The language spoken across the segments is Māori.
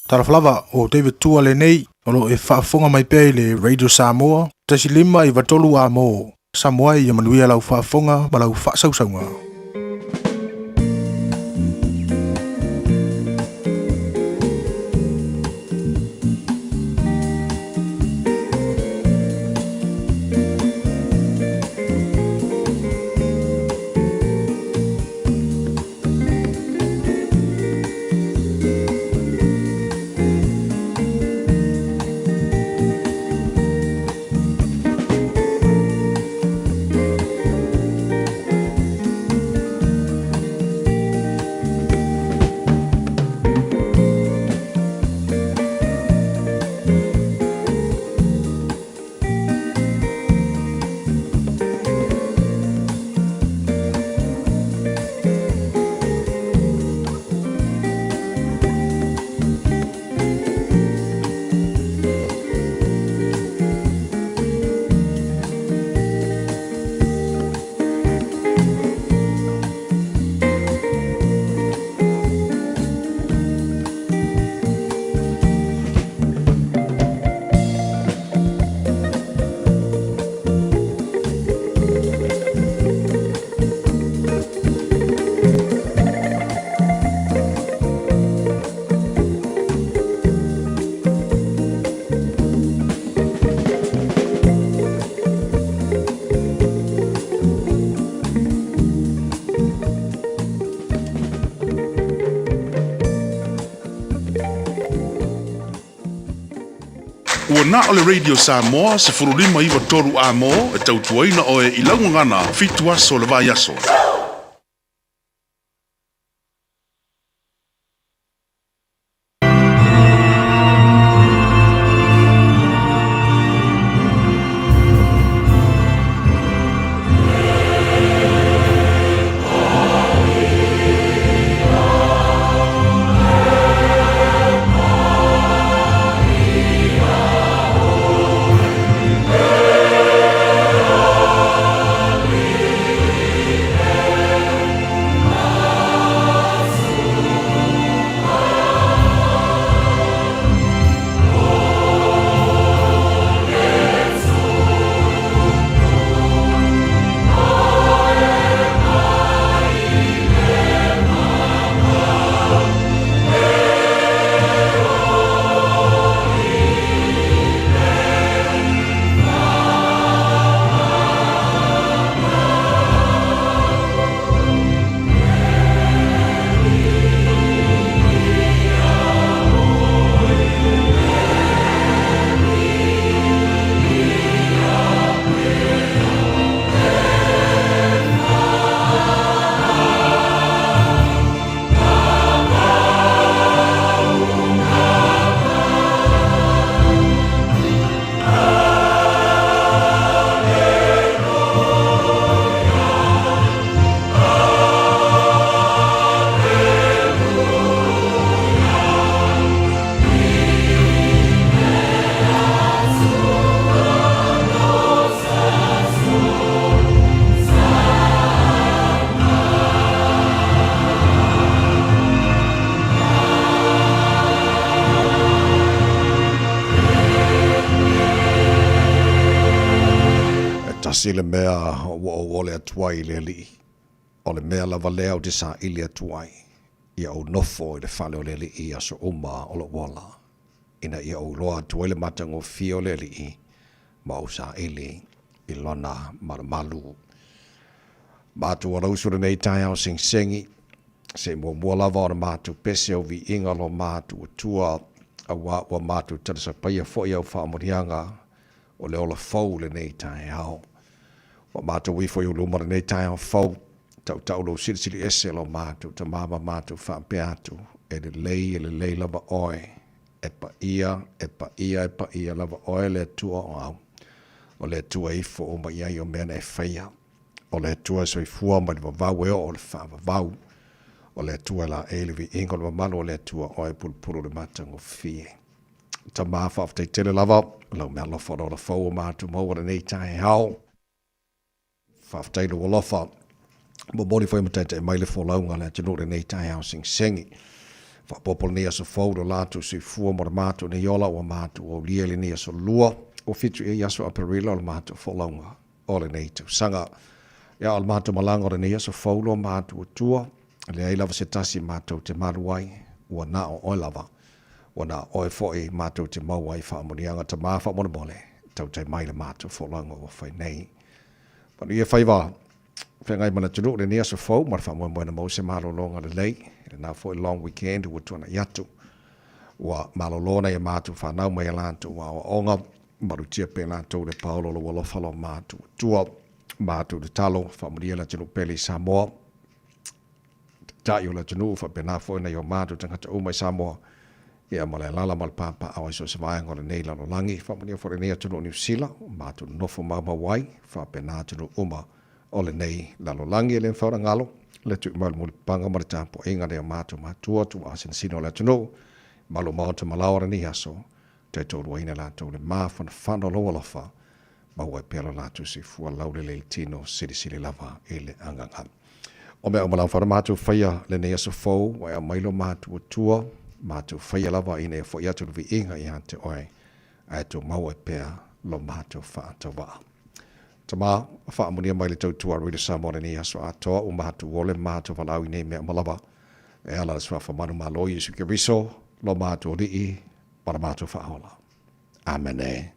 Taraflava o David Tua le nei, o lo e whaafonga mai pēi le Radio Samoa, tasi lima i watolu a mō, Samoa i amanuia lau whaafonga ma lau whaasausaunga. na ole Radio Samoa se furulima iwa toru a mo e tautuaina oe I laungangana fitua so le vai aso. Sile mea o le atuai le li. O le mea lava leo te sa ili atuai. Ia o nofo I le fale o le li I aso uma o le wala. Ina ia o loa tuai le matango fio le li ma o sa ili I lona malu. Matu o rausura nei tai au sing sengi. Se mua lava o na matu pese o vi inga lo matu o tua a wa matu tata paia foi au whaamorianga o le ola fau le nei tai au. Wa mātou wifo I ulumara nei tai au fau, tau lo sili ese lo mātou, ta mama mātou whaampe atu, e le lei lava oe, e pa ia lava oe le tua o au, o le tua ifo o ma iai o mena e whaia, o le tua so I fua ma ni wavau e o le whaavavau, o le tua la e le vi ingo le malu o le tua oe pulpulu le matango fie. Ta maa whaaftai tele lava, lau mea lofa o la fau o mātou maua nei tai au, whaaftai lo lofa, mo mori whai matete e maile fo launga le tenore nei tai au sing sengi. Whapopol ni aso fau do latu si fua mora mātou ni yola o mātou o lieli ni aso lua, o fitu e yaso aparila o mātou fo launga o le nei tu sanga. Ia o mātou malanga o ni aso fau lo mātou o tua, le ai lava se tasi mātou te maruai, ua na o oi lava, ua na oi foi mātou te mauai whaamonianga ta maa whaamona mole, tau te maile mātou fo launga o whai nei. Pano ia whaiwa, whengai mana tunu, le nia so fau, mara wha moena mau se malolonga le lei, le nā fo long weekend, ua tuana iatu, ua malolona ia mātu whanau mai alantu, ua onga, marutia pe lantu le Paulo lo walofalo mātu, tua mātu le talo, whamuria la tunu peli Samoa, tai o la tunu, wha pe nā fo ina i o mātu, tangata umai Samoa, ia male lala mal papa awa so se vai ngore nei lalo langi fa mo for nei atu New Zealand ma tu no fo ma wai fa pe na tu uma ole nei lalo langi le fa ngalo le tu mal mul panga mar tampo inga de ma tu asin sino le tu no malo ma tu malawra ni aso te to roina la to le ma fa no lo fa ma wai pe la tu si fu la le tino sili lava ele anganga o me o mala fa ma tu fa le nei aso fo wa mai lo ma tu mātou whaia lava ine fo i atu vi inga I hante oe ai tō maua pēr lo mātou whaatawa. Ta mā, whaamunia mai le tautua Rita Samoa ni aso atoa o mātou wole mātou walau i nei mea malava e ala swa whamanu malo Yesu Kiriso lo mātou rii para mātou whaahola. Amen.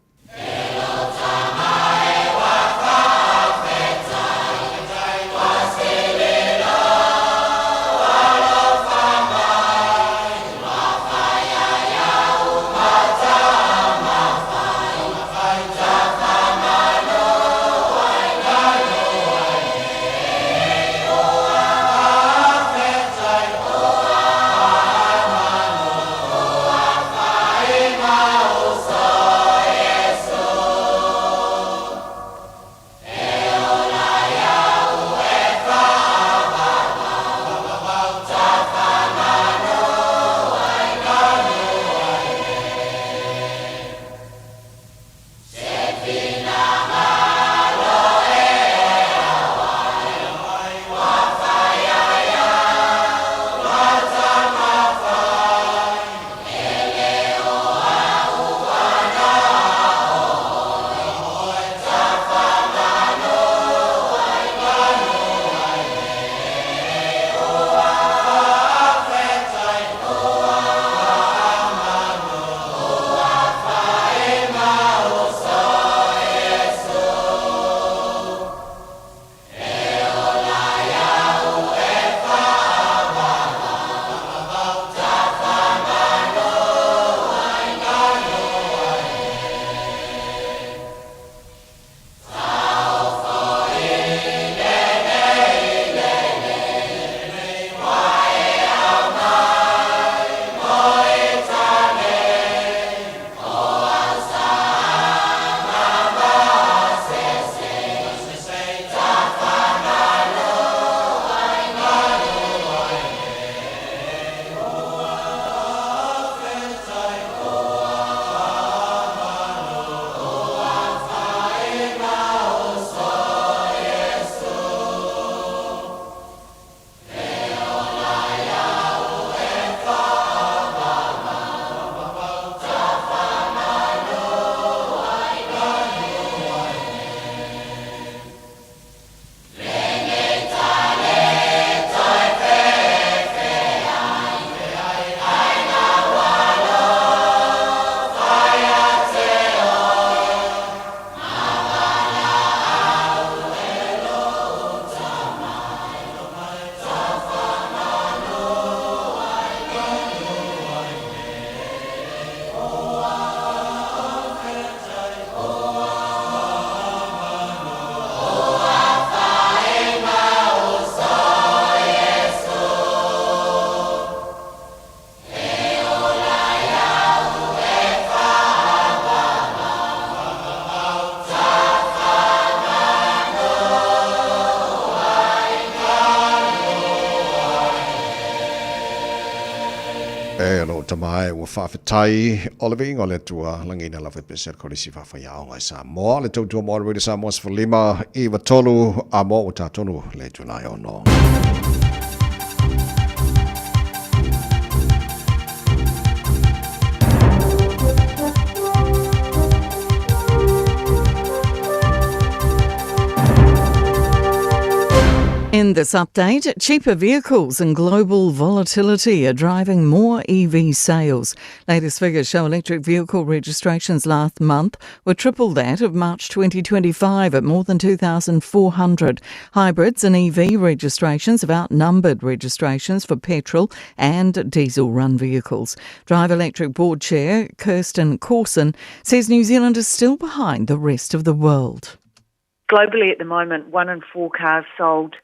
lo tamai wa fa tai o le vinga le tua langina la peser ko si fa ya o sa mo le to mo re sa mo for lima I va tolu a mo ta tonu le tuna yo no. In this update, cheaper vehicles and global volatility are driving more EV sales. Latest figures show electric vehicle registrations last month were triple that of March 2025 at more than 2,400. Hybrids and EV registrations have outnumbered registrations for petrol and diesel-run vehicles. Drive Electric Board Chair Kirsten Corson says New Zealand is still behind the rest of the world. Globally at the moment, 1 in 4 cars sold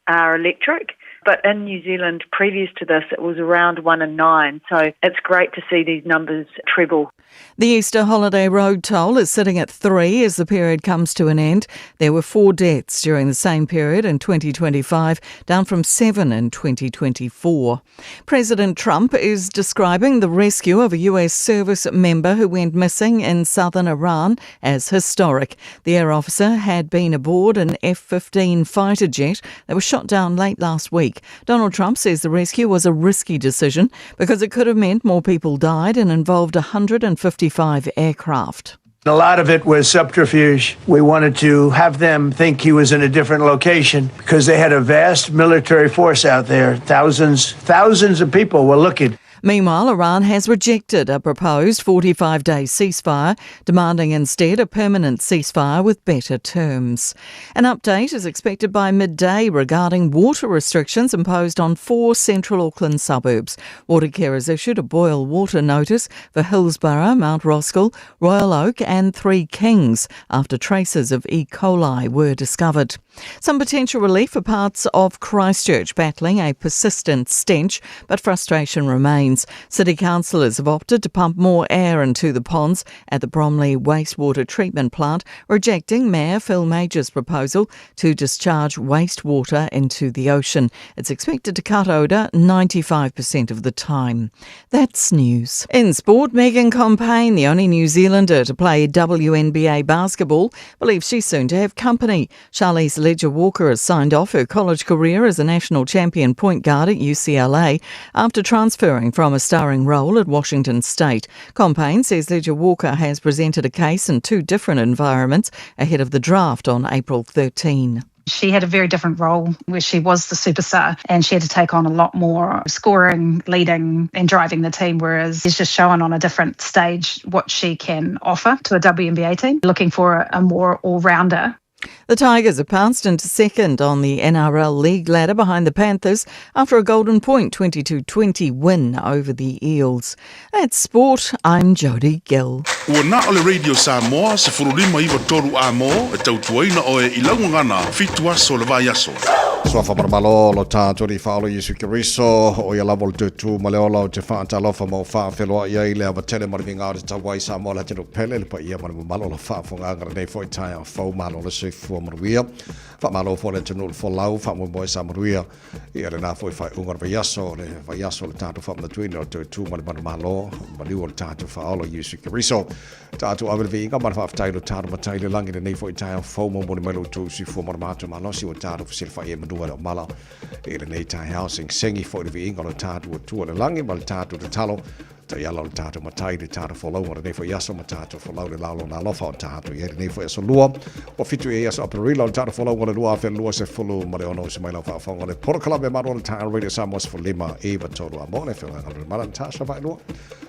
are electric, but in New Zealand previous to this it was around 1 in 9, so it's great to see these numbers treble. The Easter holiday road toll is sitting at 3 as the period comes to an end. There were 4 deaths during the same period in 2025, down from 7 in 2024. President Trump is describing the rescue of a US service member who went missing in southern Iran as historic. The air officer had been aboard an F-15 fighter jet that was shot down late last week. Donald Trump says the rescue was a risky decision because it could have meant more people died and involved 155 aircraft. A lot of it was subterfuge. We wanted to have them think he was in a different location because they had a vast military force out there. Thousands of people were looking. Meanwhile, Iran has rejected a proposed 45-day ceasefire, demanding instead a permanent ceasefire with better terms. An update is expected by midday regarding water restrictions imposed on 4 central Auckland suburbs. Watercare has issued a boil water notice for Hillsborough, Mount Roskill, Royal Oak and 3 Kings after traces of E. coli were discovered. Some potential relief for parts of Christchurch battling a persistent stench, but frustration remains. City councillors have opted to pump more air into the ponds at the Bromley wastewater treatment plant, rejecting Mayor Phil Major's proposal to discharge wastewater into the ocean. It's expected to cut odour 95% of the time. That's news. In sport, Megan Compayne, the only New Zealander to play WNBA basketball, believes she's soon to have company. Charlize Ledger-Walker has signed off her college career as a national champion point guard at UCLA after transferring from a starring role at Washington State. Compayne says Ledger-Walker has presented a case in 2 different environments ahead of the draft on April 13. She had a very different role where she was the superstar and she had to take on a lot more scoring, leading and driving the team, whereas she's just shown on a different stage what she can offer to a WNBA team, looking for a more all-rounder. The Tigers have pounced into second on the NRL League ladder behind the Panthers after a Golden Point 22-20 win over the Eels. That's sport. I'm Jodie Gill. Ua na ole Radio Samoa se furulima iwa toru a mo e tautuaina o e ilaungangana fitua so le vai aso. Sofa marmalo lo tātou ri whaolo Yesu Kiriso o ia lawol tū maleola o te whaatalofa mo whaawheloa ia i lea watele marivinga o te tawai sa mo la tino pele le pa ia marmalo la whaafonga ngara nei fo i tai a whau malo le sui fua maruia. Whaamalo fo le tino le wholau whaamu moe sa maruia ia le nā fo i whai ungar vaiaso le tātou whaamna tuina o tū marmalo mariu o le tātou whaolo Yesu Kiriso. Tātou awel vinga mara whaaftai lo tātou matai le langi le nei fo i tai a whau mo moni mailo tū sui fua marmatu malosi o tātou whasilwha ia dua o mala e le nei tai housing sengi fo le inga lo tatu tu le langi mal tatu de talo ta ia lo tatu matai de tatu fo lo nei fo yaso matatu fo lo le lalo na lo fo tatu ia nei fo so lua o fitu e yaso aprilo tatu fo lo le lua fe lua se fo lo mare ono se mai lo fa fo le por kala be maro le tai radio samos fo lima e va todo a mone fe le mara tasha vai lua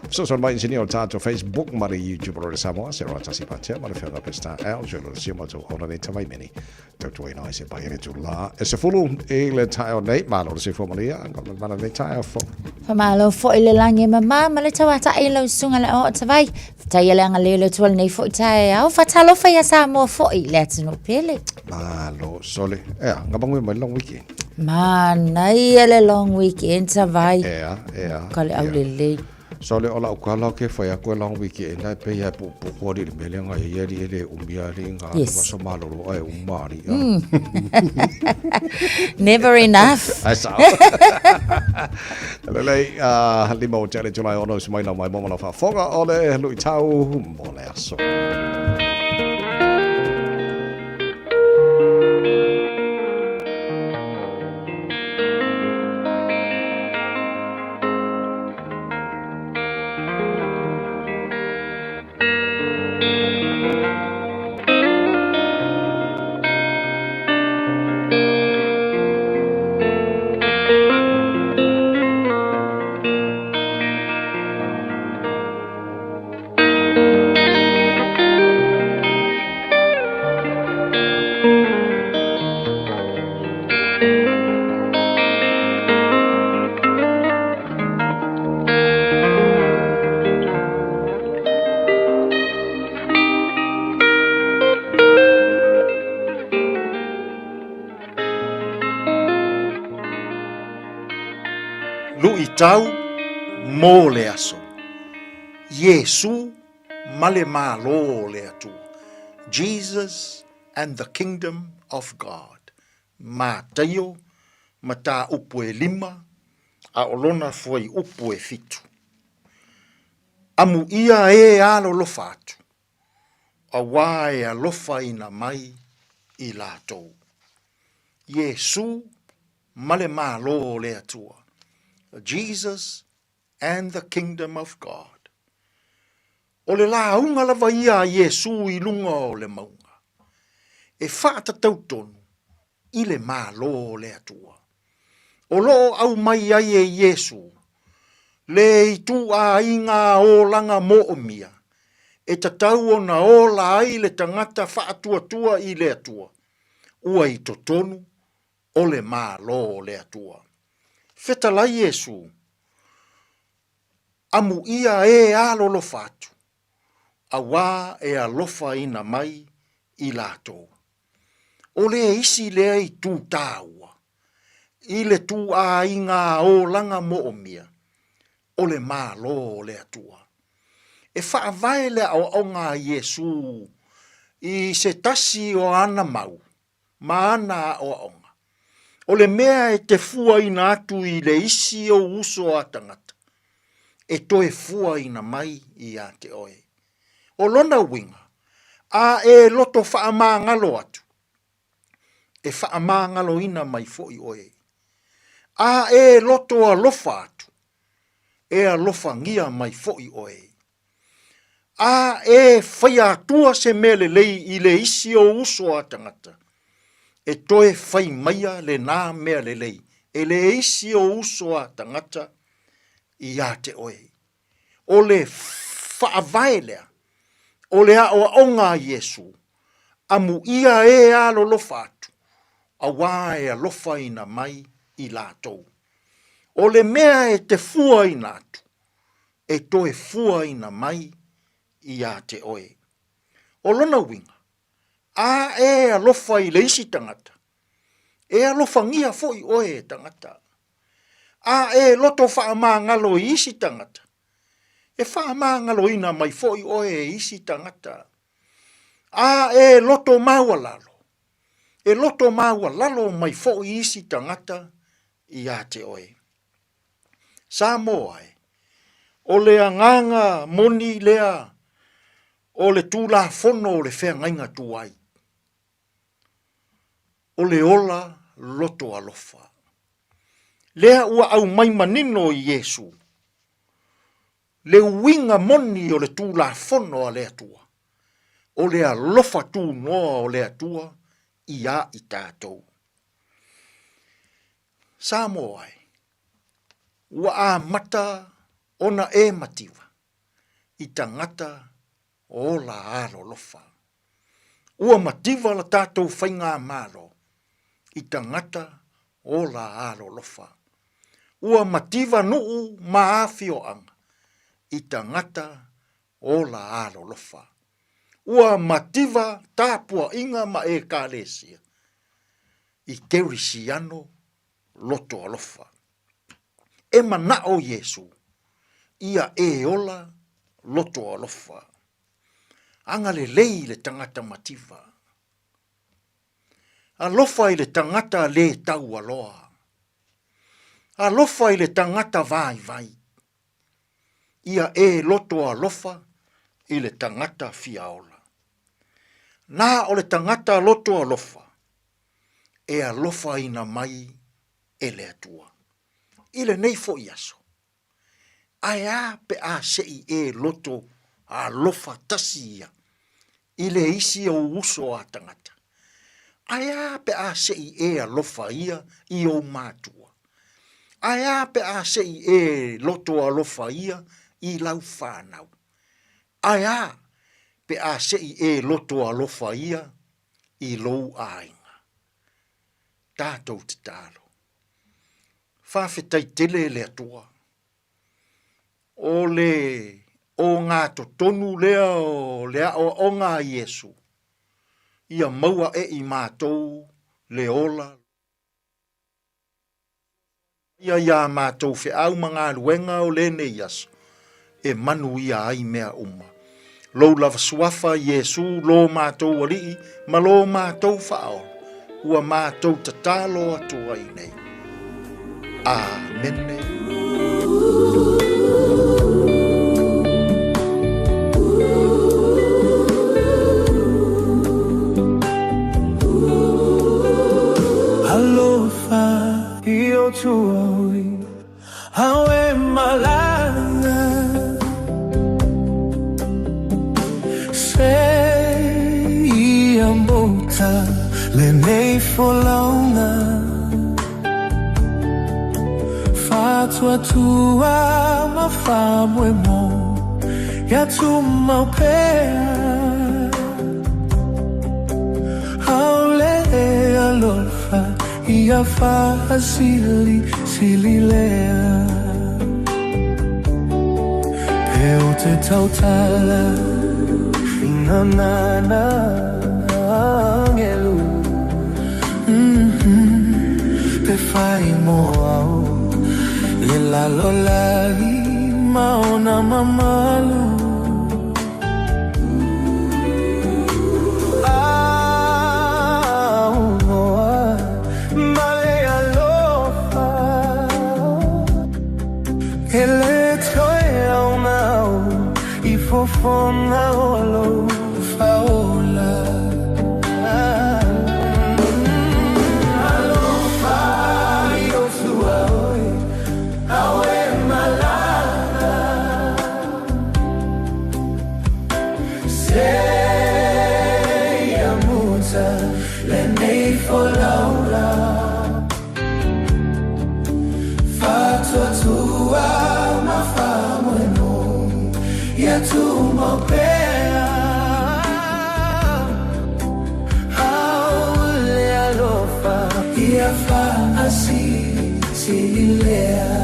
so mai ingenio tatu Facebook mari YouTube radio samos se rata si patia mare fe la pesta el je lo simo to ona nei tavai meni tatu e no se pai ne tu la e se fulu e le tai o nei malo se fo maria ngam mana nei tai fo fa malo fo ile langi mama male tawata e lo sunga le o tavai tai ile ngale le tol nei fo tai au fatalo fa ya sa mo fo ile tno pele malo sole e ngabangwe mai long weekend man nai ele long weekend tavai e kale au le So le ola ukala ke faya ko long wiki e nai pe ya pu ko ri me le nga ye ri le umia ri nga Yes. so malo ai umari. Never enough. Asa. Le lima o tere July ono mai na mai mo na fa fonga ole lui tau mo le aso. Lui tau mō le aso. Yesu male malo le atua. Jesus and the kingdom of God. Ma taio, ma tā upu e lima, a olona foi upu e fitu. Amu ia e alo lofa atu. A wā e a lofa ina mai I lātou. Yesu male malo le atua. Jesus and the kingdom of God. O le la unga lava ia Yesu I lunga o le maunga. E whaata tautonu I le malo le atua. O loo au mai ai e Yesu. Le I tu a inga o langa mo o mia. E tatau o na ola ai le tangata whaatua tua I le atua. Ua I totonu o le malo le atua. Fetala Yesu. Amu ia e alolo fatu. Awa e alofa ina mai I lato. O le isi le I tu taua. I le tu a inga o langa mo o mia. O le malo le atua. E whaavai le au onga Yesu. I se tasi o ana mau. Ma ana o onga. O le mea e te fua ina atu I le isi o uso a tangata. E toe fua ina mai I a te oe. O lona winga, a e loto whaamangalo atu. E whaamangalo ina mai fo I oe. A e loto a lofa atu. E a lofa ngia mai fo I oe. A e whaia atua se mele lei I le isi o uso a tangata. E toe whai maia le nā mea le lei. E le isi o uso a tangata I a te oe. O le whaavaelea. O le a o onga Yesu. Amu ia e a lolofa atu. A wā e a lofa ina mai I lātou. O le mea e te fua ina atu. E toe fua ina mai I a te oe. O lona winga. A e alofa I le isi tangata. E alofa ngia fo I oe tangata. A e loto whaamangalo I isi tangata. E whaamangalo ina mai fo I oe isi tangata. A e loto maua lalo. E loto maua lalo mai fo I isi tangata I a te oe. Samoa e. O le anganga moni lea. O le tūla fono o le whea ngainga tuai. O le ola loto alofa. Lea ua au mai manino I Yesu. Le winga moni o le tūla fono a lea tua. O le alofa tū noa o lea tua I a I tātou. Samoa ai. Ua a mata ona e mativa. I tangata o la aro lofa. Ua mativa la tātou whainga malo. I tangata o la aro lofa. Ua mativa nuu maafio anga. I tangata o la aro lofa. Ua mativa tāpua inga ma e kālesia. I keurisiano loto alofa. E mana o Yesu. ia e ola loto alofa. Anga le lei le tangata mativa. Alofa i le tangata le tau aloa. Alofa i le tangata vai vai. Ia e loto alofa i le tangata fiaola. Nā o le tangata loto alofa, e alofa ina mai e le atua. I le nei fo iaso. Ai a pe a sei e loto alofa tasia. I le isi o uso a tangata. Ai a pe a sei e alofa ia i o mātua. Ai a pe a sei e loto alofa ia i lau whānau. Ai a pe a sei e loto alofa ia i lou ainga. Tātou te tālo. Whawhetai tele le atua. O ngā tonu lea o ngā Iesu. Ia maua e i mātou le ola. Ia mātou whi au mga luenga o le ne Iasu. E manu ia ai mea uma. Lou lava suafa Iesu lo mātou alii, ma lo mātou whao. Ua mātou tatalo atua i nei. Amene. Alofa io tuoi, awe malanga. Sei amota le nei folauna. Fatua tua ma fa mo ya tu mau pea. Aule alofa ia fa sili lea. Peu te tautala inanana angelu. Pe fai moao le la lolali maona mamalu. Fofona olo faola. Alofa io suoi, awe malana. Sei amuta le nei folaula. Fatua tua ma famo e noi. Ya tu mo pea. Aule alofa ia fa si lea.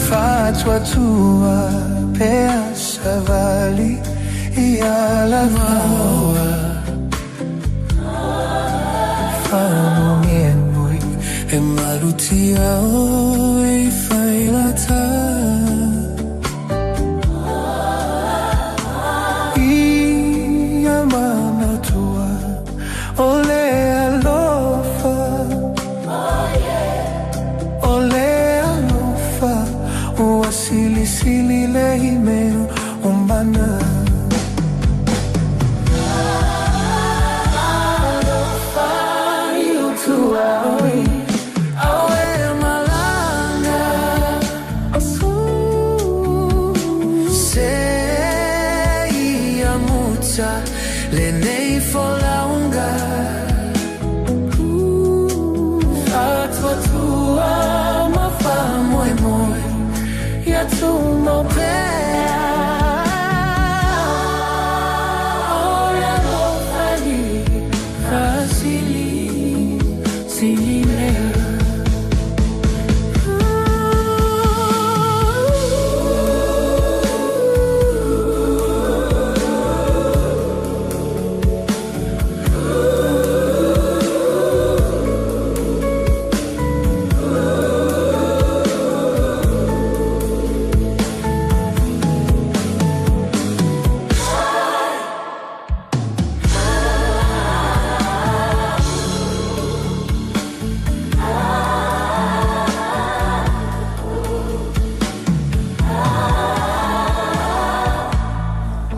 Fatua tua pea savali ia la vaua. Fano mienui e malutia oi failata. Ia mana tua ole alofa. Ole alofa ua sili lehi meo umbana. Le nei folaunga. Fatua tua ma fa moi ya tu mo pea. Ora lo fai sili lea.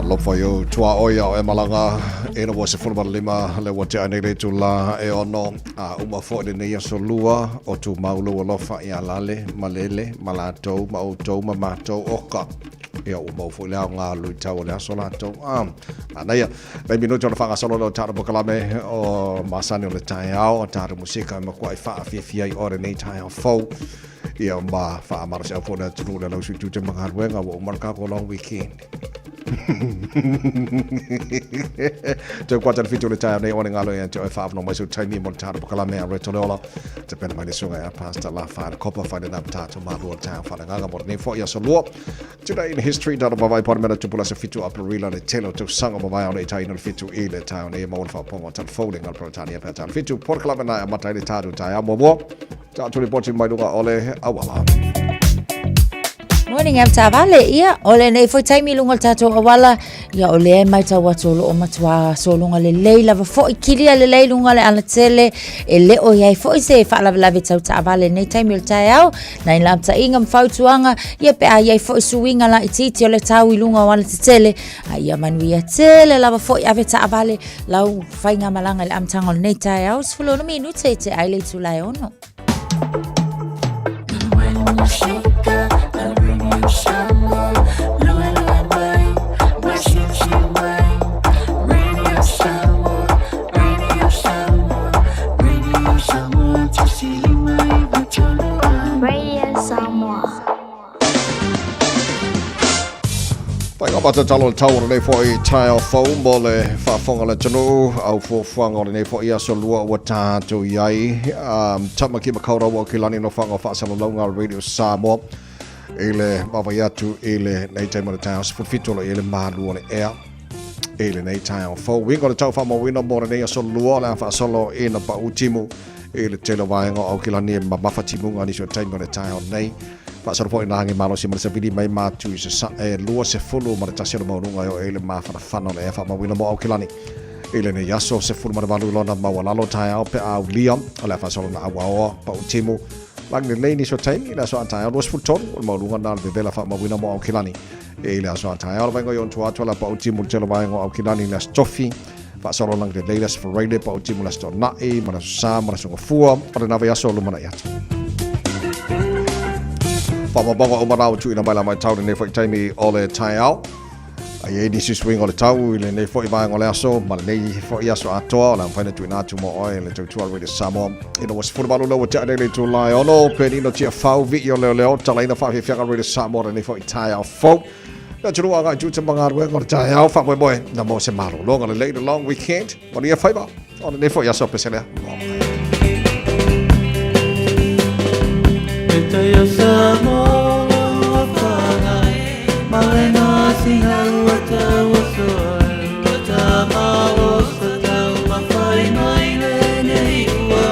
Lofayo tua oia o e malanga e na wase fulma lima le wate ane le tula e ono a uma fo de nei so lua o tu maulu o lofa ia lale malele malato ma auto ma mato oka e o mo fo le nga lu tau le so lato anaya le minuto na fanga solo lo tara bokalame o masani o le tai ao o tara musika ma kwai fa fi ore nei tai ao fo ia ma fa mara se fo na tunu le lo su tu te manga wenga o marka ko long weekend te kwata le fitu le tai nei ona ngalo e te o fa no mai so tai mi mo tara bokalame a retolola te pena mai sunga ya pasta la fa na kopa fa na tato ma ro tai fa nga mo nei fo ia so lo today in history data ba vai por mena tu pula se fitu up rila le telo to sanga ba vai ona tai no fitu e le tai nei mo fa pongo tal folding al protania pa tal fitu por klava na matai le tado tai a mo ta tu le poti mai lunga ole awala Morning am tavale ia ole nei foi taimi lunga tato awala ia ole mai tawa tolo o matua so lunga le leila va foi kilia le leilunga le ala tele e le o ia foi se fa la la vitau tavale nei taimi le taiao nei lam ta inga mfautuanga ia pe ai foi suinga la ititi ole tau lunga wana tele ia manuia tele la va foi ave tavale lau fainga malanga le am tango nei taiao sfulo no minute te ai le tulai ono Bata talo tau nei fo I tai fo mo le fa fonga le tonu au fo fonga nei fo ia so lua wa tato iai tama ki makaura wa kilani no fanga fa sala longa radio Samoa ele baba yatu ele nei tai mo le tai so fitolo ele malu le air ele nei tai fo wingo le tau fa mo wino mo nei so lua la fa solo ina pa utimu ele telo vai ngo au kilani ma mafatimu ngani so tai mo le tai nei fa so po ina ngi malo si ma se vidi mai ma tu se lua se fulu ma ta se mo runga yo ele ma fa fano le fa ma wina mo au kilani ele ne yaso se fulu ma valu lona ma wala lo tai au pe au liam ala fa so na awa pa utimu lang le ni so tai ila so tai lo sfuton mo runga na de vela fa ma wina mo au kilani ele so tai au vengo yon tua la pa utimu telo vai ngo au kilani la stofi fa so lang de leilas for raide pa utimu la sto na e ma sa ma so fua pa na va yaso lo ma ya Pamabonga o marau tu ina mai la mai tau nei foi taimi ole tai au. Ai ni si swing ole tau ile nei foi vai ngole aso, ma nei foi aso ato la faina tu ina tu mo oi le tu already Samoa. Ina was football lo te ale tu lai ono penino tia fau vi o leo tala ina fa fianga already Samoa nei foi tai au fo. Na tu anga tu te manga ro ngor tai au fa boy na mo se malo long on a late long weekend. Mo ia faiba. On nei foi aso pesele. Yo Samoa Malena singa wata wata malo sata mafai mai nei ua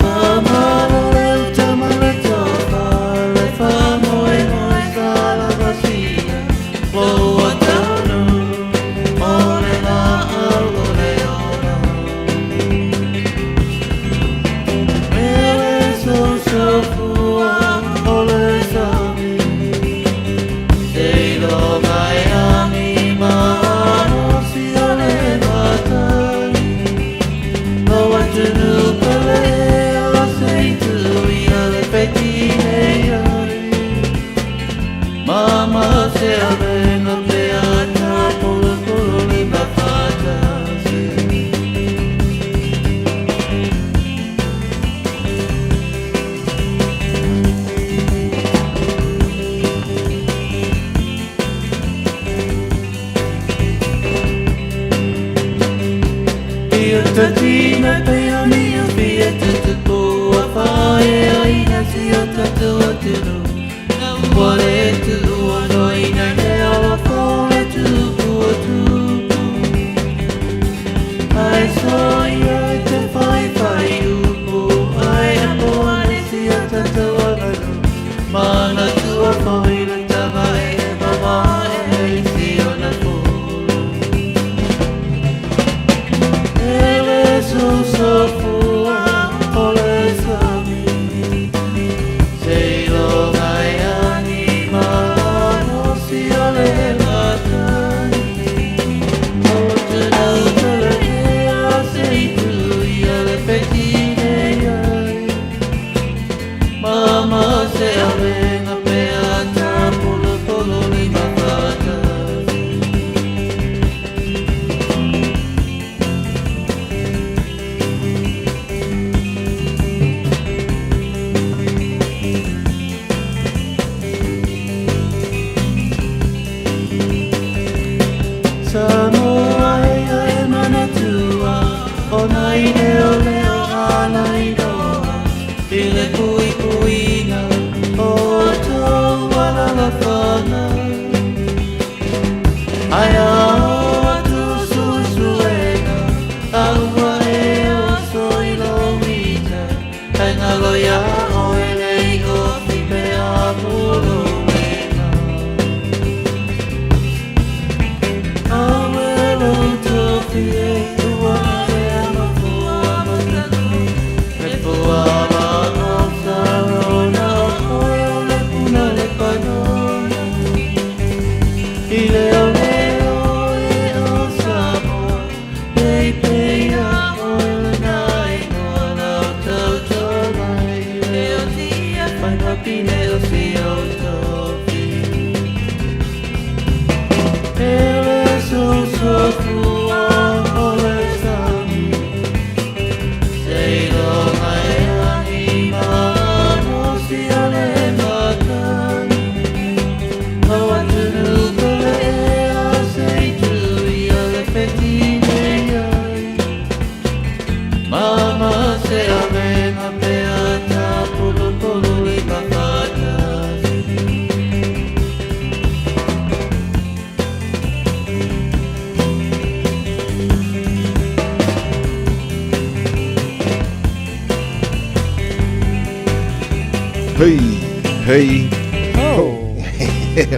Amalo le tamale tofa le famoi moi sala vasia Lo watano ole na ole ona so fua ole sami Te lo mai ami mano si ole vatai Lo watunu pale la sei tu ia le peti nei ai Mama se ave no te ata polo polo le mafata Tatina peoni fieta te poa fae aina si ata tu Wale tu ono ina ne ala fole tu I saw you te fai upo I amo ane si ata te wagano Mana tu a fai le tava e mama e si ona fo So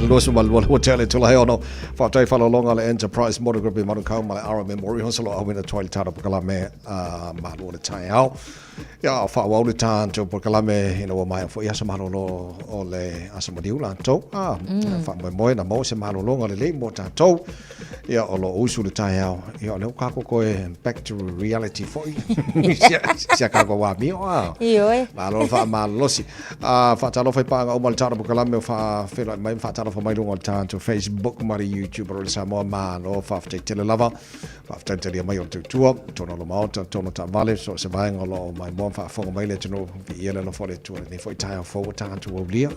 Luosu malua hotele tula he ono whātai whalolonga le Enterprise Motor Group I maru kau ma le Ara Memorial Hosalo awina toile tāra Pokalame malua le tai au. Ia whāwau le tāntou Pokalame ina wa mai fo ia sa malolo o le asamadiu lātou. Whamoe na mo se malolonga le le mo tātou. Ia o lo usu le tai au. Ia o leo kako koe back to reality foi. Sia kako wa mi o. Ioi. Malolo wha malolosi. Whaatalo whai pānga o mali tāra Pokalame o whawhela mai whaatalo wha mai runga le tāntou Facebook mari YouTube o le Samoa Malo whawhate tele lava. Whawhate tele mai o tautua. Tono lo maota, tono ta vale. So se vaenga lo mai mo whaafonga mai le tino vi iele no fole tua. Ne foi tai au fōu tāntou au lia.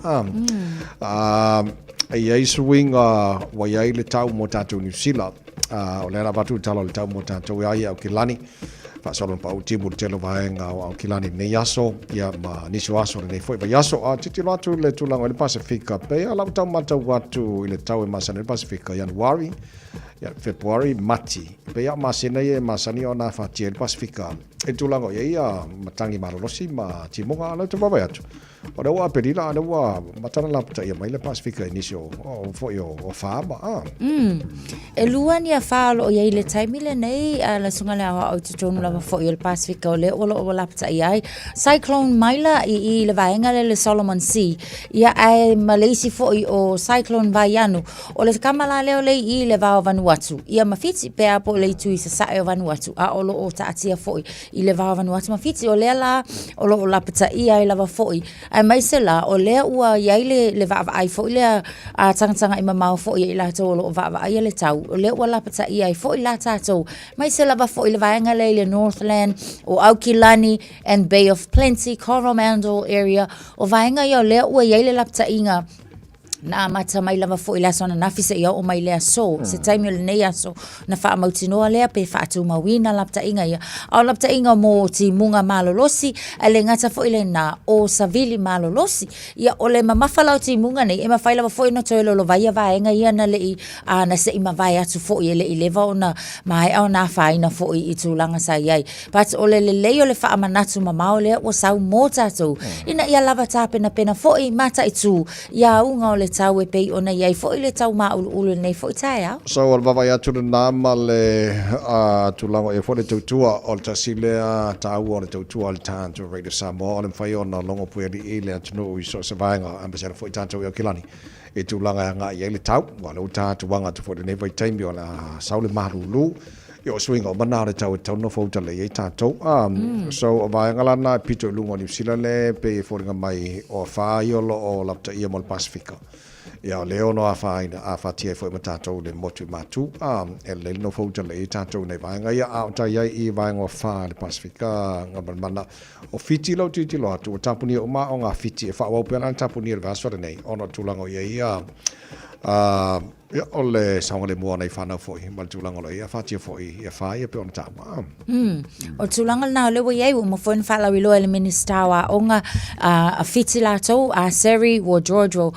Ai eisuinga wa iai le tau mo tātou New Zealand. O le ana watu talo le tau mo tātou iai au Kilani. Whaasolon pa utimu le telo vaenga au Kilani ne yaso. Ia ma nisu aso ne foi va yaso. Titilo atu le tulanga le Pasifika. Pea lau tau matau watu i le tau e masana le Pasifika. Januari, February, Mati. Pea masina e masani o na whatia le Pasifika. E tulanga ia matangi marolosi ma timonga lau te wawai atu. O le ua perila, le ua matana lapta ia mai le Pasifika inisio o foi o whaama. E lua ni a whaalo o iei le taimile nei la sunga le awa au tutonu lava foi o le Pasifika o le olo o lapta iai. Cyclone Maila i le vaenga le Solomon Sea. Ia ai Malaysi foi o Cyclone Vaianu. O le kamala leo le i le vao Vanuatu. Ia mawhiti pea po le itu i sa sae o Vanuatu. A olo o taatia foi i le vao Vanuatu. Mawhiti o lea la olo o lapta iai lava foi. Ai mai se la o lea ua iai le vava ai foi lea a tangtanga i mamau foi i la tau o vava ai le tau. O lea ua lapta iai foi la tatou. Mai se lava foi le vaenga le Northland o Aukilani and Bay of Plenty, Coromandel area. O vaenga i o lea ua iai le lapta inga na mata mai lava foi la sona na fisa ia o mai lea so se taimi o le nei aso na wha mautinoa lea pe wha atu mawina lapta inga ia au lapta inga mo ti munga malolosi a le ngata foi le na o savili malolosi ia o le mamawhalau ti munga nei e mawhai lava foi no toi lolo vai a vaenga ia na le i a na se ima vai atu foi e le i leva o na mai au na whaina foi i tūlanga sa iai but o le lei o le wha amanatu mamao lea o sau mō tātou ina ia lava tāpena pena foi mata i tū ia unga o le tau e pei ona iai fo ile tau ma ulu nei fo tai au. So o vava ia tulu nama le tulango e fo le tautua o le tasile tau o le tautua o le tāntou Radio Samoa o le mwhai ona longo pueri i le atunu i so se vaenga ambasada fo i tāntou i o Kilani. E tulanga ngā i le tau, wala u tātou wanga tu fo le nei vai taimi o la saule marulu. Yo swing o mana le tau tau no fo tale i tātou. So o vaenga lana pito lungo New Zealand le pe fo ringa mai o whai o lo o lapta ia mo le Pasifika. Ia leo no a whatia fo i tātou le motu matu. E le no fo tale i tātou nei vaenga ia a ta ia i vaenga o wha le Pasifika ngā mana o fiti lau titilo atu o tapuni o ma o ngā fiti e wha wau pēna tapuni e vaswara nei ono tulango ia Ya ole saunga le mua nei whanau foi, mal tūlanga lo ia whatia foi, ia whai e pe ona tāma. O tūlanga nā lewa iei, mo whain whalawi loa le minister wa onga a whiti lātou, a Seri wa George o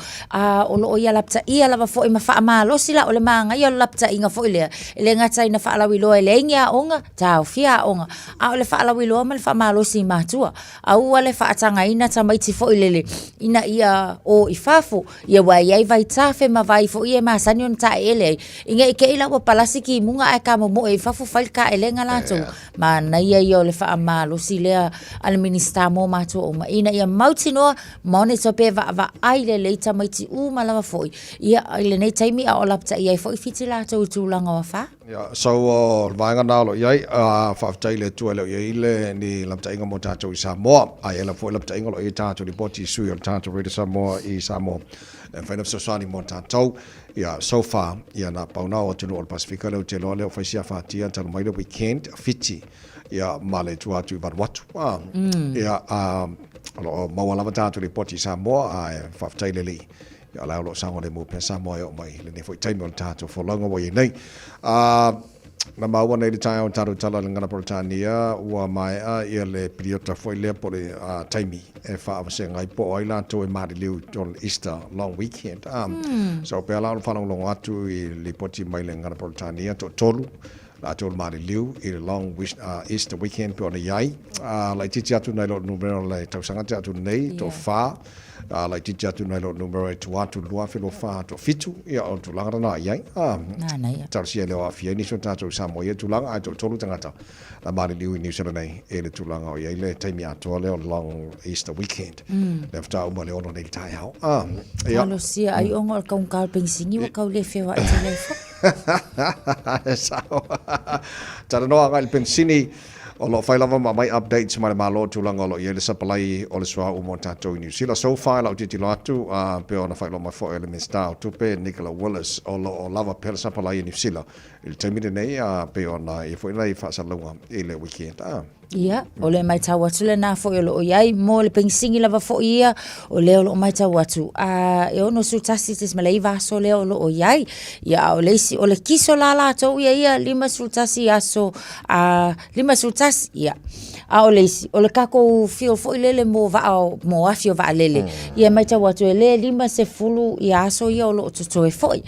lo o ia lapta ia lava foi ma wha maa losi la o le maanga ia lapta inga foi lea. Ele ngatai na whalawi loa le ingi a onga, tau fia onga. A o le whalawi loa ma le wha maa losi mātua. A ua le whaatanga ina ta maiti foi lele. Ina ia o i whafo, ia wai iei vai tāwhe ma vai foi ia maa sani on ta ele. Inga ike ila wa palasi ki munga ai ka mo e whafo whailka ele nga lātou. Ma na ia ia o le wha maa losi lea al minister mo mātua o ma. Ina ia mauti noa, maone to pe va ai le leita maiti malawa foi. Ia ile nei taimi a o lapta ia foi fiti lātou tūlanga wa wha. Ya, so vaenga nalo iai whaftai le tua leo iai le ni lapta inga mo tātou i Samoa. Ai ela foi lapta inga lo i tātou li poti sui o tātou Rita Samoa i Samoa. Whainaf sosani mo tātou. Ya, so far, ia na paunao o tunu o Pasifika leo te loa leo whaisia whātia tanu mai le weekend fiti. Ia male tuatu i Vanuatu. Ia, mawalama tātou li poti i Samoa ai whaftai le li. Ya la lo sango le mo pesa mo o mai le ne foi time on tato for longa wo nei na maua nei le tai tato tala ngana Britania wa mai ia le periota foi le por time e fa asenga i po ila to e mari liu on Easter long weekend so pe la fa long atu i le poti mai le ngana Britania to tolu la tolu mari liu i long Easter weekend pe ona yai la titi atu nei lo numero le tausanga atu nei to fa like ti jatu nei lo numero tu atu lua filo fa to fitu ia o tu langa na ia na ia tar sia le afia ni so tatu Samoa ia tu langa to tolu tangata la mari liu ni so nei e le tu langa ia le taimi ato le long Easter weekend le fta o le ono nei tai hau ia lo sia ai onga ka un kal pensingi wa ka le fe wa telefo sao tara no anga il pensini o lo fai lava mai updates mai malo tulanga lo ia le sapalai o le swa o montato New Zealand so far la titi latu pe ona fai lo mai fo element style tu pe Nicola Willis o lava per sapalai New Zealand il termine nei pe ona e foi lai fa salunga ile weekend Ia, o le mai tau atu le nā fo i o iai, mo le pengisingi lava fo ia, o leo lo mai tau atu. E ono su tasi tes ma lei vaso leo lo o iai, ia o leisi, o le kiso la la tau ia, 5 su tasi aso, 5 su tasi, ia. O leisi, o le kako fio fo i lele mo afio va lele. Ia mai tau atu e le 5 se fulu i aso ia o lo o tuto e fo i.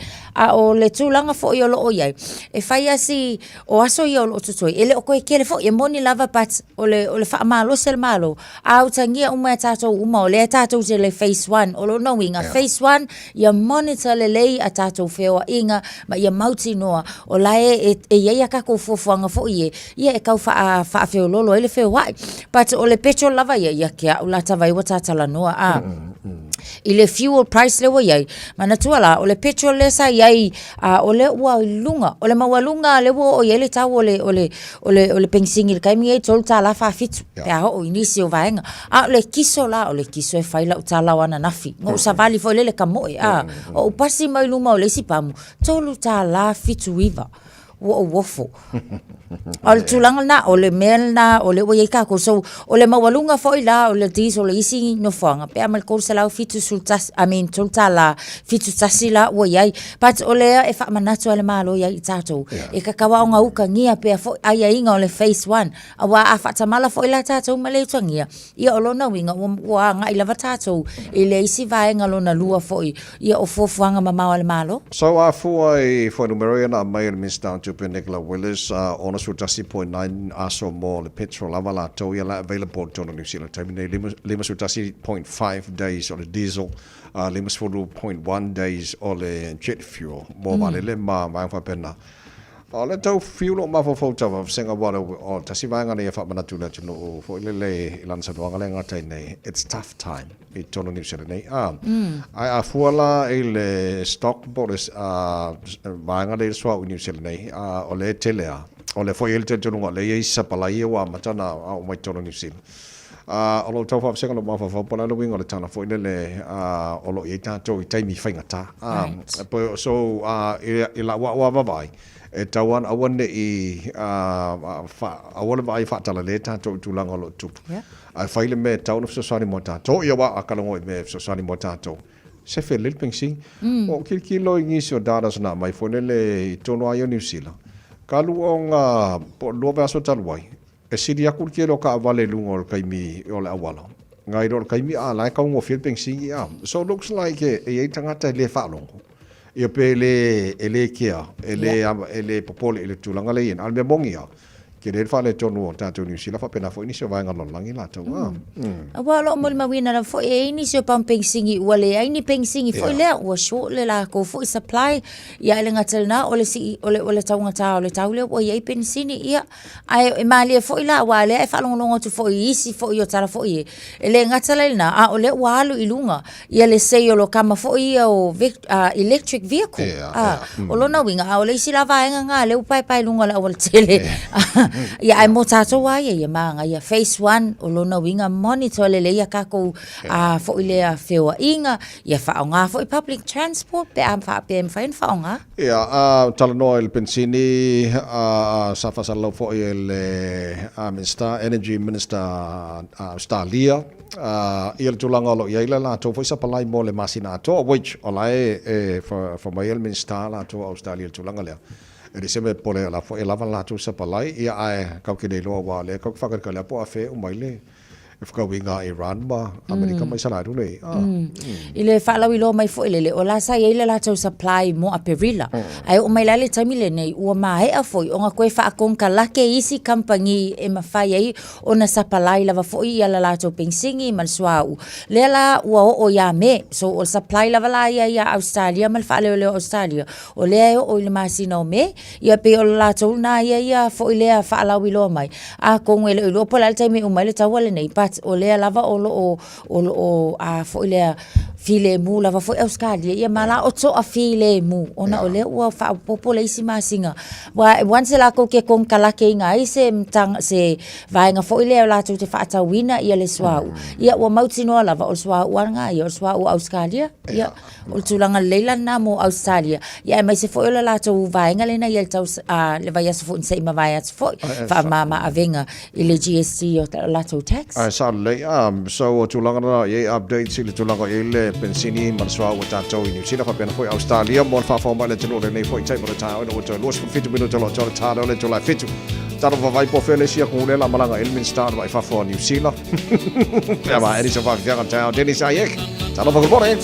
O le tūlanga fo i o lo o iai. E fai asi o aso ia o lo o tuto e le o koe kele fo i moni lava pat o le wha malo sel malo au tangia umai tātou o le tātou te le phase 1 o lo knowinga phase 1 ia monitor le lei a tātou whewa inga ma ia mauti noa o lae e ia kako fuafuanga fo ia e kau wha wheo lolo ele wheo wai but o le petrol lava ia kia o la tawai wa tātala noa i le fuel price le wa iai mana tuala o le petrol le sa iai o le ua lunga o le mawalunga le ua o iai le tau o le pengisingi le kaimi ei tolu tā la whaafitu pe aho o inisi o vaenga o le kiso e whaila o tā lau ana nafi ngō savali fo le kamoe o upasi mai luma o le sipamu tolu tā la fitu iwa o wofo o le tūlanga na o le mel na o le oiei kako so o le mawalunga foi la o le diesel le isi no whanga pe amal kōru sa lau fitu sultas tolta la fitu tasi la oiei pat o lea e whaamanatu ale malo iai i tātou e kakawa o ngā uka ngia pe a foi aia inga o le phase 1 a wā a whaatamala foi la tātou ma le utangia ia o lona winga wā ngā ilava tātou i le isi vaenga lona lua foi ia o fofuanga mamau ale malo so a foi numero na mai el Mr. Tupe Nicola Willis on a sutasi 0.9 aso mo le petrol avala to ia la available to New Zealand termine lima sutasi 0.5 days on the diesel lima 0.1 days on the jet fuel mo vale le ma fa pena o le tau fuel o ma fo tau senga wala o tasi vanga ne fa mana tula tuno fo le lan sa doanga le ngata nei it's tough time i tono New Zealand nei ai fuala ile stock bonus vanga le swa New Zealand nei o le telea o le foi el te tunga le isa palai wa matana o mai tono New Zealand o lo tau fa senga lo ma fa pona lo winga le tana foi le o lo ita to i taimi fainga ta so ila wa vai e tawan awane i awane vai fa tala le ta to tulanga lo tupu ai faile me tau no sosani mo ta to ia wa akalango me sosani mo ta to se fe le pensi o kilo ingisi o data na mai fo le tono ai New Zealand kalu onga po lo va so talwai e sidi akul kilo ka vale lungo o kaimi o le awalo ngai ro kaimi ala ka ngo fil pensi ya so looks like e tangata le fa longo e pele ele kia ele popole ele tulanga le ina al me mongia ke le fa le tonu tato New Zealand fa pena fo ini se vai ngalo langi la to Wa lo mo mawina na fo e ni so pam pensingi wale ai ni pensingi fo le o sho le la ko fo supply ya le ngatel na ole si ole taunga ta ole taule o ye pensini ia ai e mali fo ila wale e fa longo tu fo isi fo yo tara fo e le ngatel na a ole walu ilunga ia le se yo lo kama fo ia o electric vehicle o lo na winga ole si la va nga le pai lunga la o tele ya ai mo tato wa ya manga ya phase 1 o lona winga monitor le ya kako fo ile a fewa inga ya fa nga fo public transport pe am fa pe fa nga ya talano el pensini sa fa salo fo el Minister Energy Minister Australia il tulanga lo ya la to fo sa palai mo le masina to which olai for my minister la to Australia tulanga le e se me pole la fo e lava la tu sa palai ia ai ka ke de lo wa le ka fa ka la po afe o mai le if ka winga Iran ba America mai sala tu le ile fa la wi lo mai fo ile o la sa ile la tu supply mo a perila ai o mai la le tamile nei o mai a fo o nga ko fa kon ka la ke isi company e ma fa ai ona supply la fo ia la tu pensingi mal swau le la o ya me so o supply la la ia Australia mal fa le Australia o le o le masino me ia pe o la tu na ia fo ile fa la wi lo mai a kon ele lo po la tami o mai le tawale nei o le lava o a fo le file mu lava fo Australia ia mala o to a file mu ona o le o fa population masinga wa once la ko ke kon kala ke nga ise mtang se vai nga fo le la tu te fa ta wina ia le swau ia o mauti no lava o swau nga ia o swau Australia ia o tulanga leila na mo Australia ia mai se fo la tu vai nga le na ia tau le vai se fo se ma vai fo fa mama avenga ile GST o la tu tax so tulanga na ye update sile tulanga ile pensini marswa o tato New Zealand fa pena foi Australia mo fa fa le telo le nei foi tai mo ta o to los fitu minuto lo to ta le to la fitu taro va vai po fele sia con la malanga Elmin Star vai fa for New Zealand ya ma eri so va via ta Dennis Ayek taro va bore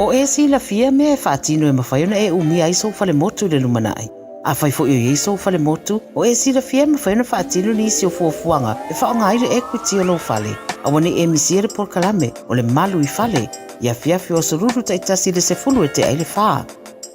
O e si la fia me e whaatino e mawhaiona e umi ai so fale motu le lumanai. A whai fo i so fale motu, o e si la fia mawhaiona whaatino ni isi o fuafuanga e whaonga aire equity o lo fale. A wane e misiere por kalame o le malu I fale, ia fiafi o sururu ta itasi le se fulu e te aile whaa.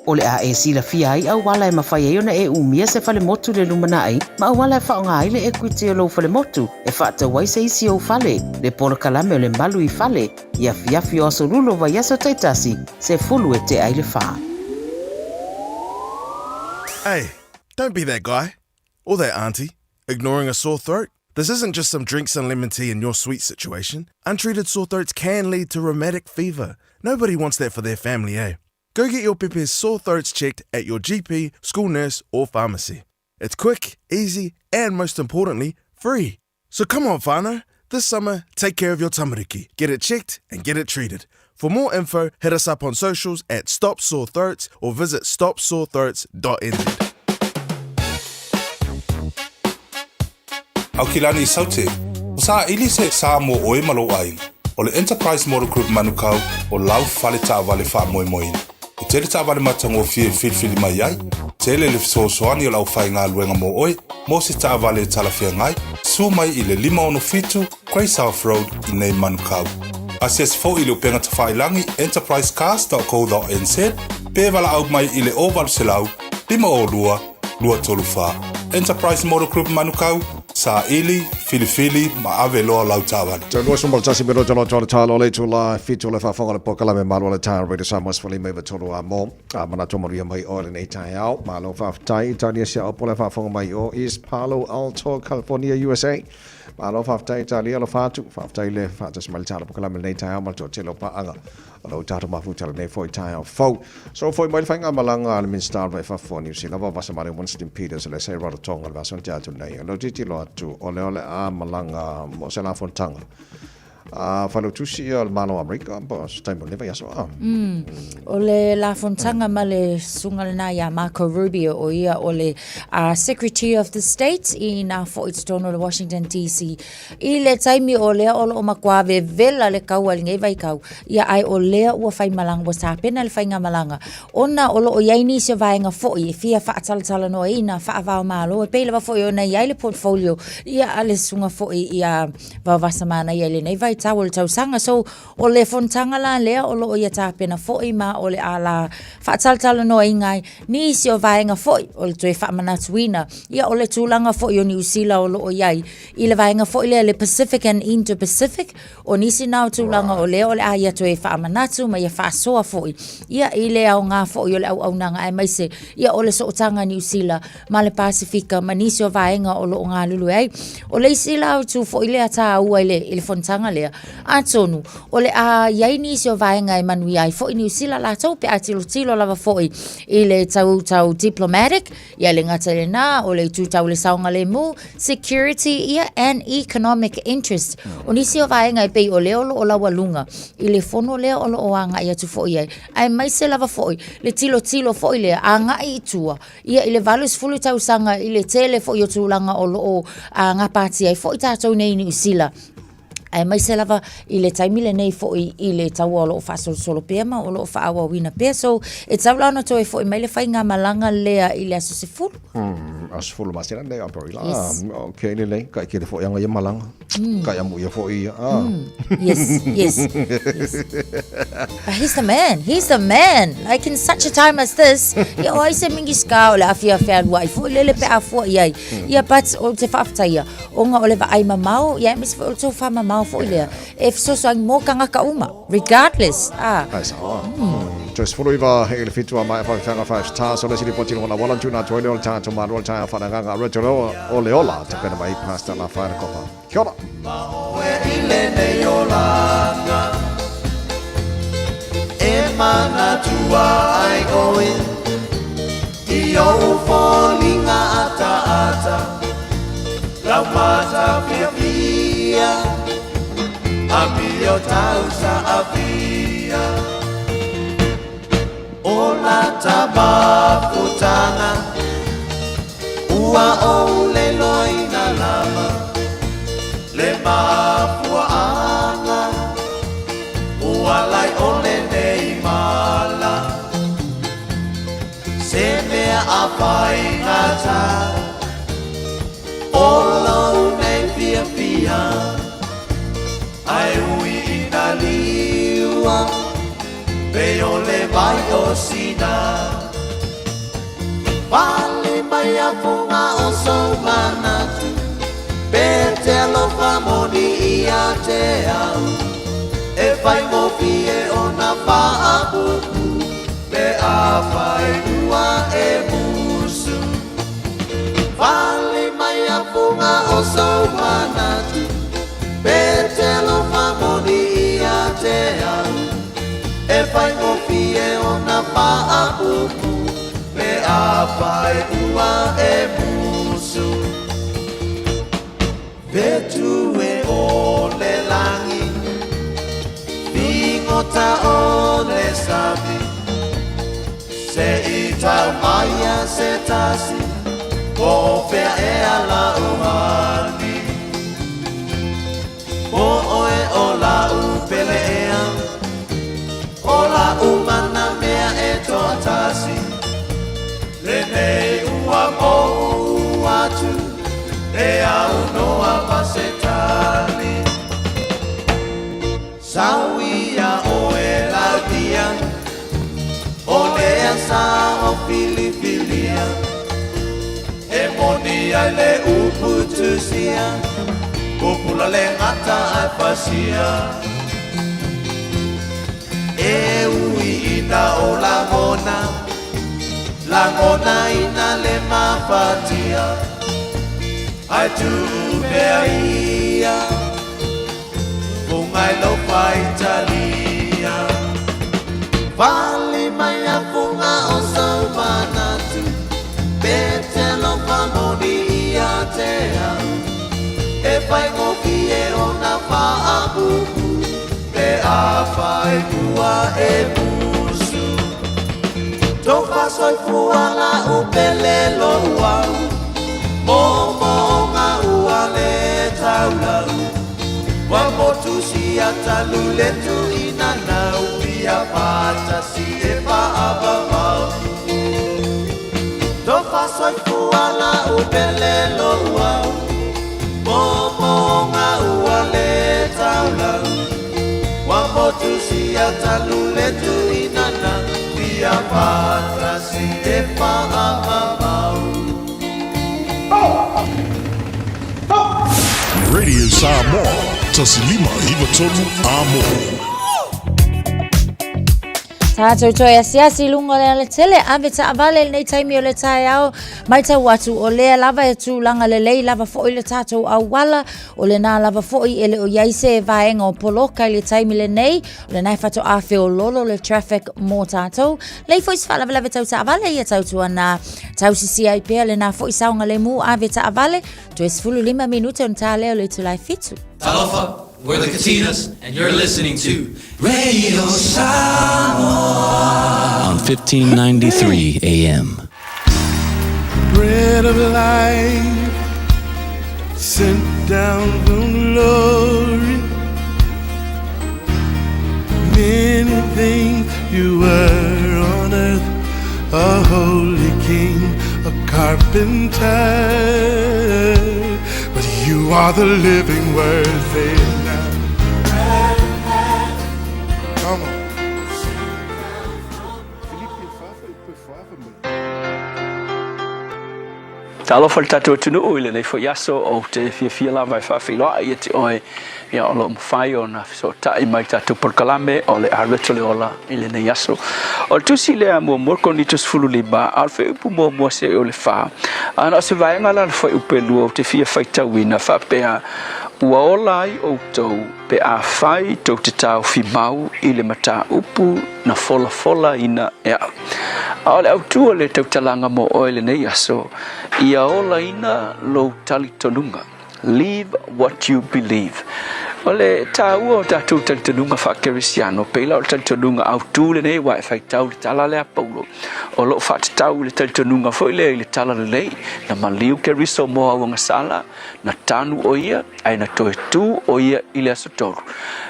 O le a e si la fia ai au wala e mawhaiona e umia se fale motu le lumanai, ma au wala e whaonga aile equity o lo fale motu, e whaata wai se isi o fale, le por kalame o le malu I fale, ia fiafi o sururu wa yaso ta itasi se fulu e te aile whaa. Hey, don't be that guy, or that auntie, ignoring a sore throat. This isn't just some drinks and lemon tea in your sweet situation. Untreated sore throats can lead to rheumatic fever. Nobody wants that for their family, eh? Go get your Pepe's sore throats checked at your GP, school nurse, or pharmacy. It's quick, easy, and most importantly, free. So come on, whānau. This summer, take care of your tamariki. Get it checked and get it treated. For more info, hit us up on socials at Stop Sore Throats or visit stopsorethroats.nz. Au kilani I saute, o sa ili se sa mo oe malo ai, o le Enterprise Motor Group manukau o lau fale ta vale wha moe moe. I tele ta vale matango fie filfili mai ai, tele le fisosoani o lau whai ngā luenga mo oe, mo se ta vale talafia ngai, su mai I le 5 Grey South Road I nei manukau. Asias fo I le upenga ta whailangi enterprisecars.co.nz, pe wala au mai I le oval selau, 5 lua tolu wha. Enterprise Motor Group manukau, sa ili, filifili, ma ave loa lau tāwani. Te lua sumbal tasi mero jalo tōna tālo le tūla fitu le whafonga le pokala me malo le tāna reida sa mas wali meiva tōru a mō. Mana tōmaria mai o le nei tai au. Malo whaftai, Italia sia opo le whafonga mai o East Palo Alto, California, USA. Malo whaftai, Italia lo whātu. Whaftai le whātas mali tāna pokala me nei tai au. Malo tō telo paanga. Alo tātu mafu tala nei foi tai au fau. So foi mai whainga malanga le min star vai whafo New Zealand. Lava vasa mare Winston Peters le sei rata tonga le vason tātu nei. Alo titi lo atu o leo le a malanga mo se la fontanga. Whalo tusi o le mano Amerika, pa taimo newa yaso a. O le la fontanga ma le sunga le na ia Marco Rubio o ia o le Secretary of the State I nga fo tono le Washington DC. I le taimi o lea o makwawe vela le kaua le ngai vai kau. Ia ai o lea ua whai malanga wa sa pena le whainga malanga. Ona o o yaini se vaenga fo I fia whaatalatala no ina whaavao malo. E peila wa fo I o nei ai le portfolio. Ia ale sunga fo I ia wawasa mana ia le nei vai tau le tausanga. So o le fontanga la lea o ia tāpena foi ma o le ala whaataltala no ingai ni isi o vaenga foi o le toe whaamanatuina. Ia o le tūlanga foi o New Zealand o iai. I le vaenga foi le Pacific and Indo-Pacific o nisi nao tūlanga o le aia toe whaamanatu ma ia whaasoa foi. Ia I le au ngā foi o le au nanga e maise. Ia o le sootanga New Zealand ma le Pasifika ma nisi o vaenga o ngā lulu ai. O le isi lau tu foi le ata ua i le fontanga lea. Atonu, o le a yaini si o vaenga e manui ai fo I New Zealand la tau pe atilo lava fo I le tau diplomatic, ia le ngata le na, o le tūtau le saunga le mu, security ia and economic interest. O nisi o vaenga e pei o leo o lawa lunga, I le fono leo o o anga ia tu fo I ai mai se lava fo I, le tilo fo I le anga I tua, ia I le valus fulu tau sanga I le tele fo I o tūlanga o ngā pāti ai fo I tātou nei New Zealand. Ai mai se lava I le taimile nei fo I le tau o whasolo solo pia ma o lo whaawa wina pia. So e tau lao na toi fo I mai le whainga malanga lea I le aso se fulu. Aso fulu masina nei a pori la. Okay ni nei, kai kere fo I anga ia malanga. Kai amu ia fo I. Yes. But he's the man. Like in such a time as this, ia o ai se mingi ska o le afia whea fo I le pe a fo I ai. Ia pat o te whaaftaia. O nga o le wa ai mamau, ia mis fo o tō wha mamau fo ilea. E so ang mo kanga ka uma. Regardless. Just follow iwa he le fitua mai fa fanga 5 stars so le sili poti ona wala tuna toile o tanto ma ro ta fa nga retro o le ola te pena mai pasta la fa copa. Kia ora. Ile ne yola e mana tua ai going I o fallinga ata la mata via Amio tausa avia Ola taba putana Ua o le loina lama Le mapua anga Ua lai o le neima whai ngata Olo nei fia fia Ai ui ina liua Pe o le vai o sina Pali mai a funga o so manatu Pe te alofa moni ia te au E fai mo fie o na paa buku Pe a fai ua e musu Pali mai a funga o so manatu Pe te alofa moni ia te au E fai mo fie o na paa buku Pe a fai ua e musu Vetu e o le langi Vingota o le sabi Se i tau maia se tasi Ko fea e ala uhani Ko oe o la upele ea O la umana mea e toa tasi Le nei ua mo atu E au noa pasetali Sauia o e laudia O lea sa o filifilia E moni ai le uputusia Popula le ngata ai pasia E ui ina o Langona ina le mafatia Ai tu mea ia Fungai lo pa Italia Vali mai a funga o sau manatu Pete lo pa moni ia te au E fai ngoki e o na pa abuku Pe a fai kua e musu Tofa soi fuala upele lo uau Momo ngā ua le taulau Wa motu si atalu le tu ina nau Pia pata si e pa abamau Tofa soi fuala upele lo uau Momo ngā ua le taulau Wa motu si atalu le tu ina nau Pia pata si e pa abamau Radio Samoa, Tasilima Iwatonu Amo. Tātou toi asiasi lunga le ale tele ave ta avale nei taimi o le tai au mai tau atu o lea lava e tūlanga le lei lava fo le tātou au wala o le nā lava fo e le o iaise e vaenga o poloka le taimi le nei o le nai fato awhi o lolo le traffic mō tātou lei fo isi whala lava tau ta avale ia tau tua nā tau sisi ai pia le nā fo isaunga le mū ave ta avale tu es fulu 5 minute on tā leo le tulai fitu Talofa, we're the Katinas, and you're listening to Radio Samoa on 1593 AM. Bread of life sent down from glory. Many things you were on earth, a holy king, a carpenter. But you are the living word, say it now. Come on. Talo fal tatu tunu uile nei fo yaso o te fia la vai fa filo ia te oi ia o lo mfai ona so tai mai tatu por kalame o le arbetole ola ile nei yaso o tu si le amo morko ni tus fulu liba al fe pu mo se o le fa ana se vai ngala fo upelu o te fia faita wina fa pe ua ola i o tau pe a fai tau te tau fi mau i le mata upu na fola ina ea. A ole au tua le tau talanga mo oile nei aso, ia ola ina lo tali tonunga. Leave what you believe. Ole tau o tatu tantununga fa kerisiano pela o tantununga au tu le nei wa fa tau le tala le apolo o lo fa tau le tantununga foi le tala le nei na maliu keriso mo au nga sala na tanu o ia ai na toe tu o ia ile asotoru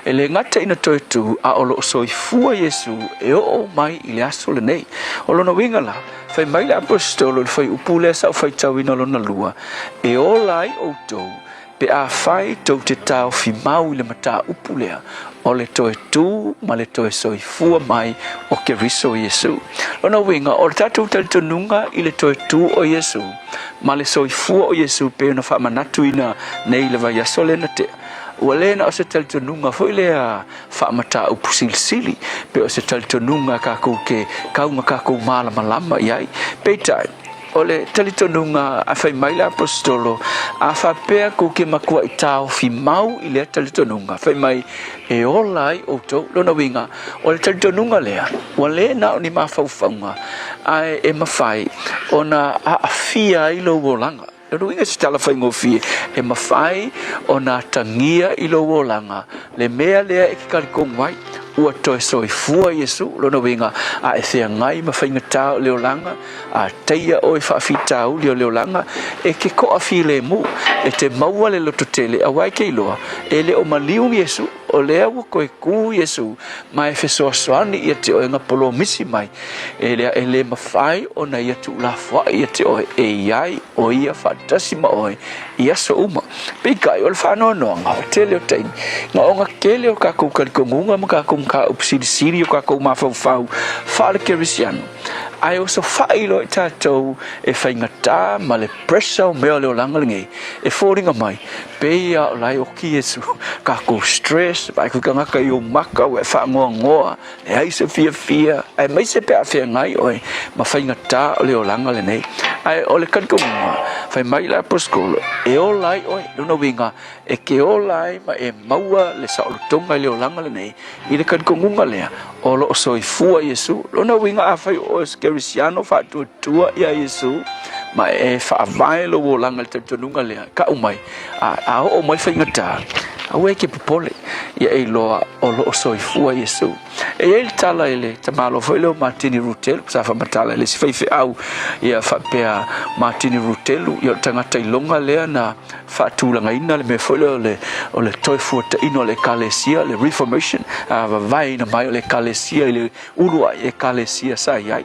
ele ngata ina toe tu a o lo soifua Yesu e o mai ile aso le nei o lo no winga la fai mai le apostolo fai upule sa fai tau ina lo na lua e o lai o tou pe a fai tau te tau fi mau le mata upulea o le toe tu ma le toe soifua mai o ke riso Yesu ona winga o tatu taltonunga i le toe tu o Yesu ma le soifua o Yesu pe na fa manatu ina nei le vai asole na te Walena o se taltonunga foi le a fa mata upusilsili pe o se taltonunga ka ko ke kaunga ka ko mala malama iai pe tai ole talitonunga a fai mai la apostolo a fa pea ko ke makua i tau fi mau i le talitonunga fai mai e olai o to lona winga ole talitonunga lea wale na ni mafaufaunga ai e mafai ona a afia i lo wolanga lona winga si tala fai ngofie e mafai ona tangia i lo wolanga le mea lea e kikarikong wai ua toe soifua Yesu lona winga a e thea ngai mawhainga tau leolanga a teia o e whaafitau leolanga e ke koa file mu e te maua le loto tele a wai ke iloa e le o maliung Yesu o lea ua koe ku Yesu mai e fesoa soani ia te oe ngapolo misi mai e lea e le mawhai o na ia tu la fwa ia te oe e iai o ia whaatasi ma oe ia so uma pikai o le whanau noanga o tele o taimi nga o nga kele o kakou karikongunga ma kakou ka upsiri o kakou mawhau whale kerisiano ai o so whailo e tātou e whaingata ma le pressure o mea leo langalingi e fōringa mai peia o lai o ki Yesu kakou stress vai kukangaka i o maka o e whaangoa ngoa e ai se fia ai mai se pea whia ngai oe ma whaingata o leo langalingi ai o le karikongunga whai mai la apostolo e o lai oe luna winga e ke o lai ma e maua le saolotonga leo langalingi i le karikongunga lea o lo soifua Yesu luna winga a whai o Cristiano fa tua ia Yesu ma e fa vai lo langa le tonunga le ka umai a o mai fa ngata a we ke popole ia e lo o lo soifua Yesu e ele tala ele tamalo foi lo Martini Rutel sa fa matala le si fe au ia fa pea Martini Rutel ia tangata ilonga le na fa tulanga ina le me foi le o le toifuta ino le kalesia le reformation a vai na mai le kalesia le urua e kalesia sa ia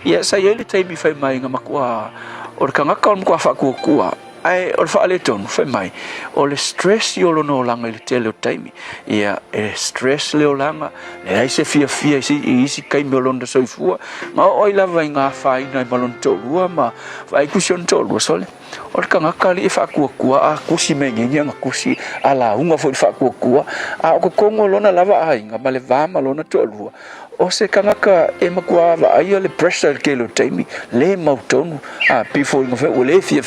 ia sa ele taimi fai mai nga makua o le kangaka mo kwa fa kua ai o fa le ton fai mai o le stress yo lo no langa le tele taimi ia e stress le langa le ai se fia isi kai me londa soifua ma o ila vai nga fai na malon to rua ma vai kusion to rua sole o le kangaka le fa kua a kusi me ngia nga kusi ala unga fo fa kua a ko kongo lona lava ai nga male va malona to rua o se kangaka e makua va ai le pressure ke lo taimi le mautonu a before ngo fe o le fia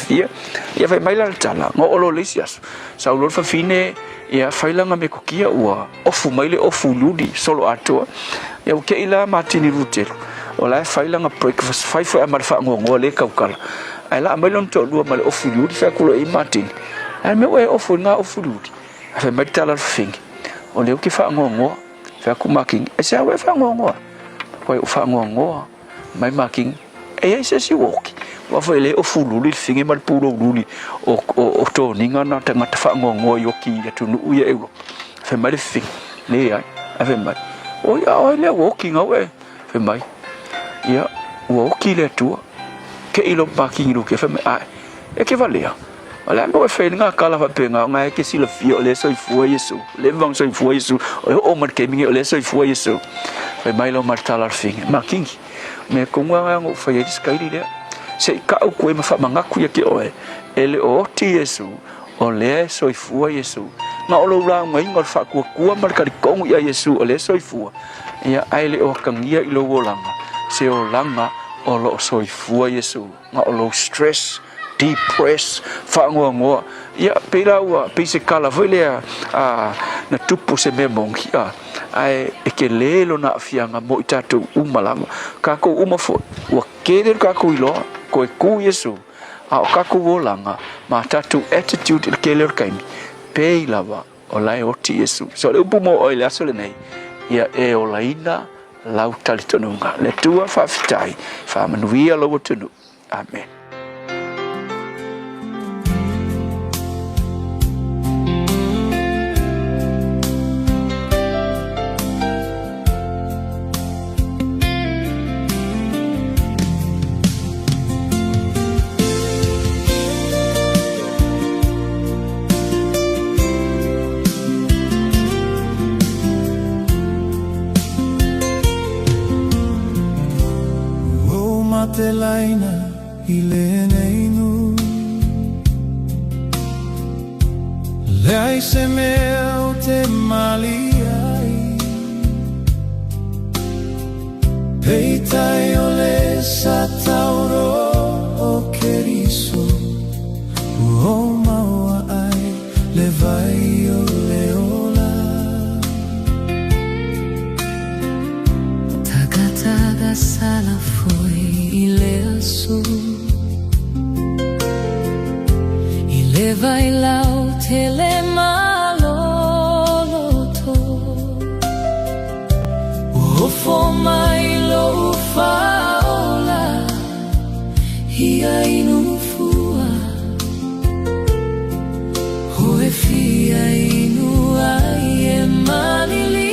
ia vai mai la tala ngo o lo lisias sa o lo fa fine ia failanga me kokia ua ofu mai le ofu ludi solo atua ia ke ila Martini Rutel o la failanga breakfast 5 a marfa ngo le kaukala ai la mai lon to lua mai ofu ludi fa kulo e Martin ai me we ofu nga ofu ludi fa mai tala fingi o le ki fa ngo fa ku making e sa we fa ngo ko fa ngo mai making e se si walk wa foi le o fululi finge mal puro luli o to ninga na tanga fa ngo yo ki ya tu nu ya e fe mai fing le ya fe mai o ya o le walking away fe mai ya walking le tu ke ilo parking lu ke fe mai e ke valia ala mo fe nga kala fa penga nga ke si le fio le so fu Yesu le vang so fu Yesu o mar ke mi le so fu Yesu fe mai lo martalar fing marking me konga ngo fa ye skaili le se ka o koe mafa mangaku ya ke oe ele o ti Yesu o le soifua Yesu na o lo la ngai ngor fa kua marka kongu ya Yesu o le soifua ia aile o kangia i lo wolanga se o langa o lo soifua Yesu na o lo stress depress fa ngoa ia pela ua pise kala vele na tupu se me monki ai e ke lelo na fianga mo itatu umalanga ka ko uma fo wa keder ka ko ilo ko ku Yesu a o ka ko volanga ma tatu attitude ke ler kaimi pe lava o lai o ti Yesu so le upu mo o le aso le nei ia e o laina lau talitonunga le tua whawhitai whamanuia lo tunu amen. Te laina I le neinu Le ai se mea o te mali ai Peitai o le sa tauro o keriso O maua ai le vai o le ola Taga sala foi I le aso I le vai lau te le maloloto O fo mai lo faola Ia inu fua Ho e fia inu ai e malili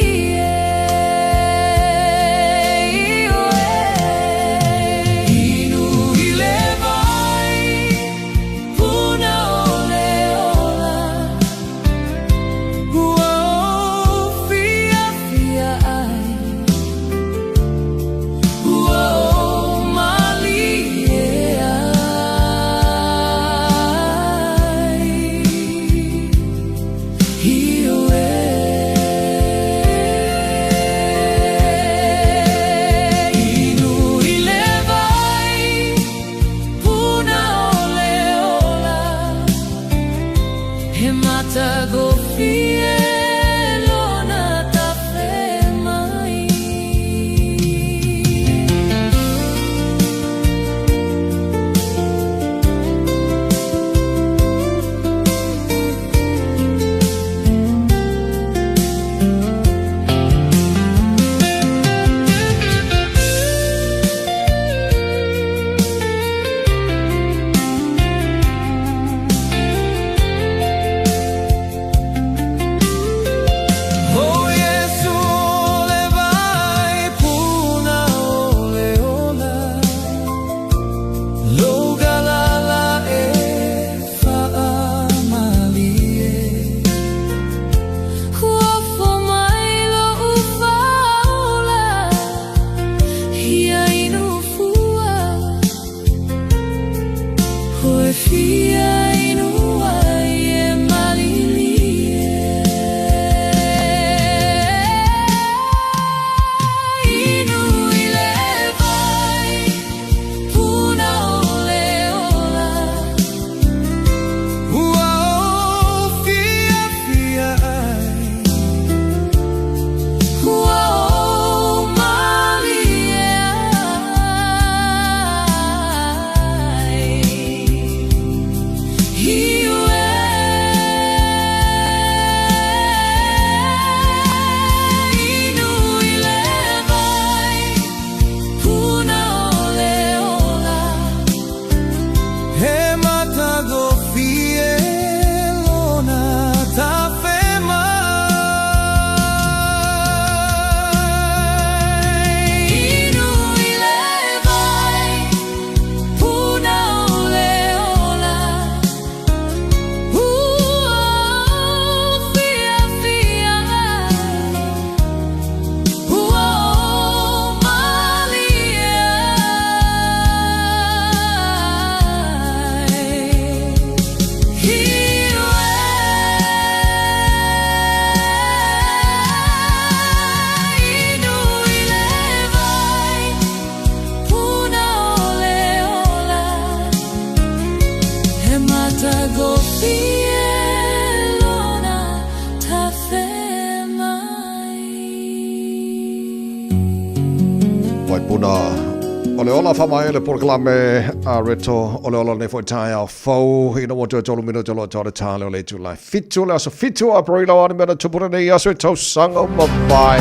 Ole ola whamai le proklame a reto ole ola ne fwoi tai au fau ina o tolu mino tolo tole tale o le tu lai fitu le aso fitu a proila o mena tupura nei aso e tau sanga mawai.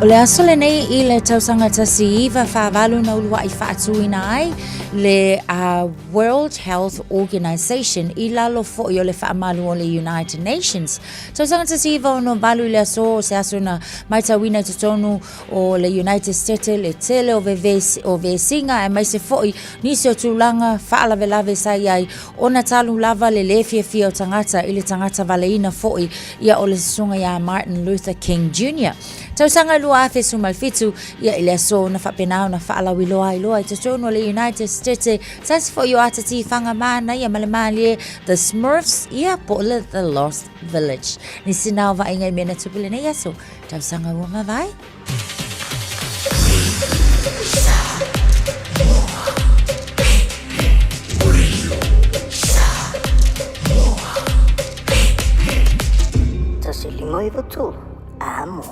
O le aso le nei I le tausanga tasi iwa whaavalu na ulua I whaatuina ai le World Health Organization I lalo fo I o le whaamalu o le United Nations. Tausanga tasi iwa o no valu le aso se aso na maitawina tutonu o le United States le tele o vesinga e mai se foi nisi o tūlanga whaalawelave sai ai o na talu lava le lefia o tangata I le tangata valeina foi ia o le sunga ia Martin Luther King Jr. Tausanga lua afe sumalfitu ia I le aso na whapenao na whaalawiloa iloa I tutonu o le United States sasi fo yo atati whanga mana ia malemali the Smurfs ia po le The Lost Village. Ni sinau wa ingai mena tupile nei aso. Tausanga ua mawai.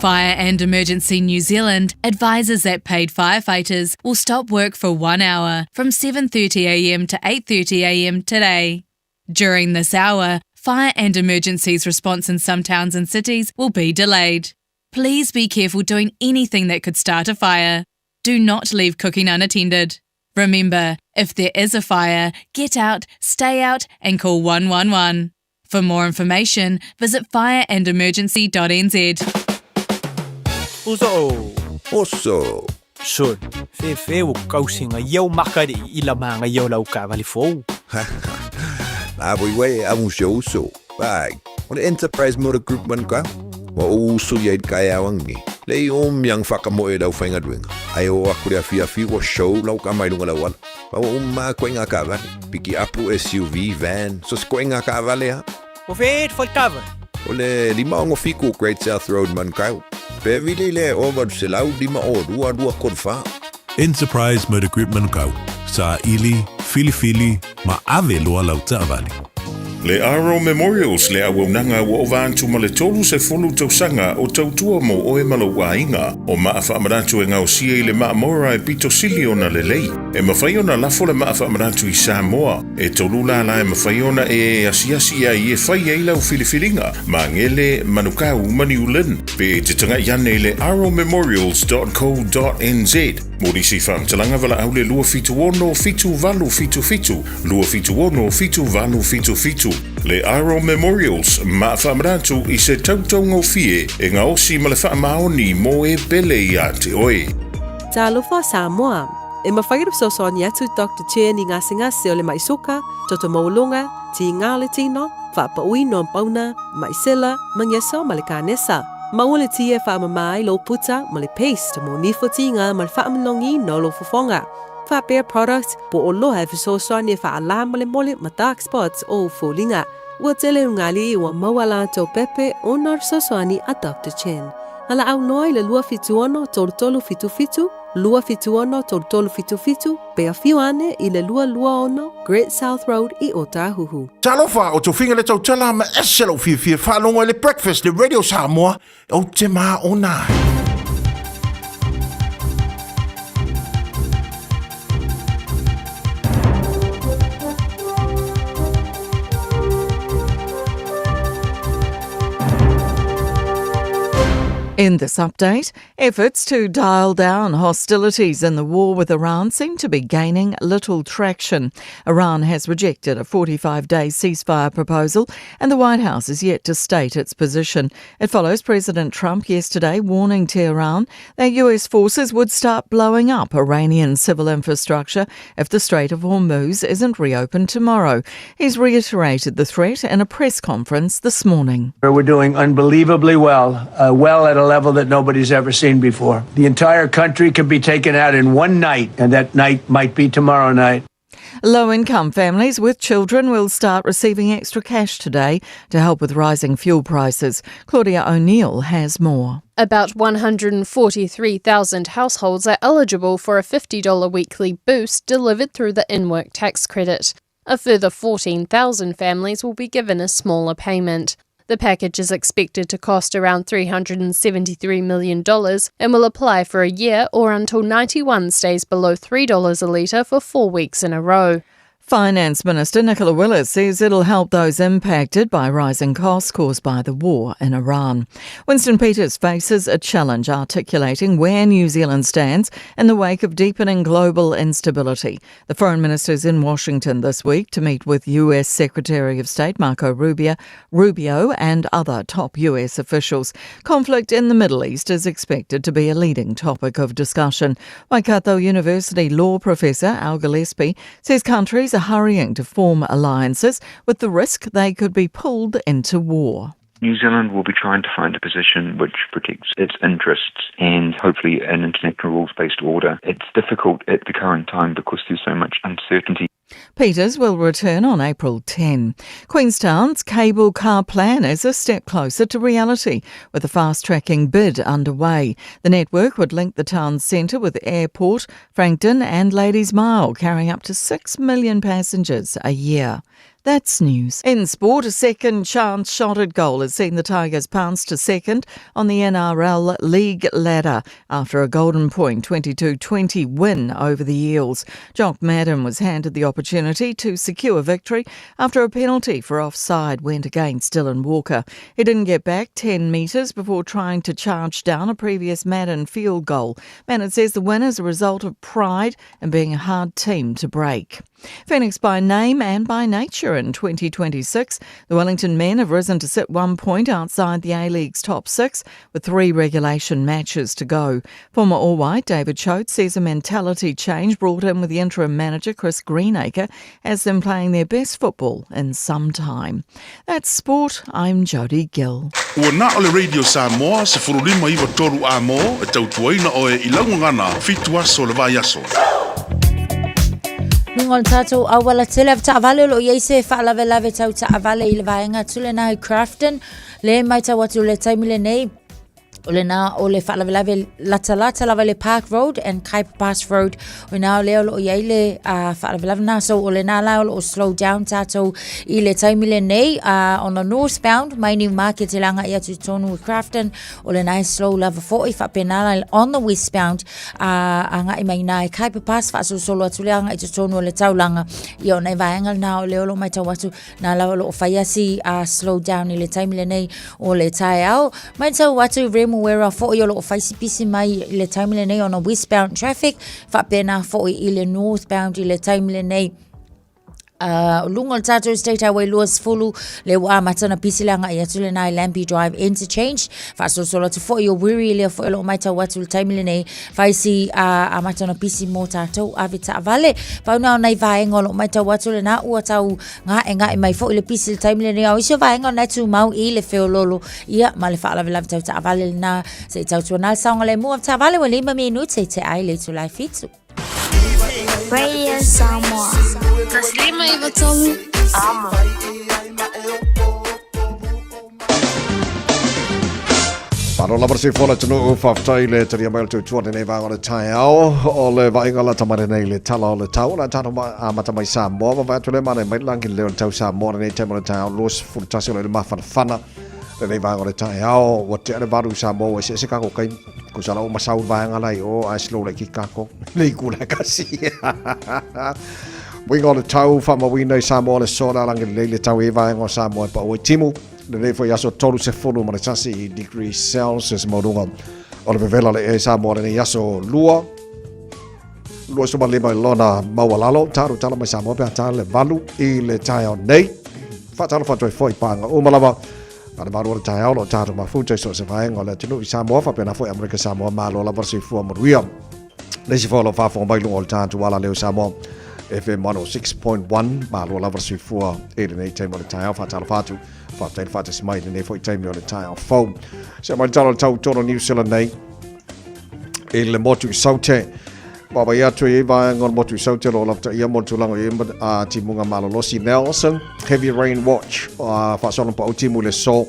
Fire and Emergency New Zealand advises that paid firefighters will stop work for 1 hour from 7:30am to 8:30am today. During this hour, fire and emergencies response in some towns and cities will be delayed. Please be careful doing anything that could start a fire. Do not leave cooking unattended. Remember, if there is a fire, get out, stay out and call 111. For more information, visit fireandemergency.nz. Oso. Son, fe o kausinga iau makari I la manga iau lau ka vali fou. La boy amu so. Bag. O le Enterprise Motor Group man ka. O uso yai kai awangi. Le yang whakamoe lau whainga duenga. Ai o aku rea fia o show lau ka mai lunga lau ala. Pa o ma koinga ka vale. Piki apu SUV van. So koinga ka vale ha. O fe foi cover. O le lima ongo fiku Great South Road man kau. Pe vile le over se lau lima o dua kodfa. Enterprise Motor Group Manukau. Sa ili, fili, ma ave loa lau taavali. Le Aro Memorials le awaunanga wa ovantu ma le tolu se fulu tausanga o tautua mo o e malawainga o maa whaamaratu e ngau sia I le maa mora e pito siliona le lei. E mawhaiona lafo le maa whaamaratu I Samoa. E tolu la e mawhaiona e asiasi ai e whai e lau filifilinga ma ngele manukau maniulin. Pe te tanga iane le aromemorials.co.nz. Morisi whamtalanga wala au le lua fitu ono fitu valu fitu. Lua fitu ono fitu valu fitu. Le Aro Memorials, ma whamaratu I se tautongo fie e ngā osi ma le whaamaoni mo e pele I te oe. Talofa Samoa, e mawhairu sosoni atu Dr. Chen I ngasi o le maisoka, toto maulunga, ti ngā le tino, whaapaui no mpauna, maisela, mangyesa ma le kānesa. Maua tia whaamamai lo puta ma le paste mo nifotinga ma le whaamanongi no lo fofonga. Whapea product po o loha fisosoni e whaalama le mole ma dark spots o fulinga. Ua tele ungali ua mawala to pepe o nar sosoni a Dr. Chen. Ala au noi le lua fituono tolu fitu, lua fituono tolu fitu, pea fiuane I le lua ono Great South Road I Otahuhu. Talofa o to finga le tau tala ma eselo fia whalongo le breakfast le Radio Samoa o te maa o nai. In this update, efforts to dial down hostilities in the war with Iran seem to be gaining little traction. Iran has rejected a 45-day ceasefire proposal, and the White House is yet to state its position. It follows President Trump yesterday warning Tehran that US forces would start blowing up Iranian civil infrastructure if the Strait of Hormuz isn't reopened tomorrow. He's reiterated the threat in a press conference this morning. We're doing unbelievably well at a level that nobody's ever seen before. The entire country could be taken out in one night, and that night might be tomorrow night. Low-income families with children will start receiving extra cash today to help with rising fuel prices. Claudia O'Neill has more. About 143,000 households are eligible for a $50 weekly boost delivered through the in-work tax credit. A further 14,000 families will be given a smaller payment. The package is expected to cost around $373 million and will apply for a year or until 91 stays below $3 a litre for 4 weeks in a row. Finance Minister Nicola Willis says it'll help those impacted by rising costs caused by the war in Iran. Winston Peters faces a challenge articulating where New Zealand stands in the wake of deepening global instability. The Foreign Minister is in Washington this week to meet with US Secretary of State Marco Rubio and other top US officials. Conflict in the Middle East is expected to be a leading topic of discussion. Waikato University law professor Al Gillespie says countries are hurrying to form alliances with the risk they could be pulled into war. New Zealand will be trying to find a position which protects its interests and hopefully an international rules-based order. It's difficult at the current time because there's so much uncertainty. Peters will return on April 10. Queenstown's cable car plan is a step closer to reality, with a fast-tracking bid underway. The network would link the town's centre with Airport, Frankton and Ladies Mile, carrying up to 6 million passengers a year. That's news. In sport, a second chance shot at goal has seen the Tigers pounce to second on the NRL League ladder after a Golden Point 22-20 win over the Eels. Jock Madden was handed the opportunity to secure victory after a penalty for offside went against Dylan Walker. He didn't get back 10 metres before trying to charge down a previous Madden field goal. Madden says the win is a result of pride and being a hard team to break. Phoenix by name and by nature in 2026. The Wellington men have risen to sit 1 point outside the A-League's top 6 with 3 regulation matches to go. Former All-White David Choate says a mentality change brought in with the interim manager Chris Greenacre has them playing their best football in some time. That's sport. I'm Jodie Gill. Ua na ole Radio Samoa se furulima iwa toru a mo e tautuaina o e ilangungana fitu aso le vai aso. Nungol tatou awala tele ta'avale lo yese fa'alave lave tau ta'avale I le vaenga tule na Crafton le mai tau atu le taimile nei ole na ole fa'alave lave lata lava le Park Road and Kaipa Pass Road o na ole lo yele fa'alave lave na so ole na la o slow down tatou I le taimile nei on the northbound mining market langa ia tu tonu Crafton ole na slow lava 40 fa penala on the westbound anga I mai na Kaipa Pass fa so solo atu langa I tu tonu le taulanga I ona vaenga na ole lo mai tau atu na la lo faiasi slow down I le taimile nei ole tai au mai tau atu remo where for your little facey piece in my le timeline on a westbound traffic fa pena for ile northbound ile timeline Lungol Tato State Highway Luas Fulu le wa matana pisilanga ia tule na Lampi Drive interchange fa so solo to for your weary le for lo maita watu timeline fa si a matana pisi mota to avita vale fa na nai vaenga lo maita watu le na ua tau nga mai for le pisi timeline au so vaenga na tu mau ile fe lolo ia male fa la vela ta vale na se tau tu na sanga le mo ta vale le ma minute te ai le tu life fit Radio Samoa. Taslima Ivatolu. Amo. Parola versi fola tunu faftai le taria mail tu tuan nei vang ole tai au o le vainga la tamare nei le tala le tau na tano mata mai Samoa va tu le mane mai langi le tau Samoa nei temole tau los furtasi le mafana fana le vang ole tai au o te le baru Samoa se ka ko kai ko sala o masau vanga lai o aslo le kikako le kula kasi winga le tau fa ma wina Samoa le sora langi le tau e vanga o Samoa pa o timu le foi aso tolu se fulu ma tasi degree Celsius modunga o le vela le Samoa le aso lua so malima lona mawalalo taru tala mai Samoa pe tala le valu I le tai o nei fa tala fa toi foi panga o malava ana maru tai o lo taru ma fu so se vaenga le tinu Samoa fa pena foi America Samoa malo la versi fu moria le si folo fa fo mai lungo tanto wala le Samoa FM 106.1 malo la versi fu e nei tema le tai fa tala fatu fa fata smai nei foi tema le tai fo se mai tala tau toro New Zealand nei e le motu saute Baba ia tu e vai ngon motu saute lo lafta ia motu lango e timunga malo losi Nelson heavy rain watch fa solo pa timu le so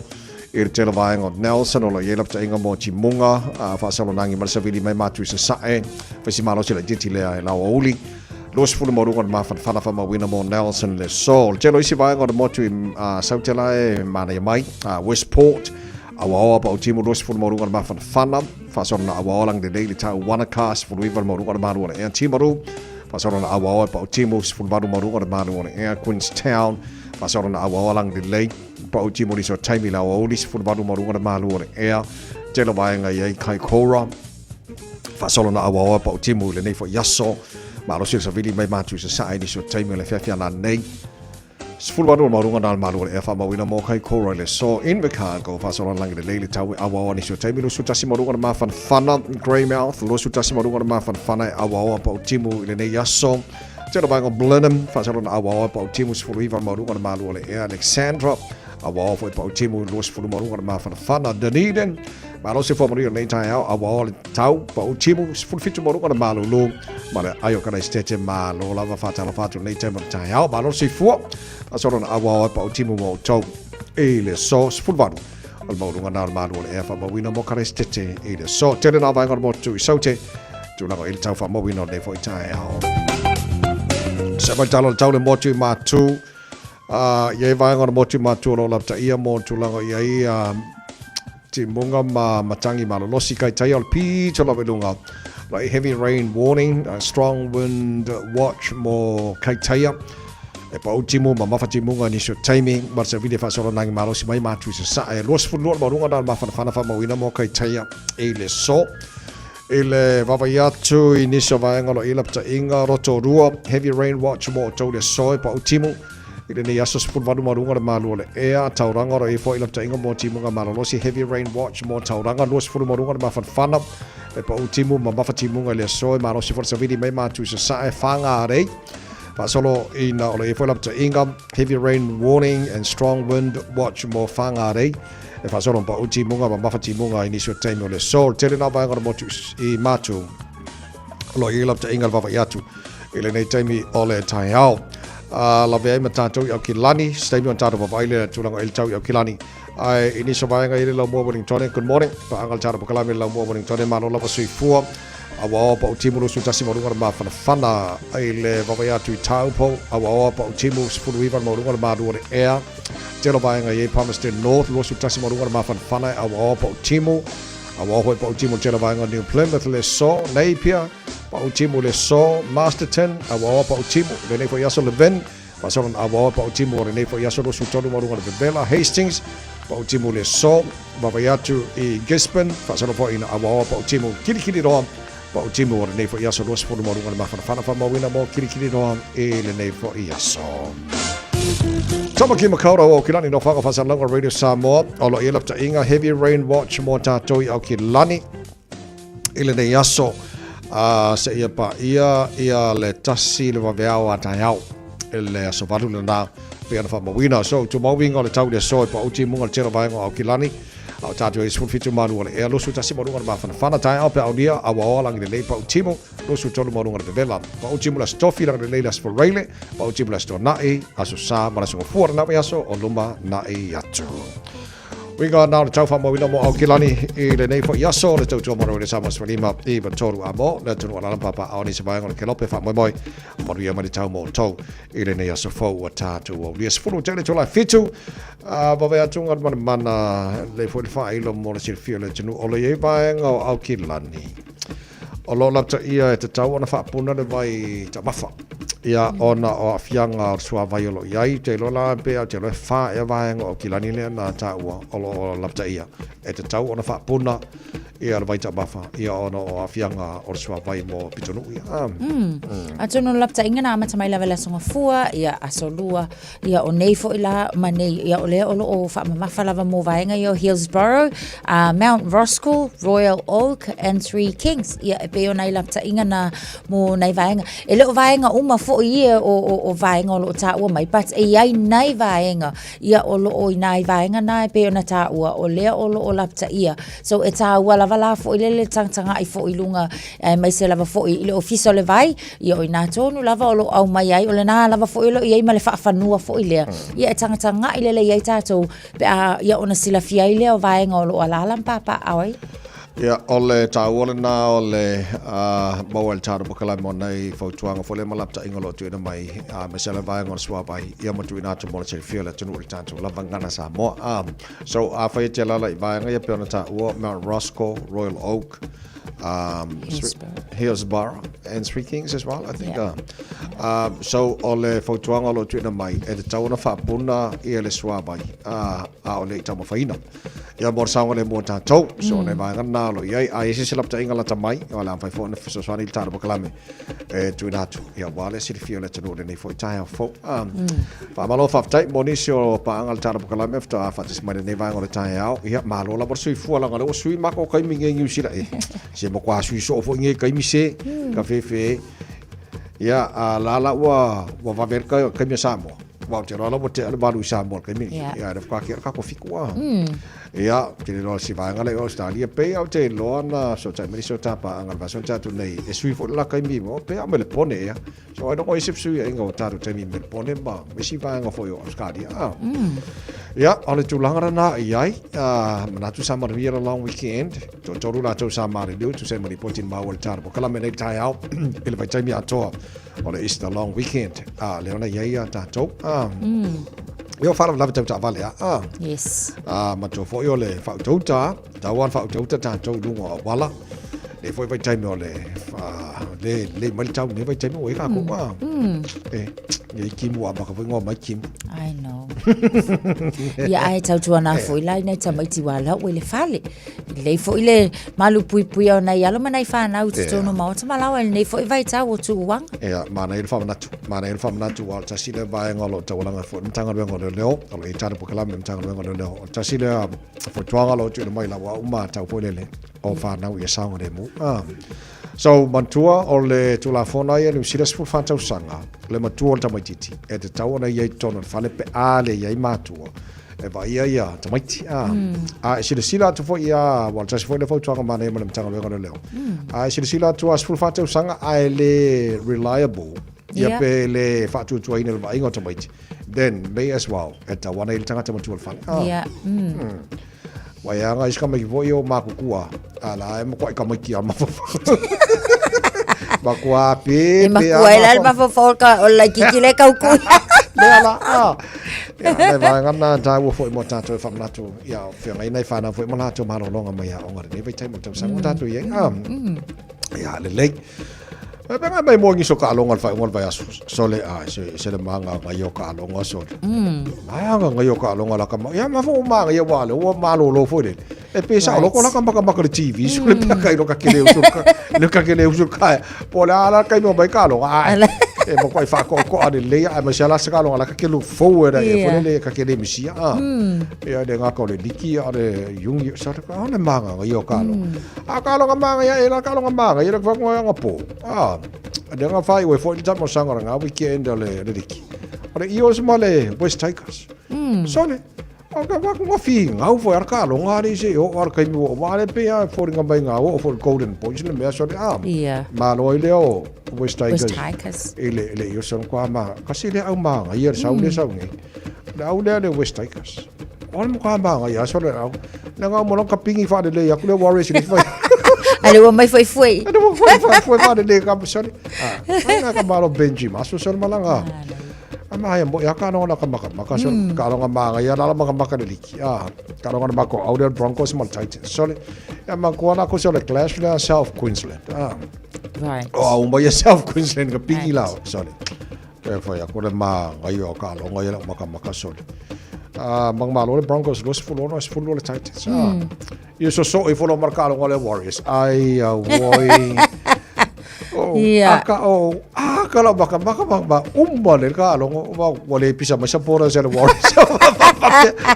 e te la vai ngon Nelson o lo ia lafta inga mo timunga fa solo nangi mal savili mai matu se sae fa si malo se la diti le la oli Los fulu morunga ma fana fa mawina mo Nelson le Sol. Jelo isi vaenga o motu i Sautela e mana i mai, Westport. Awawa pa utimu los fulu morunga ma fana fasona awawa lang de daily tau Wanacast fulu iwa morunga ma ruona e Timaru. Fasona awawa pa utimu fulu morunga ma ruona e Queenstown. Fasona awawa lang de lei pa utimu liso taimi la awawa lis fulu morunga ma ruona e Jelo vaenga i Kaikoura. Fasona awawa pa utimu le nei fo yaso. Malo sila sa vili mai matu sa sa ini so taimi le fia na nei. Sful wadu marunga dal malu e fa mawina mo kai kora le so in Chicago fa so lang le leili tawi awa ni so taimi lo sutasi marunga ma fan fana Greymouth lo sutasi marunga ma fan fana awa pa timu le nei yaso. Tera bang Blenheim fa so awa pa timu sful iva marunga malu le Alexandra awa fa pa timu lo sful marunga ma fan fana Dunedin. Malo se formaria nei tai au awa tau pa utimu full fitu moru kana malo lo mara ayo kana stete malo lava fatu nei tai au malo se fu asoro awa pa utimu mo tau ele so full vadu al moru kana malo e fa mawina mo kana stete ele so tele na vai ngor mo tu saute tu na ele tau fa mawina nei foi tai au se ba tau le mo tu ma tu ye vai ngor mo tu ma tu lo lapta ia mo tu lango ia Ti munga matangi malolosi kai tai al pi to lavelunga like heavy rain warning, strong wind watch mo kai tai e pa ultimo mafati munga ni so timing mar se vide fa solo nang malosi mai matu sa e los fulor marunga dal mafana fa mawina mo kai tai e le so ele vavaiatu iniso vaengalo ilapta inga roto rua heavy rain watch mo to le so pa ultimo Ile ni aso spul vadu marunga le malu le ea tauranga ro e fo ilapta inga mo timunga malolosi heavy rain watch mo tauranga lo spul marunga le mafana e pa utimu mafa timunga le so e malosi for savidi mai matu sa e fanga rei pa solo ina ole e fo ilapta inga heavy rain warning and strong wind watch mo fanga rei e fa solo pa utimunga mafa timunga inisio time le so tele na va ngor mo tu i matu lo ilapta inga va yatu ile nei time ole tai au la vei matato au kilani stadium tato va ile tulang el tau au kilani ai ini sobaenga ile la mo morning tone good morning pa angal tato kalame la mo morning tone mano la pasui fu awa pa utimu su tasi mo runga ma fana ile va ya tu tau po awa pa utimu fu river mo runga ma do air telo baenga ye Palmerston North lo su tasi mo runga ma fana awa pa utimu awa pa utimu telo baenga New Plymouth le so Napier pa utimu le so Masterton awa pa utimu le nei fo yaso le ven pa so awa pa utimu le nei fo yaso lo su tolu mo runga de Bella Hastings pa utimu le so va ya tu i Gisborne pa so fo ina awa pa utimu kili ro pa utimu le nei fo yaso lo su mo runga ma fana fa mo wina mo kili ro e le nei fo yaso Tama ki makaura o kilani no whaka whasa langa Radio Samoa o lo ilapta inga heavy rain watch mo tātoi au ki lani ile nei yaso se ia pa ia le tasi le waweao a tai au ile aso wadu le nā pia na whamawina so tu mawinga le tau le so pa uti munga le tera vaenga au ki lani au tātou e sfulfitu manu le ea losu tasi marunga ma whana tai au pe au nia a waolangi le lei pa utimu losu tolu marunga le vela pa utimu la stofi la le la sforeile pa utimu la sto nai aso sa mara so fuara na aso o luma nai atu We got now the tau whamawina mo au kilani I le nei fo yaso le tau tuamaro le sama swanima I bantoru a mo le tunu ala papa au ni se vaenga le kelope wha moi maru ia mani tau mo tau I le nei aso fau a tātu o lias fulu tele tola fitu vawe atunga mana le fo le wha ilo mo le sirfia le tunu o le e vaenga o au kilani o lo lapta ia e te tau ona wha puna le vai ta mafa ia ona o afianga o sua vai o lo iai te lo la pe te lo fa e vaenga o kilani le na ta ua o lo lapta ia e te tau ona wha puna ia le vai ta mafa ia ona o afianga o sua vai mo pitonu ia Atono lapta inga na amata mai lavela songa fua ia asolua ia o neifo ila manei ia o lea o lo o wha mamafa lava mo vaenga ia o Hillsborough Mount Roskill Royal Oak and Three Kings ia e pe o nai lapta inga na mo nai vaenga e leo vaenga uma fo ia o vaenga o lo ta ua mai but e iai nai vaenga ia o lo o nai vaenga na e pe o na ta ua o lea o lo o lapta ia so e ta ua lava la fo ilele tangtanga I fo ilunga mai se lava fo ile ofisa le vai ia o ina tonu lava o lo au mai ai o le na lava fo ilo iai ma le whaafanua fo ilea ia e tangtanga ilele iai tātou pe ia ona sila fia ilea o vaenga o lo alalam papa awai Ia, ole tau ole nā ole mau el tāra pakalai mo nei fautuanga fo le malapta inga lo tuina mai me sele vai ngon swa bai ia mo tuina atu mo se feel tunu ri tantu lava ngana sa mo so fa te lala I vai nga ia pe ona ta o Mount Roscoe, Royal Oak, Hillsborough and Three Kings as well, I think. So ole fautuanga lo tuina mai e te tau na whapuna ia le swa bai ole tau mawhaina ia mo saunga le mo tātou so ne vai ngana lo ia ai se lapta inga lata mai o la fai fo na so swani tāra pakalame e tuina atu ia wale si fio le tanu nei fo tai fo fa malo fa tai monisio pa angal tāra pakalame fa fa tis mai nei vai ngole tai au ia malo la borsui fu la ngalo sui mako kai mi ngi usira e se mo kwa sui so fo ngi kai mi se ka fe ia la wa va ver kai mi samo wa te rola mo te balu samo kai mi ia de kwa ka ko fikua ia te lo si vai ngale Australia pe au te lo na so tai mi so tapa angal va so tatu nei e sui fo la kai mi mo pe a me le pone ia so ai no ko sip sui inga o tatu te mi me pone ba me si vai nga fo yo Australia ia ole tu langara na iai manatu sama riera long weekend to toru la to sama le tu se mari potin ma wal tar bo kala me nei tai au ele vai tai mi ato ole is the long weekend le ona iai ta to Yo fala lava tau vale yes ma to fo yo le fa tauta ta wan fa tauta ta to lunga wala le foi vai tai me ole le mal tau ne vai tai me ka ko e kim wa ba ko ngo mai kim I know ia ai tau tuana foi lai nei ta mai ti wala o le fale le foi le malu pui pui ona ia lo manai fa na uto no ma o tama lawa nei foi vai tau o tu wang ia mana il fa natu wal ta sile vai ngolo ta wala fo mtanga be ngolo leo o le tana pokala me mtanga be ngolo leo ta sile fo tuanga lo tu mai la wa uma ta po le o fa na ia sa ngore mu so mantua o le tulafona ia ni sila sfu fanta usanga le matua o tamaititi e te tau na ia tono fale pe ale ia matua e va ia tamaiti sila tu fo ia wal tas fo le fo tuanga mana ia mtanga be ngolo leo sila tu sfu fanta usanga ai le reliable ia pe le fatu tu ina le va ingo tamaiti then may as well at wana il tanga tamatua fale Waianga iska mai voi o makukua ala mo kwa ka mai ki ama makua pe makua ila ma fo ka o la kikile ka ku ala ya vai ngana ta wo fo mo tato fa nato ya fe ngai nai fa na fo mo nato ma lo longa mai ya o ngare nei vai tai mo tau sa mo tato ye ya le lei Benga mai mo ngi so ka longa fa ngol vai so le se le manga ngai o ka longa so mai ngai o ka longa la ka ya ma fo ma ya wale o ma lo fo de e pe sa lo ko la ka ka TV so le pa kai lo ka kele so ka le ka kele so ka po la kai mo bai ka longa e mo kai fa ko ade le ya ma sala sa ka longa la ka kele fo e fo le ka kele misia ya de nga ko le diki ade yung sa ka ona manga ngai o ka longa ka longa manga ya e la ka longa manga ya fa ngo nga po Ada nga fai we fo ta mo sanga nga weekend le diki. Ora io smale West Tigers. Sole. Aga va ko fi nga fo ar ka lo nga ri se o ar kai mo vale pe ya fo nga bai nga o fo Golden Boys le me sole ma lo ile o West Tigers. Ele io son qua ma ka si le au ma nga ia sa le sa ngi. La u le West Tigers. On mo ka ba nga ya sole au. La nga mo lo ka pingi fa de le ya ku le Warriors ni fa. Ale wa mai foi. Ada foi para de ka sori. Nga ka malo Benji maso sor malanga. Ama ya mo ya ka no na ka maka sor ka no nga ya la maka de liki. Ka no nga ko Auburn Broncos mal Titans. Sori. Ya ma ko na ko sor Clash la South Queensland. Right. Oh, mo ya South Queensland ka pingi lao. Sori. Ke foi ya ko le ma ngayo ka no nga ya maka sori. Mang malo le Broncos los full le Titans. Io so e follow marcalo con le Warriors. Ai woi. Aka la baka le ka lo wale pisa ma sapora se le Warriors.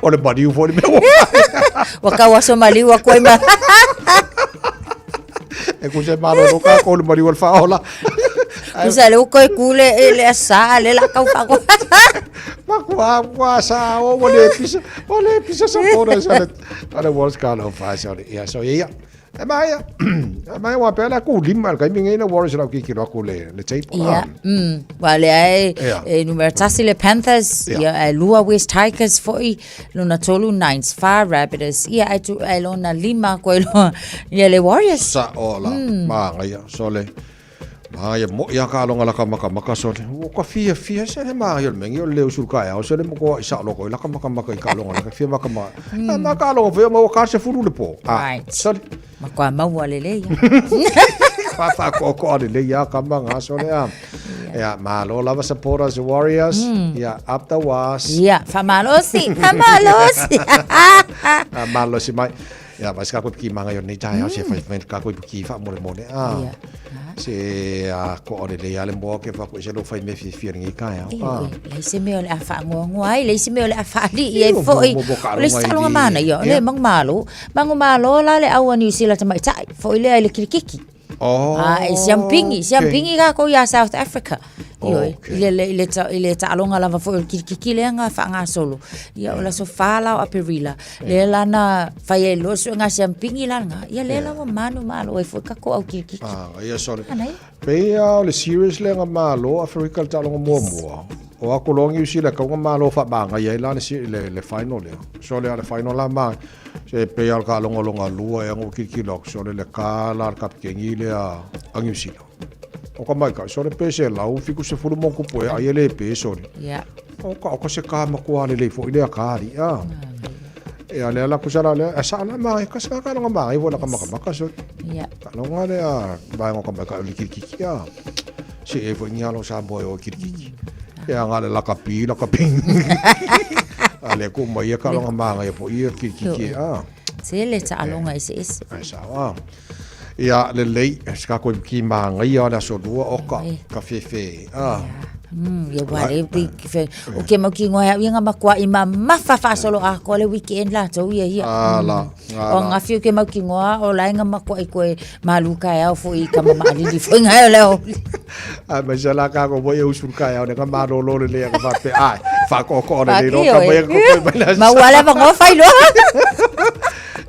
Ole badi fo le me. Waka waso mali wa koi ma. E cos'è malo lo ka ko le mari wal fa ola. Isa le koi kule le asa le la ka fa ko. Ma sa o wale pisa sapora se le World Cup of Fire. Ja, so ja. Maar ja, Mai wa pela ku lima kai mingi na Warriors la ki ro ku le tape. Yeah. Wale ai numero tasi le Panthers, ia lua West Tigers foi luna tolu Nines, Fire Raptors. Ia ai lona lima ko ia le Warriors. Sa ola ma ngai so le. Ma ia mo ia ka longa la ka so le. O ka fia se le ma ia mengi o le usul ka ia so le mo ko isa lo ko la ka ka longa la fia ma ka longa ve mo ka se fulu le po. So ma kwa mau le ia. Fa ko le ia ka ma so le a. Yeah, malo lava supporters Warriors. Yeah, up the was. Yeah, famalosi. Malosi mai. Yeah, mas ka ko ki manga yo ni tai se fa ka ko ki fa mo le. Se ko le le ale mo ke fa ko se lo fa me fi ngi ka ya. Le se me le afa ngo ai, le se me le afa li e foi. Le stalo mana yo, le mang malo la le awani sila tamai tai. Foi le kikiki. Siampingi ka ko ya South Africa. Ile ta alonga lava fo kikilenga fa nga solo. Ia ola so fala o perila. Le lana fa ye lo so nga siampingi langa. Ia le la manu malo e fo ka ko au kiki. Ia sorry. Pe le serious le nga malo Africa ta alonga mo. O ako longi usila ka nga malo fa banga ia la le final le. So le final la ma se pe al ka longa lua e ngo kiki lok so le kala ka kengi le a angusila. O ka mai ka so le pe se la u fiku se fulu mon ko po ai le pe so le. Yeah. O ka se ka ma ko ale le fo ile ka ri a. E ale la ku sala le asa la mai ka sa ka longa mai vola ka ma so. Yeah. Ka longa le a ba ngo ka ba ka li kiki a. Se e fo nyalo sa boy o kiki. E ngale la ka ping. Ale ko mai ka longa mai fo ia kiki a. Se le ta alonga ese. Ai sa wa. Ia le lei ska ko ki manga ia na so dua o ka fefe ia wale o ke mo ki ngoa ia nga makwa I mama fa solo a ko le weekend la to ia o nga fiu ke mo ki ngoa o la nga makwa I ko maluka ya fo I ka mama ali di fo nga le o a ma jala ka ko boy usul ka ya nga ma lo le ka fa pe ai fa ko le ro ka boy ko ma wala ba ngo fa lo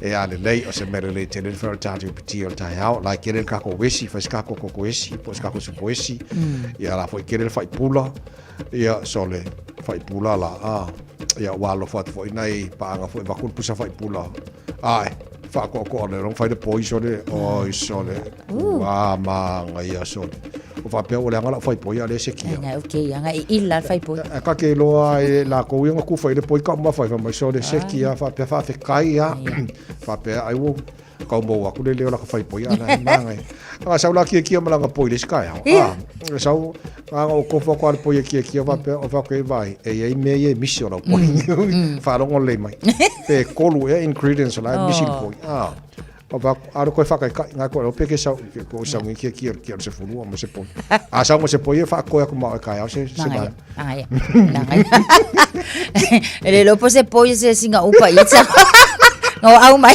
e ale lei o se mere le tele for tatu piti o tai out like ele ka ko wesi fa ska ko wesi po ska ko su wesi ia la foi kere fai pula ia sole fai pula la ia walo fa foi nai pa nga foi va ku pusa fai pula ai fa ko le ron fai de poiso le o sole wa ma nga ia sole o fa pe o le nga fai poi ale se kia nga okay nga illa fai poi ka ke lo ai la ko nga ku fai de poi ka ma fai fa mai sole se kia fa pe fa fe kai ya fa pe ai wo ka mo wa ku le la ka fai poi ana mangai nga sa la kia ma la poi le sky sa nga o ko fa ko poi kia va pe o fa ke vai e ai me ye mission o poi fa ro le mai pe ko lu e ingredients la mission poi o va aro ko fa ka nga ko pe ke sa ko sa ngi kia se fulu mo se poi sa mo se poi fa ko ya ko ma ka ya se ba ya ele lo se poi se singa upa itsa no au mai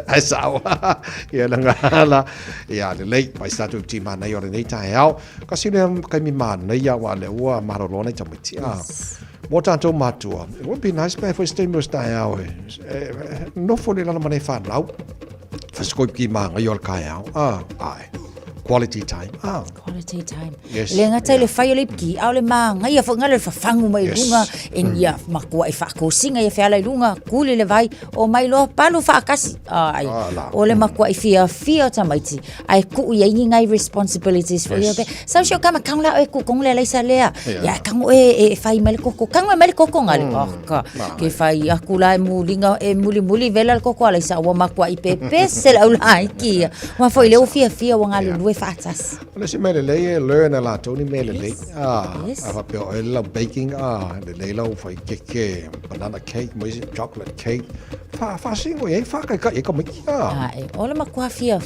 ai sawa ia la ia le lei mai sta tu ti mana yo nei tai au ka sine ka mi mana ia wa le wa marolo nei tamiti mo tanto matua it would be nice if we stay most tai au no fole la mane fa lau fa skoi ki manga yo ka au ai quality time quality time yes le nga tele fa le ki au le manga ia fa ngale fa fangu mai lunga en ia makua I fa ko singa ia fa le lunga kule le vai o mai lo palo fa kasi ai o le makua I fia tamaiti ai ku ia ngai responsibilities for ia sa sho kama kang la e ku kong le sa le ya kang e fa I mai koko kang mai koko ngale ka ke fa ia kula mu linga e muli vela koko ala sa wa makua I pepe se la ula ki wa foi le fia wa ngale fatas. Le se mele le learn a lot Tony mele le fa pe o la baking le la fa keke banana cake mo chocolate cake fa singo e fa ka e como o le makua fia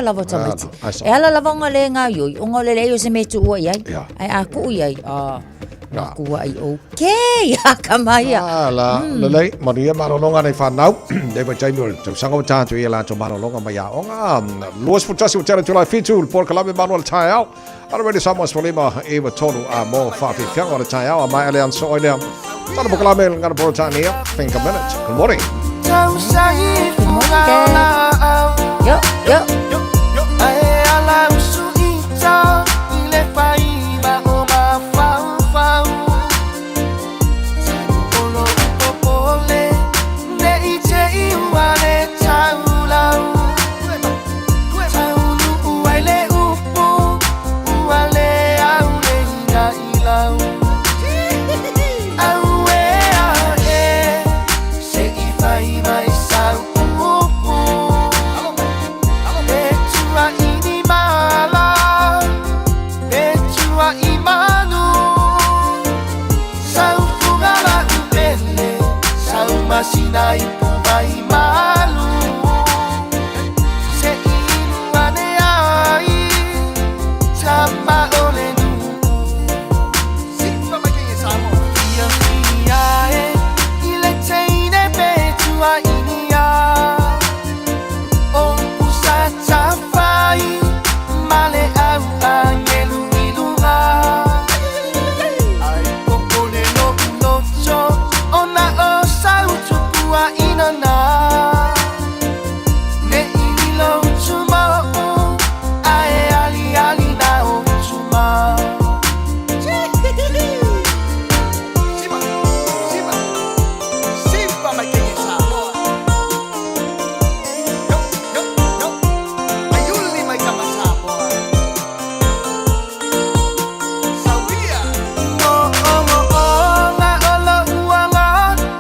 la votamiti e ala la vanga le nga yo o ngole le yo se metu o ai a ku ai Aku ai okay kamaya la le maria marolonga nei fanau de ba chai no sanga ta tu ela to marolonga maya onga los futasi o tera tula fitu por kalabe manual taiao already somos polima eva tonu a mo fa fi fianga o taiao mai alian so ile tana por kalabe ngana por tania think a minute good morning yo Yo. Ae ala usu ita ile faiba o ma fau fau. Olo upopole ne ite iwane taulau. Taulu uaile upu uale aule ina ilau. Aue ae se ifaiba isau upu. Petua ini mala, petua imanu. Sau fugala upele, sau masina ipubai malu. Se inuane ai, tama ole nu. Sipa makenge samo. Ia fiae, ile teine petua ini ya. O pusata fai male au angelu ilunga. Ai popole no unocho ona o sautukua inana. Ne inilo utuma o ae ali ali na utuma. Sipa makenge samoa. Ayuli mai kama samoa. Saudia. La ola uala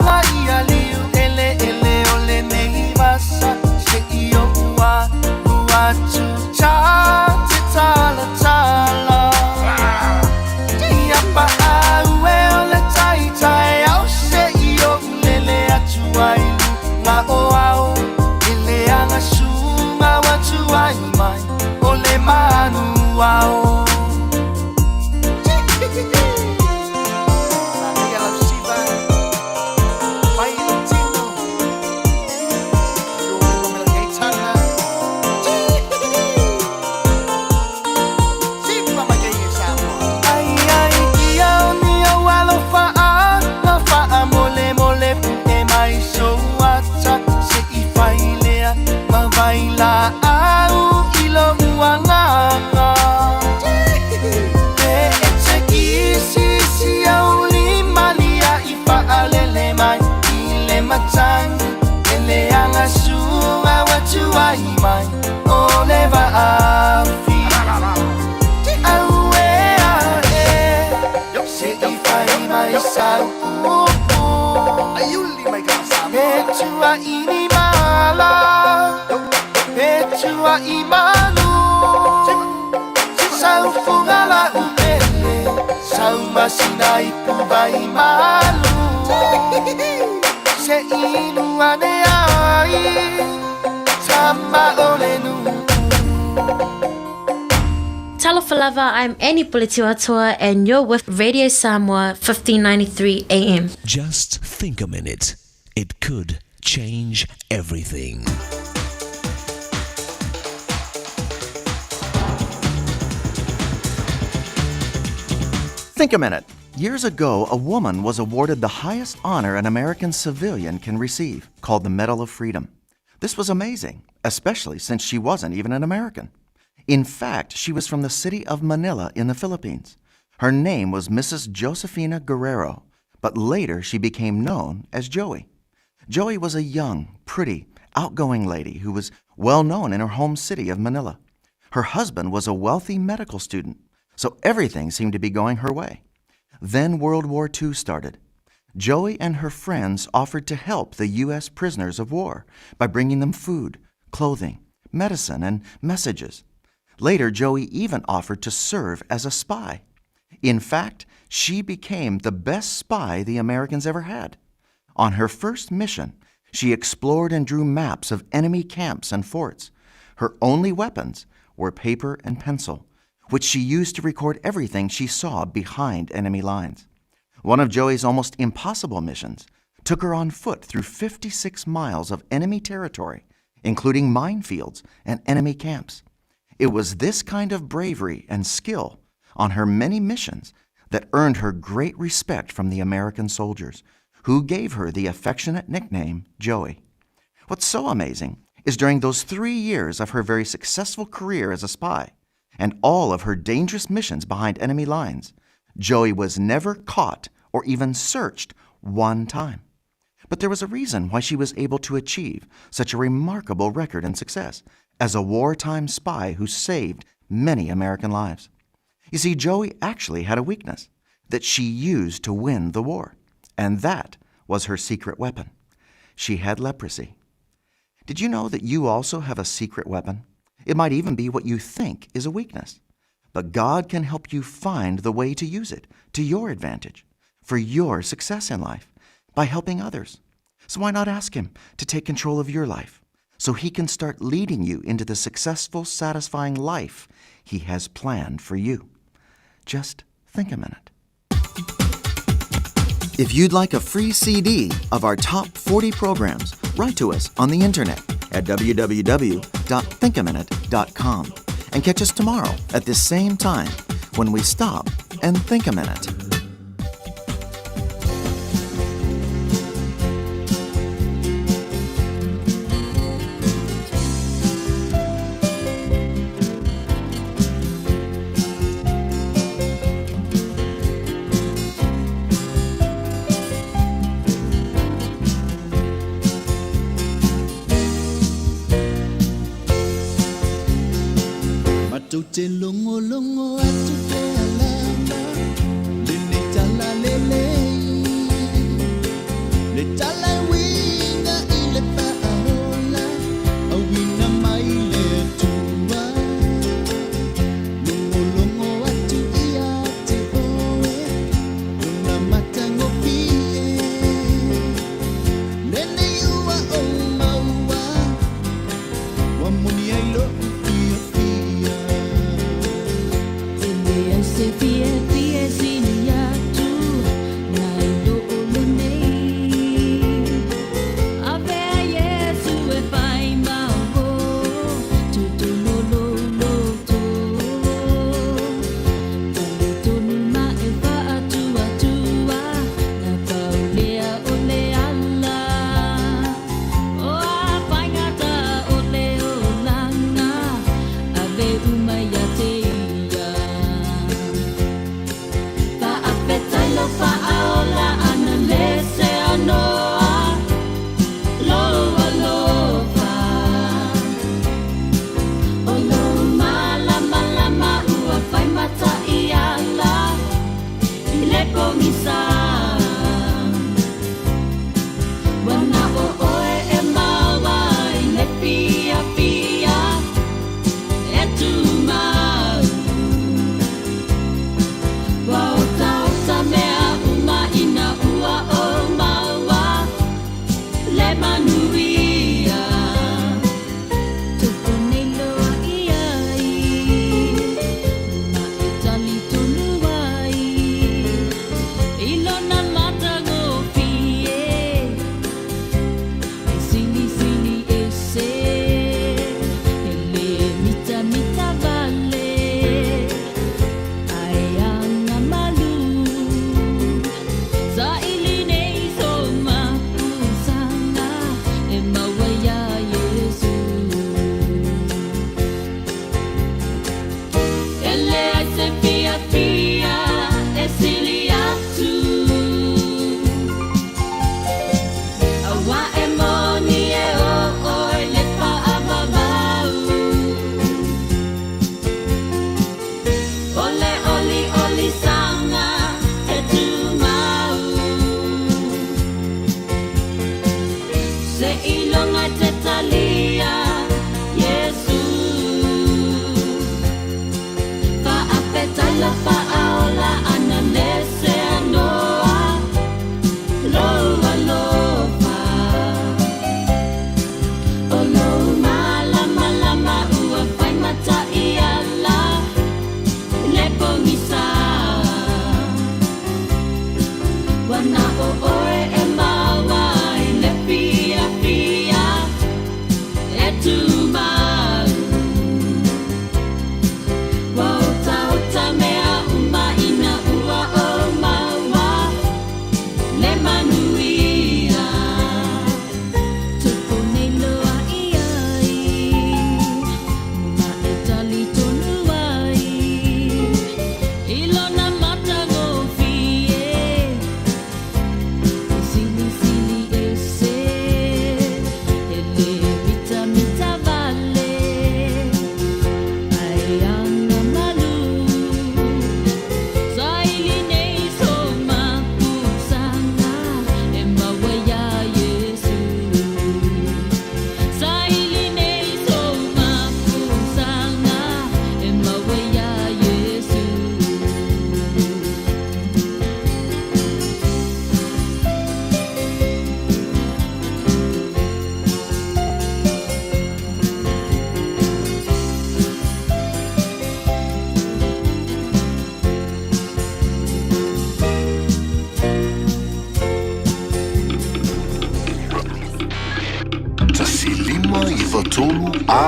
la ialiu ele ele ole nei masa se io ua ua chucha tala tala. Ia pa aue ole tai tai au se io lele atuai la o au ele anga sunga watuai mai ole manu au. Baila au ilo uanganga. Etse kisi si au limalia ipa alele mai ile matang ele anga sunga watu ai mai ole va afi. Aue ae se ifai mai sau ayuli mai kasa. Petua ini mala. Petua imanu. Sau fugala upele, sau masina ipubai malu. Se inuane ai, tama ole nu. Talafalava, I'm Annie Pulitiwatua and you're with Radio Samoa 1593 AM. Just think a minute. It could change everything. Think a minute. Years ago, a woman was awarded the highest honor an American civilian can receive, called the Medal of Freedom. This was amazing, especially since she wasn't even an American. In fact, she was from the city of Manila in the Philippines. Her name was Mrs. Josefina Guerrero, but later she became known as Joey. Joey was a young, pretty, outgoing lady who was well known in her home city of Manila. Her husband was a wealthy medical student, so everything seemed to be going her way. Then World War II started. Joey and her friends offered to help the U.S. prisoners of war by bringing them food, clothing, medicine, and messages. Later, Joey even offered to serve as a spy. In fact, she became the best spy the Americans ever had. On her first mission, she explored and drew maps of enemy camps and forts. Her only weapons were paper and pencil, which she used to record everything she saw behind enemy lines. One of Joey's almost impossible missions took her on foot through 56 miles of enemy territory, including minefields and enemy camps. It was this kind of bravery and skill on her many missions that earned her great respect from the American soldiers, who gave her the affectionate nickname Joey. What's so amazing is during those 3 years of her very successful career as a spy and all of her dangerous missions behind enemy lines, Joey was never caught or even searched one time. But there was a reason why she was able to achieve such a remarkable record and success as a wartime spy who saved many American lives. You see, Joey actually had a weakness that she used to win the war, and that was her secret weapon. She had leprosy. Did you know that you also have a secret weapon? It might even be what you think is a weakness. But God can help you find the way to use it to your advantage, for your success in life, by helping others. So why not ask Him to take control of your life so He can start leading you into the successful, satisfying life He has planned for you? Just think a minute. If you'd like a free CD of our top 40 programs, write to us on the internet at www.thinkaminute.com and catch us tomorrow at this same time when we stop and think a minute. Te longo longo atu te alama le ne tala lele le tala winga ile pa ahola a winga mai le tua longo longo atu ia te oe luna matango pie nene iua o maua wa muni ai lo se fie fie sini atu na ilo ole nei ave Yesu e fai mau tu tu lo lo lo tu tu ma e fa atu atu na paulea ole alla o a fai ngata ole olanga ave umaya te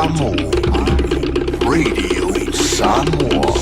Samoa. Radio Samoa.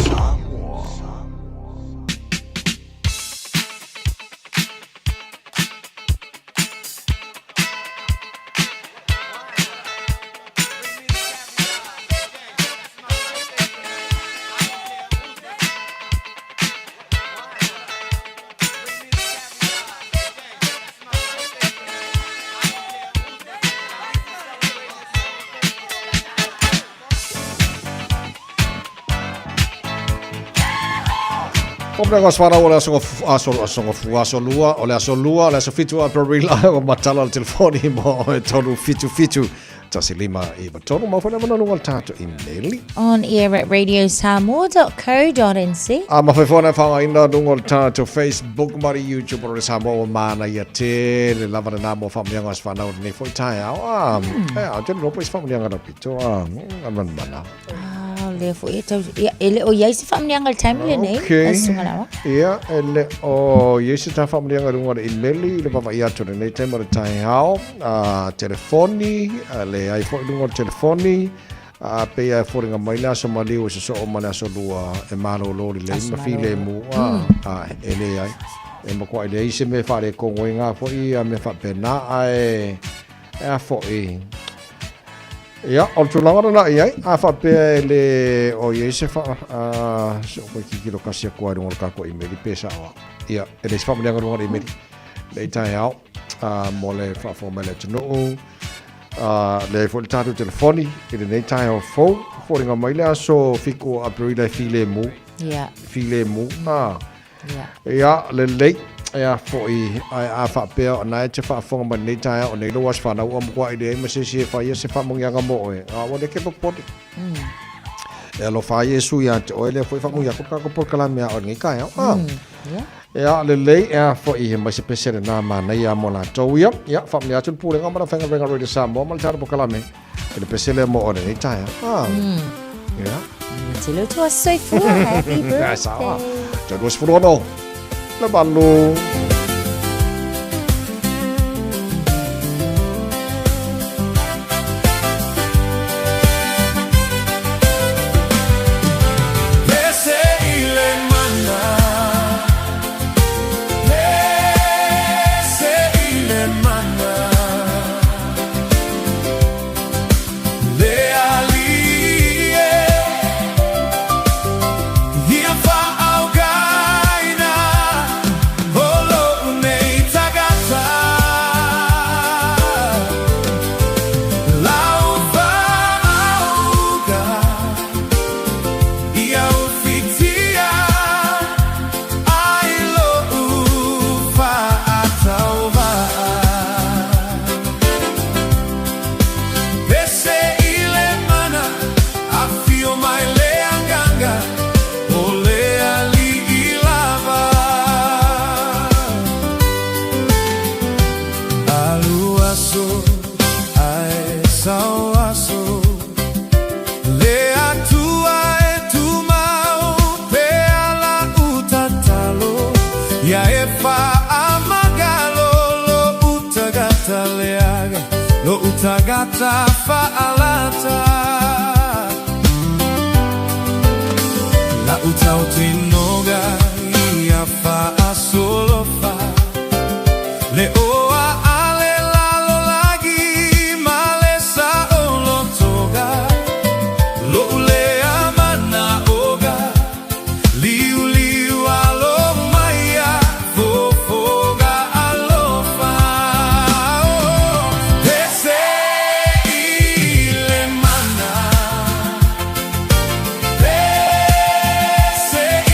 Pomre ko swara wala aso lua ole aso fitu aprila o matala al telefoni mo e tonu fitu tasi lima I tonu mo fona mana nungal tato email On air at radiosamoa.co.nz. ma fe fona fa ina nungal tato Facebook mari YouTube o Samoa mana ia te le lava na mo fa mianga sfana o ne foi tai au a te no pois fa mianga na pito man mana Le fo ele o yai se famnianga time nei asunga lawa. Ia ele o yesi ta famnianga runga email le papa ia to nei time o tai hao telefoni le ai fo runga telefoni pe ia fo ringa mai la so mali o so o mana so lua e malo lo le ma file mu ele ai e mo ko ile ise me fa le ko ngoinga fo ia me fa pena ai e fo Ja, al tu langa na ia a fa pe le o ye se fa so ko ki lo kasi ko ro ka ko email pesa wa ia ele se fa mo ngaro ngaro email le tai au mo le fa fo me le no le fo tato telefoni ele nei tai au fo ringa mai le so fico aprila file mu file mu ia le le ia foi a fa pe na te fa fo ma nei tai o nei lo was fa na o mo kwa ide ma se fa ia se fa mo nga mo e a o de ke po poti e lo fa Yesu ia te o le foi fa mo ya ko por kala me o ngi ka ia le ia foi ma se pese na ma na ia mo la to ia fa me atu pu le ngama fa nga venga radio Samoa ma tar por kala me le pese le mo o nei tai ia te lo to sai fu happy birthday te dos fu no le ballo Tagata fa'alata La utautinoga ia fa'a solo fa Le oa ale lalo lagi male sa olo toga Lo ulea mana oga Liu liu alo maya fofoga alofa Say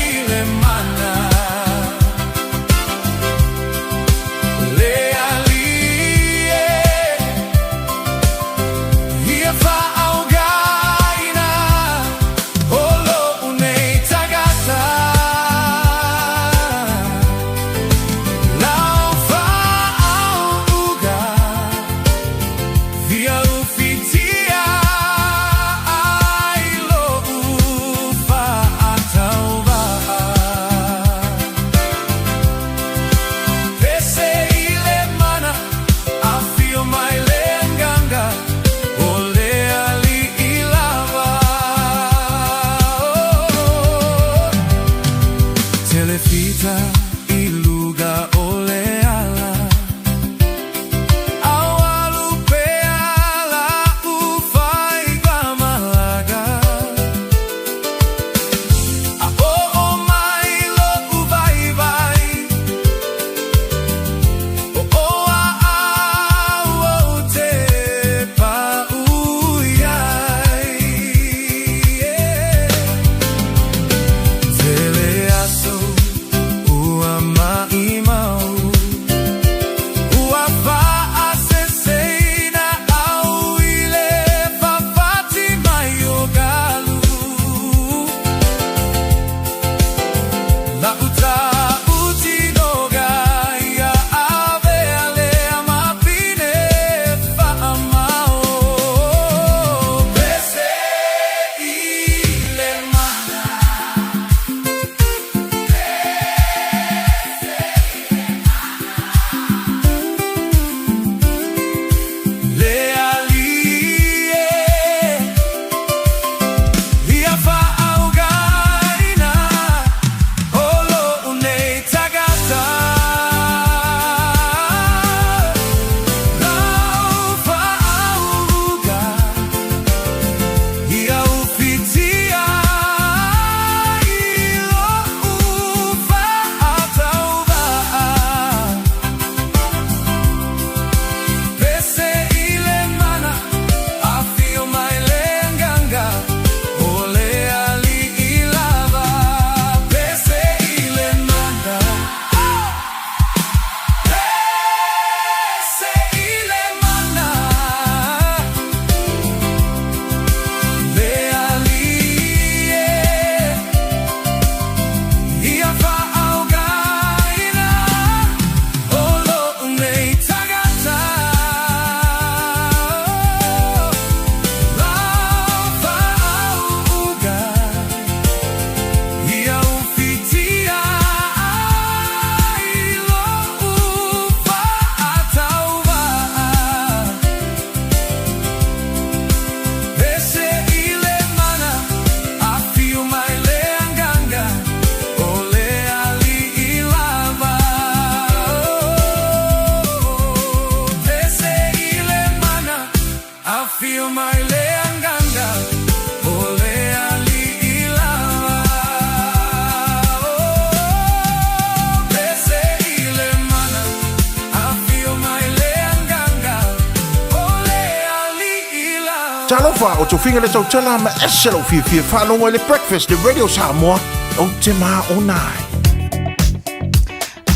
alofa o tō whinga le tau tala ma eselo fia whanonga le breakfast le Radio Samoa o te maa o nai.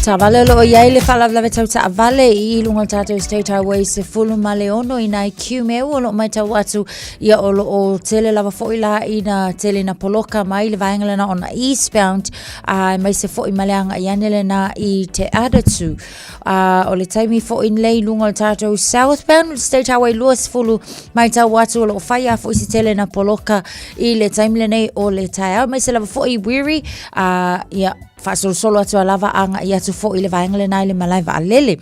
Ta vale lo iai le whalawlawe tau ta vale I lunga tātou State Highway se fulu ma leono I nai kiu meu o lo mai tau atu ia o lo o tele lava fo ila I na tele na poloka mai le vaengale na on eastbound mai se fo I maleanga I anele na I te adatu o le taimi fo in lei lunga tātou southbound State Highway luas fulu mai tau atu o lo whaia fo I se tele na poloka I le taimi le nei o le taia mai se lava fo I Wiri ia solo atu lava anga I atu fo I le vaengale nai le malai va alele.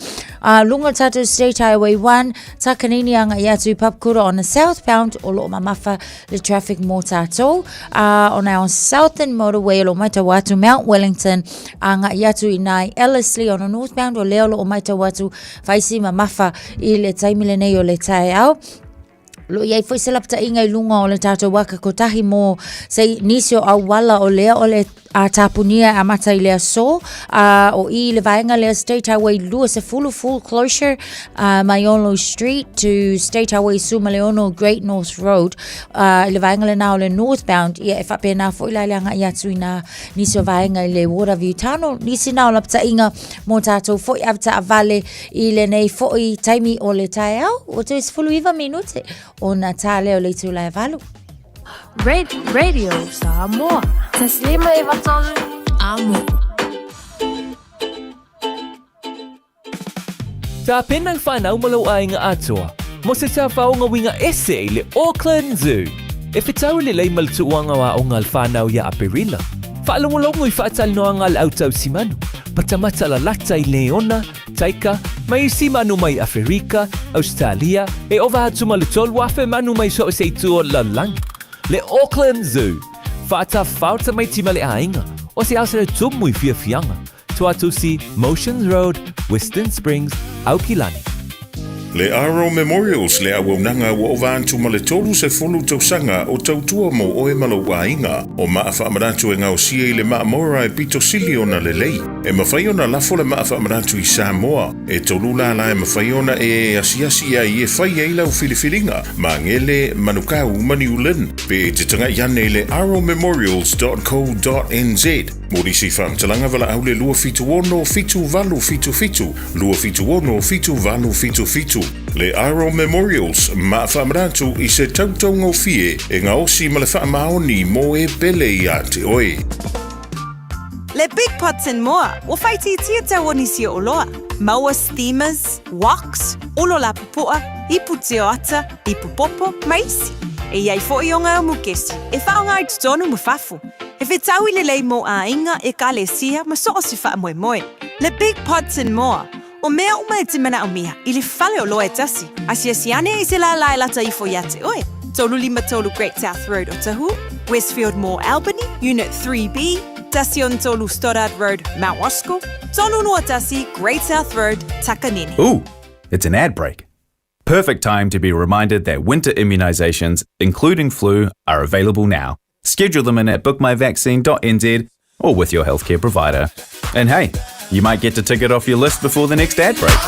Lunga tātou State Highway 1, takanini anga I atu I Papakura on the southbound o lo mamafa le traffic mo tātou. On our southern motorway o lo mai tau atu Mount Wellington anga I atu I nai Ellerslie on the northbound o leo lo mai tau atu faisi mamafa I le taimile nei o le tae au. Lo iai foi se lapta inga I lunga o le tātou waka ko tahi mo sei nisio au wala o lea o le tapunia a mata I lea so o I le vaenga lea State Highway lua se full closure Maiolo Street to State Highway Suma Leono Great North Road le vaenga le na o le northbound ia e whape na fo ila leanga I atu I na nisio vaenga I le Waterview Tunnel nisi na o lapta inga mo tātou fo I avta a vale I le nei fo I taimi o le tae au o te is fulu iwa minute o na tale o le tūlai valu. Radio Samoa. Taslima iwatolu amo. Tā penang whanau malau ainga atua. Mo se tā whaonga winga ese I le Auckland Zoo. E whetau le lei maltuanga wa o ngal whanau ia aperila. Whaalongolongo I whaatal noa ngal autau simanu. Patamata la lata I Leona, Taika, mai simanu mai Afrika, Australia, e ova hatu malutol wafe manu mai so se tuo lalang. Le Auckland Zoo. Whaata whauta mai tima le ainga. O se asere tumui fia fianga. Tuatu si Motions Road, Western Springs, Aukilani. Le Aro Memorials le awaunanga wa ovantu ma le tolu se fulu tausanga o tautua mo o e malo wainga o maa whaamaratu e ngau sia I le maa mora e pito siliona le lei. E mawhaiona lafo le maa whaamaratu I Samoa. E tolu la e mawhaiona e asiasi a I e whai e lau filifilinga ma ngele manukau maniulen pe te tanga iane le aromemorials.co.nz. Morisi whaamtalanga wala au le lua fitu ono fitu valu fitu fitu. Lua fitu ono fitu valu fitu fitu. Le Aro Memorials ma whaamrantu I se tautau ngau fie e ngā osi ma le whaamaoni mo e bele I a te oe. Le Big Pots and More, o whaiti tia tau onisi o loa. Maua steamers, woks, olo la pupua, ipu te ata, ipu popo, maisi. E iai fo I o ngā mukesi, e whaonga I tutonu mu whafu. E whetau I le lei mo a inga e ka le sia ma so o si wha moe moe. Le Big Pots and More, o mea uma e te mana o mea, I le whale o loa e tasi. Asia siane I se la lai lata I fo iate oe. Tolu lima tolu Great South Road o Tahu, Westfield Mall Albany, Unit 3B, Tasion tolu Stoddard Road, Mount Roscoe, tolu noa tasi Great South Road, Takanini. Ooh, it's an ad break. Perfect time to be reminded that winter immunisations, including flu, are available now. Schedule them in at bookmyvaccine.nz or with your healthcare provider. And hey, you might get to tick it off your list before the next ad break.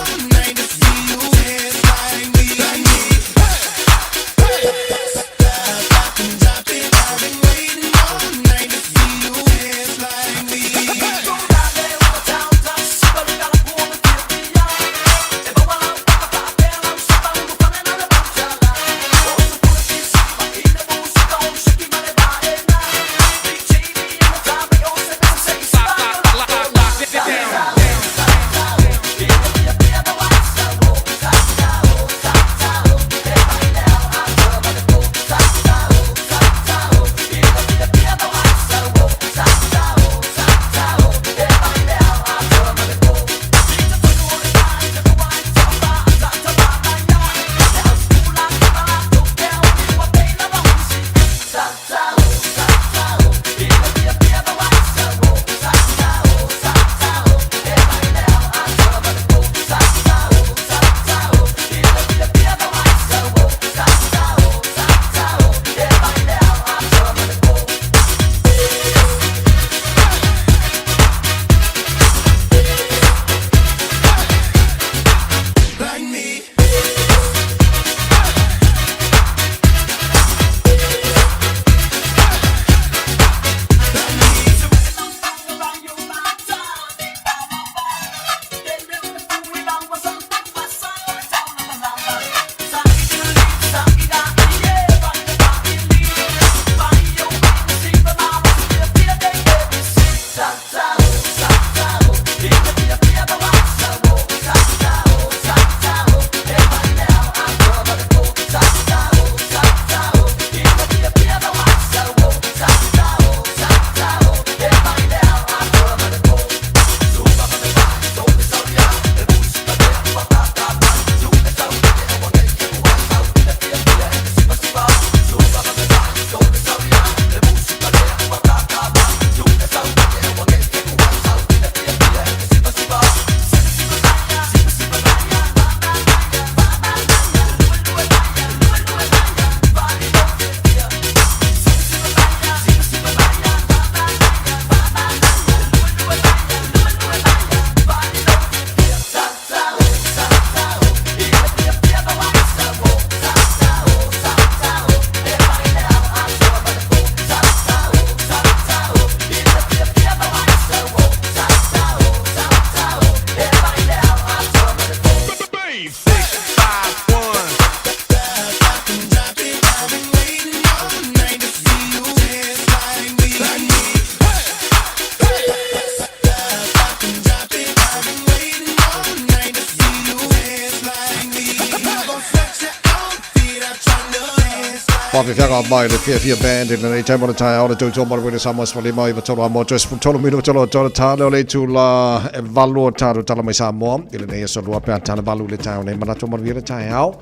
fianga mai le fia band in the time on the time on the tomo with some was for the mai tolo mo just tolo mino tolo talo le tu la valu talo talo mai samo ile ne so lo pa tana valu le town ne mana tomo vira tai au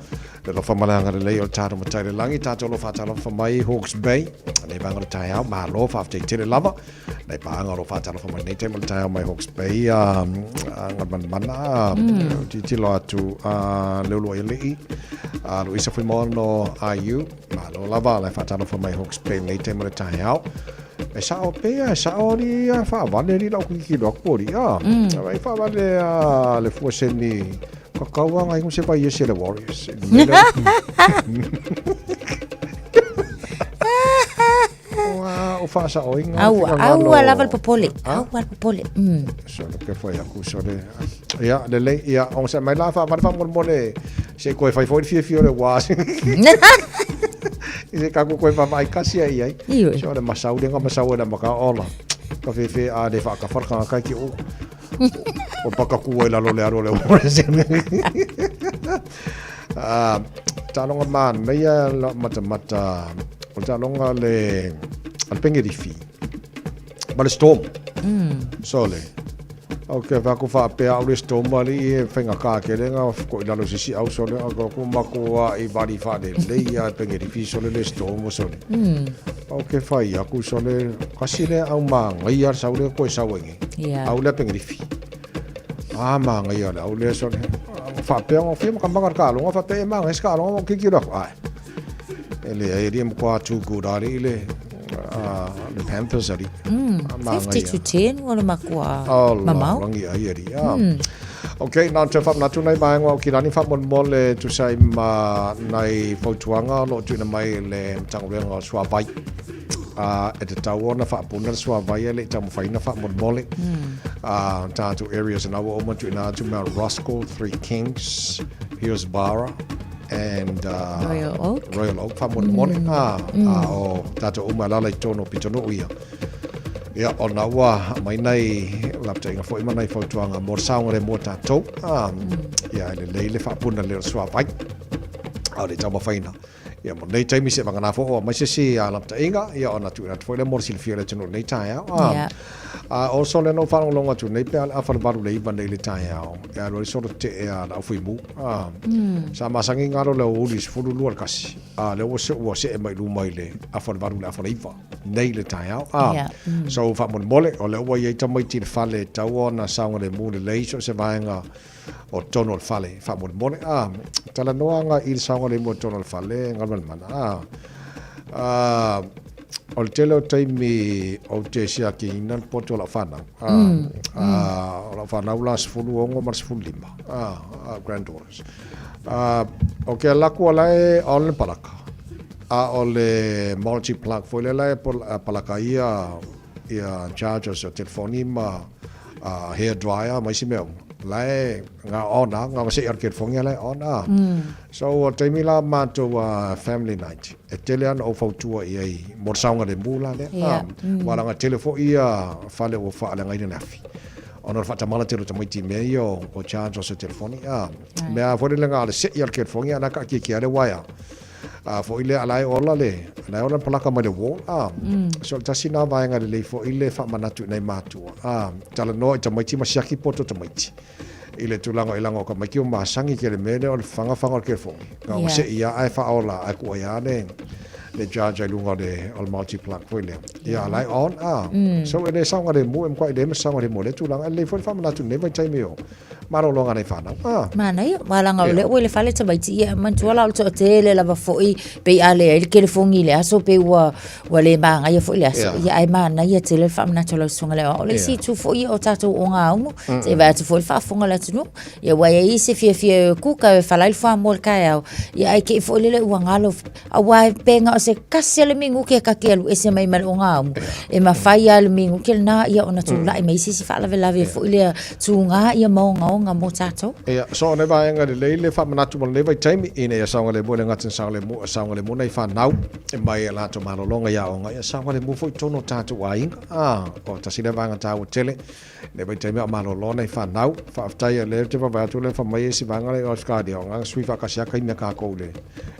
le fa malanga le o talo mo tai le langi tato lo fa talo fa mai Hawke's Bay ne banga tai au ma lo fa te tele lava ne banga lo fa talo fa mai ne te mo tai mai Hawke's Bay ngat mana ti lo tu le lo ile lo isa foi mono IU ma lo lava le fa talo fa mai Hawke's Bay ne te mo tai au e sao pe sao ni fa vale ni lo ki lo ko ri vai fa vale le fu seni kakao ngai mo se pa yese le Warriors o fa sa o inga au lava le popole au al popole so ke foi a ku so le ya on se mai la fa mo le se ko fai foi fio le was Ise ka ko fa mai kasi ai. So le masau de nga masau na maka ola. Ka fe a de fa ka farka ka ki o. O paka ku la lo le talonga man me ya mata o talonga le al pengi di fi. Ma le storm. Sole. Okay, va ko fa pe au le storm ali fenga ka ke le nga ko la lo si au sole ko mako I vari fa de le ya pengi di fi sole le storm sole. Okay, fa ya ku sole kasile au ma ngai ar saule ko sawengi. Au le pengi di fi. Ma ngai ala au le sole. Fa pe o fi mo kamanga ka lo fa pe ma ngai ska lo ki ki lo ai. Ele ai mo ko tu ku dali le the Panthers ari 50-10 wala makua mamau langi ai ari okay now te fa na tu nai mai ngo ki rani fa mon le tu sai ma nai fotuanga lo tu na mai le tangrenga swa bai e te tau ona fa puna swa bai le tamu fa ina fa mon mole ta tu areas na wo mo tu na tu Mount Roscoe, Three Kings, Hillsborough and Royal Oak fa mon mole o tato o malala tono pitono ia ia ona wa mai nei lapta inga foi mai fo tuanga mo saunga le mota to ia le fa puna le swa pai a le tama faina ia mo nei taimi se vanga na fo mai se a lapta inga ia ona tu na foi le mo silfia le tono nei tai also le no fa longa tu nei pe a fa baru le iba nei le tai ia lo so te a la foi mu sa masangi ngaro le ulis fulu lu kasi le o se mai lu mai le a fa baru le fa iva nei le tai so fa mon mole o le o ye tamai ti fale tau na saunga le mu le so se vaenga o tono le fale fa mon mole tala noanga il saunga le mo tono le fale ngal mana o le tele o taimi o te sia ki inan poto la whana. La whana ula sifunu ongo mar sifunu lima. Granddaughters. O ke laku alae o le palaka. O le multi-plug. Foi le lae palaka ia chargers o telefoni ma hair dryer mai si meo. Lai nga ona nga se arket fongia lai ona so taimi la mato family night e telean o fautua ia mo saunga le mula le wala nga telefo ia fale o fa la ngai nafi ona fa tamala telo tamaiti meio o charge o se telefoni me a fore le nga se arket fongia na ka ki ale waya fo ile alai ola palaka mai le wo so tasina vai nga le fo ile fa manatu nei matua tala no tamaiti masiaki poto tamaiti ile tulanga ilanga ka mai ki ma sangi ke le mele o fanga ke fo nga se ia ai fa ola ai ku ia le judge lunga de al multi-plug fo ile ia alai on so ele sanga de mo em kwa de sanga de mo le tulanga le fo fa manatu nei vai taimeo maro longa nei fana mana ia wala nga le o le fale tamaiti ia man tuala o tele lava foi pe ale il ke le fongi le aso pe wa le manga ia foi le aso ia ai mana ia tele fa na tolo sunga le o le si tu foi o tato o nga umu se va tu foi fa fonga la tunu ia wa ia se fie ku ka fa la fa mo ka ia ai ke foi le wa ngalo a wa penga o se kasi le mingu ke ka ke lu ese mai mal o nga umu e ma fa ia le mingu ke na ia ona tu la mai si fa la foi le tu nga ia mo nga maonga mo tatou. Ia, so ne vai nga le fa manatu mo le vai taimi ina ya saunga le mo le ngatin saunga le mo nei fa nau e mai la to malolonga ya onga ya saunga le mo foi tono tatu ainga o tasile vai nga tau tele le vai taimi malolona nei fa nau fa aftai le te va tu le fa mai si vanga le oscar di onga sui fa kasia kai me ka ko le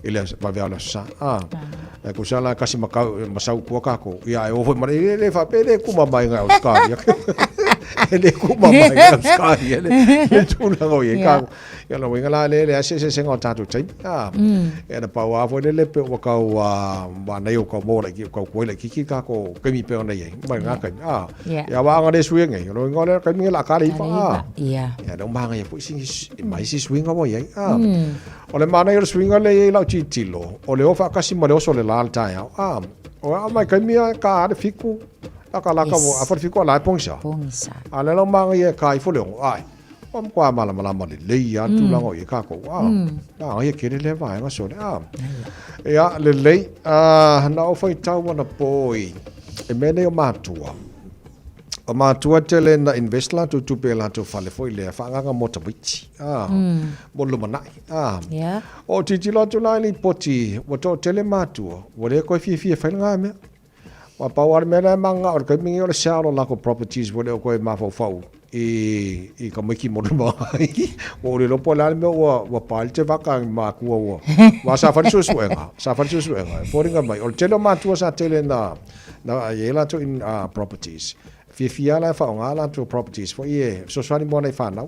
ile va via la sa e ku sala kasi masau ku ka ko ya e o foi mai le fa pele ku mai nga oscar ele kuma mai nga oscar ele tu la go ye ka ya lo winga la le se ngo tatu tai e na pa wa foi le pe wa ka wa nei o ka mo le ki ko le ki ka ko ke mi pe ona ye mai nga ka ya wa nga le sui ngai lo ngo le ka mi la ka ri fa ya dong ba nga ye foi si mai si sui nga mo ye o le mana yo sui nga le la chi tilo o le o fa ka si mo le o so le la ta ya o mai ka mi ka de fiku ka la ka a for fiku la pongsa ale lo ma nga ye kai fo le ai om kwa mala le ya tu la ngo ye ka ko ye ke le va nga so ya le na o foi tau na poi e mene o matua tele na invest la tu pe la tu fale foi le fa nga mota bichi mo lu mana o ti lo tu la ni poti o to tele matua o le ko fi fa nga me wa power me na manga o ka mi o sha lo la ko properties o le ko ma fo e como que mo o le po la me o palte va ka ma ku wa sa fa su suenga foringa mai o tele matua sa tele na yela to in properties fia la fa nga la to properties for ye so swani mo na fa na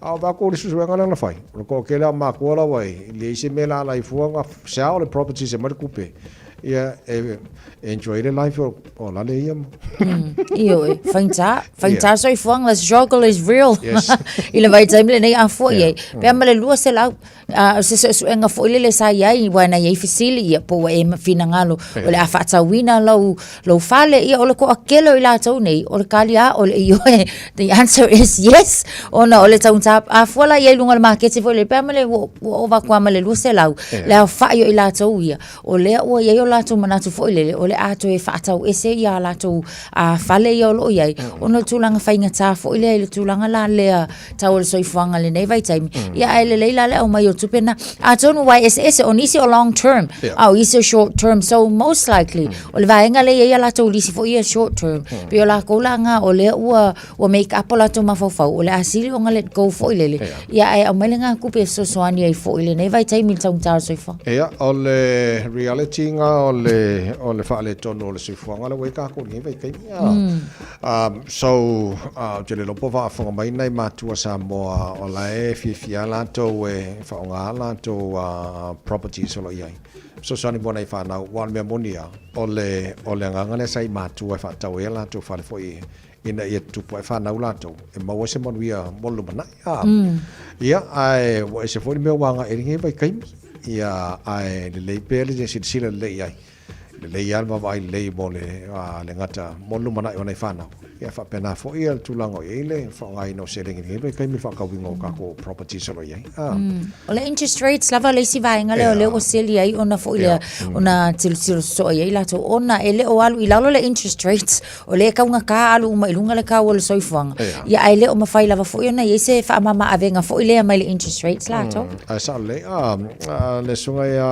au ba ko su suenga na fa ko ke la ma ko la wai le se me la i fu nga sa o properties e ma kupe enjoy the life o la le yam io fainta so ifong the struggle is real ile vai time le nei a fo ye pe ma le lua se la se nga fo ile sa ye wa na ye fisili po e fina ngalo o le afata wina lo fale ia o le ko akelo ila tau nei o le kalia o le io the answer is yes o na o le tau tap a fo la ye lunga le market fo le pe ma le o va kwa ma le lua se la le fa yo ila tau ia o le o ye la tu mana tu fo ile o le ato e fatau ese ia la tu a fale yo lo ye ono tulanga fainga ta fo ile le tulanga la le tau le soifanga le nei vai time ia ele le la le o mai o tupena I don't know why ese on isi o long term isi short term so most likely o le vaenga le ia la tu lisi fo ia short term pe o la ko la nga o le o make up la tu mafo o le asili o nga let go fo ile ia ai o melenga ku pe so soani ai fo ile nei vai time tau tau soifa ia o le reality nga o le fa le tono le sifuanga le weka ko ni vai kai so je le lopo va fa mai nei matua sa mo o la e fia la to e fa nga la to properties o ia so sani bona fa na wan me monia o le nga ne sai matua fa tau e la to fa le foi ina ia tu po fa na la to e ma wo se mon via bolu bana ia ai wo se foi me wanga e ngi vai kai ia ai le pele je sila le ia le ia va vai le bole le ngata molu mana ona fana ia fa pena fo ia tulango ile fa ngai no selling ni kai mi fa ka wingo ka ko property solo ia o le interest rates lava le si vai ngale le o seli ai ona fo ia ona til so ia ila to ona ele o alu ila le interest rates o le ka nga ka alu mai lunga le ka o le soifanga ia ai le o mafai lava fo ia na ia se fa mama avenga fo ile mai le interest rates la to sa le sunga ia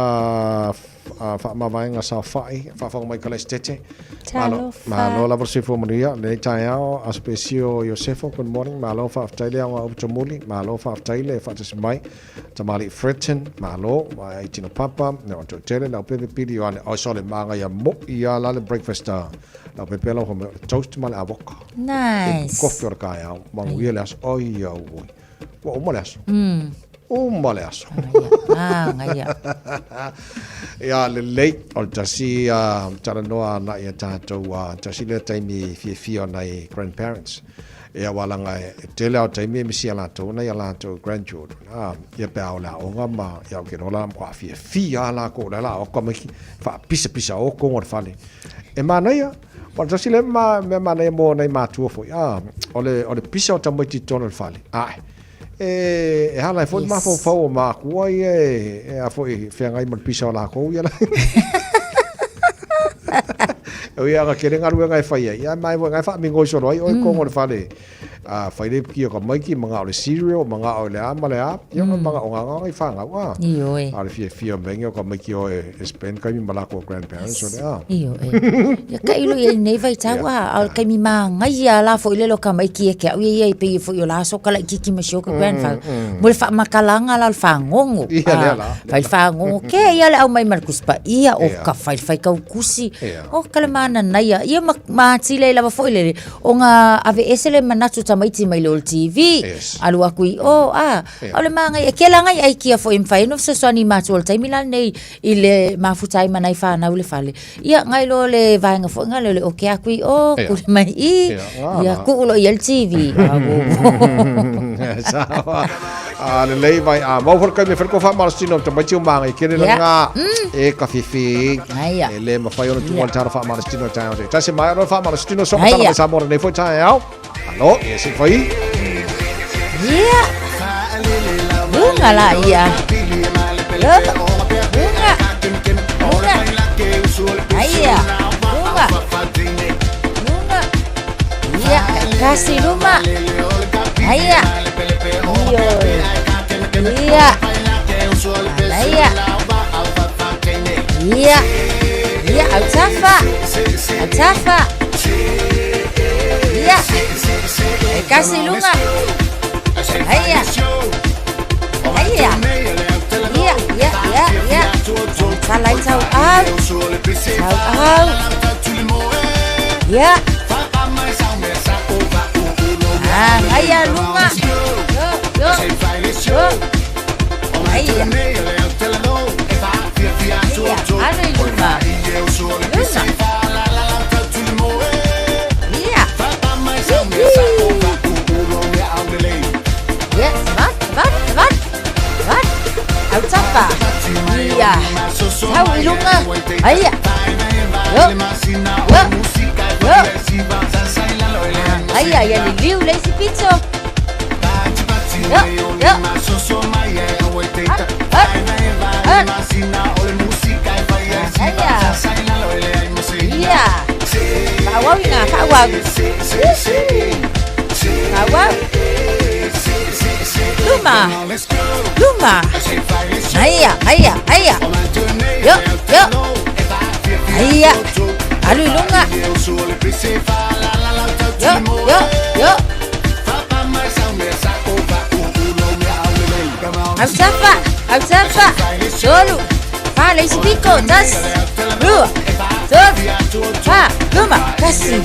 fa ma vai nga sa fai fa mai kala stete malo la versi fo maria le taiao aspesio Josefo good morning malo fa Australia wa optomuli malo fa Australia fa mai tamali Fretton malo mai tino papa no to tele la pepe pili on o sole manga ya mo ya la le breakfast la pepe lo toast mal avocado nice coffee ka ya manguia las oi ya wo mo las maleaso ngaya ya le late o tasi tara noa na ia tatou tasi le taimi fia nai grandparents ia walanga tele au taimi misia latou na ia latou grandchildren ia pe au la onga ma ia ke rola kwa fia la ko la o ko fa pisa o ko ngor fale e mana ia o tasi le ma mana mo nei matua fo o le pisa o tamai ti tonal fale e hala fo ma fo ma ko a fo fe ngai mo pisa la ko ia la O ia nga kere ngaru ngai fai ia mai wa ngai fa mi ngoi so roi o ko ngor fale fai le ki ko mai ki manga o le cereal manga o le ama le ap ia manga o nga ngai fa nga wa Iyo e. Ale fia benga ko mai ki o spend kai mi mala ko grandparents so le Iyo e. Ya ka ilo ia nei vai tawa al kai mi manga ia la fo ile lo ka mai ki ke ia ia pe fo yo la so kala ki ma sho ka grandfather. Mo fa makalanga la fa ngongo. Ia la. Fai fa ngongo ke ia le au mai Marcus pa ia o ka fai ka kusi. O kala mana na ia ma tile la fo ile o nga ave esele manatu tamaiti mai le TV. Alu aku o ole manga ia ke la ngai ai ki fo im fai no se so ni ma tol tai milan nei ile mafutai manai fa na ule fale. Ia ngai lo le vai nga fo ngai le o ke aku o ku mai ia ku lo il TV. Sawa. Le lei vai mau for kai me fer ko fa marstino to mai tiu manga ke le nga e ka fifi. E le ma fai ono tu wal tara fa marstino ta. Ta se mai ro fa marstino so ka mai sa mo nei fo ta ya. Allo, e se foi. Ia. Bunga la ia. Bunga. Bunga. Aia. Bunga. Bunga. Ia, kasih rumah. Aia. Iyo. Iya. Aia. Iya. Iya, Altafa. Altafa. Iya. Kasih lunga. Aia. Aia. Iya, iya, iya, iya. Salai tau au. Tau au. Iya. Aia lunga. Yo. Yo. Aia. Ano yung lunga? Lunga. Iya. Yes, wat? Altafa. Iya. Tahu ilunga. Aia. Yo. Aia, ya liliu le si pizzo. Yo. Iya. Kawau nga, kawau. Kawau. Luma. Aia. Yo. Aia. Alu lunga. Yo. Altafa. Solo. Vale, isi pico, das. Lua. Sol. Pa. Luma. Kasi.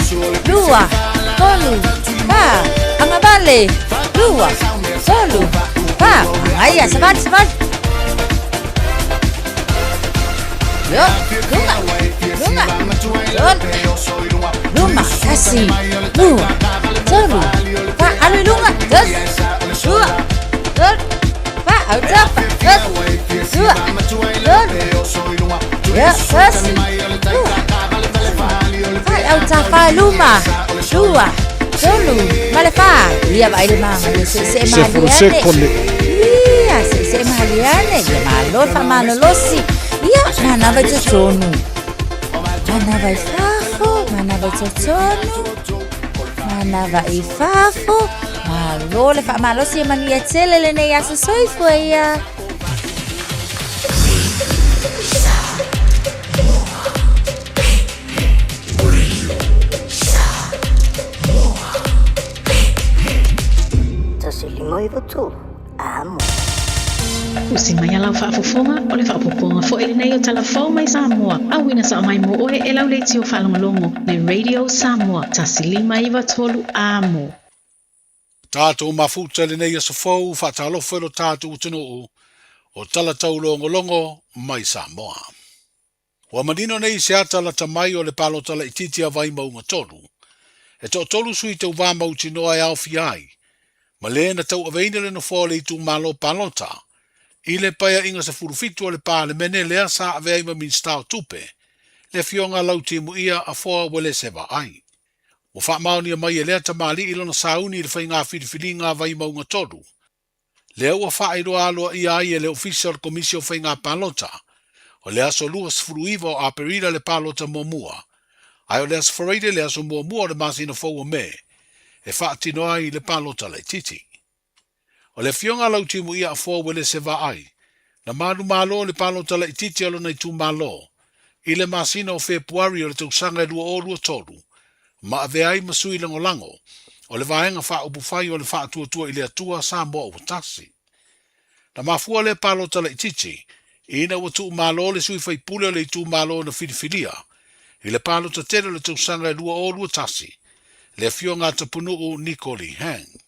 Lua. Solo. Pa. Amabale. Lua. Solo. Pa. Aia, sabat. Yo. Lunga. Sol. Luma. Kasi. Lua. Solo. Pa. Alu lunga. Das. Lua. Sol. Pa. Altafa. Das. Lua. Sol. Ya, kasi. Pa. Altafa. Luma. Lua. Solo. Malefa. Ia vai le manga. Se mahaliane. Ia, se mahaliane. Ia malor fa manolosi. Ia, mana vai totonu. Mana vai fafo. Mana vai totonu. Mana vai fafo. Malor fa malosi mania tele le ne asa soifo ia. Usi mai ala whaafofonga o le whaapoponga fo ele nei o talafou mai Samoa. Awina sa mai mo oe e lau leiti o whalongolongo le Radio Samoa. Tasilima iwa tolu amo. Tātou mafuta le nei asafou whaatalofa lo tātou tunu o tala tau longo mai Samoa. Wa manino nei se ata la tamai o le palo tala ititia vai maunga tolu. E to tolu sui tau wāma utinoa e alfi ai. Ma le na tau aveina le no fōle i tu malo palota. I le paia inga sa furufitu o le pā le mene lea sa ave aima min stau tupe. Le fionga lau timu ia a fōa wale sewa ai. Mo wha maoni a mai e lea tamali ilo na sauni le whai ngā whiriwhiri ngā vai maunga tolu. Lea ua wha iroa aloa ia ai e le official komisio whai ngā palota. O lea so lua sfuru iwa o aperira le palota momua. Ai o le asfareide le aso mua le masina fau o me, e whaatino ai le palota le titi. O le fionga lau timu ia a fōwele se va ai, na manu malo le palota le titi alo nei tu malo, i le masina o Februari o le tausanga e 2 ma ave ai masui lango, o le vaenga wha upu whai o le wha atua i le atua sa mo o tasi. Na mafua le palota le titi, ina ua tu malo le sui fai pule o le tu malo na filifilia, i le palota tere le tausanga e 2 tasi, le fionga tapunu o Nicoli Hang.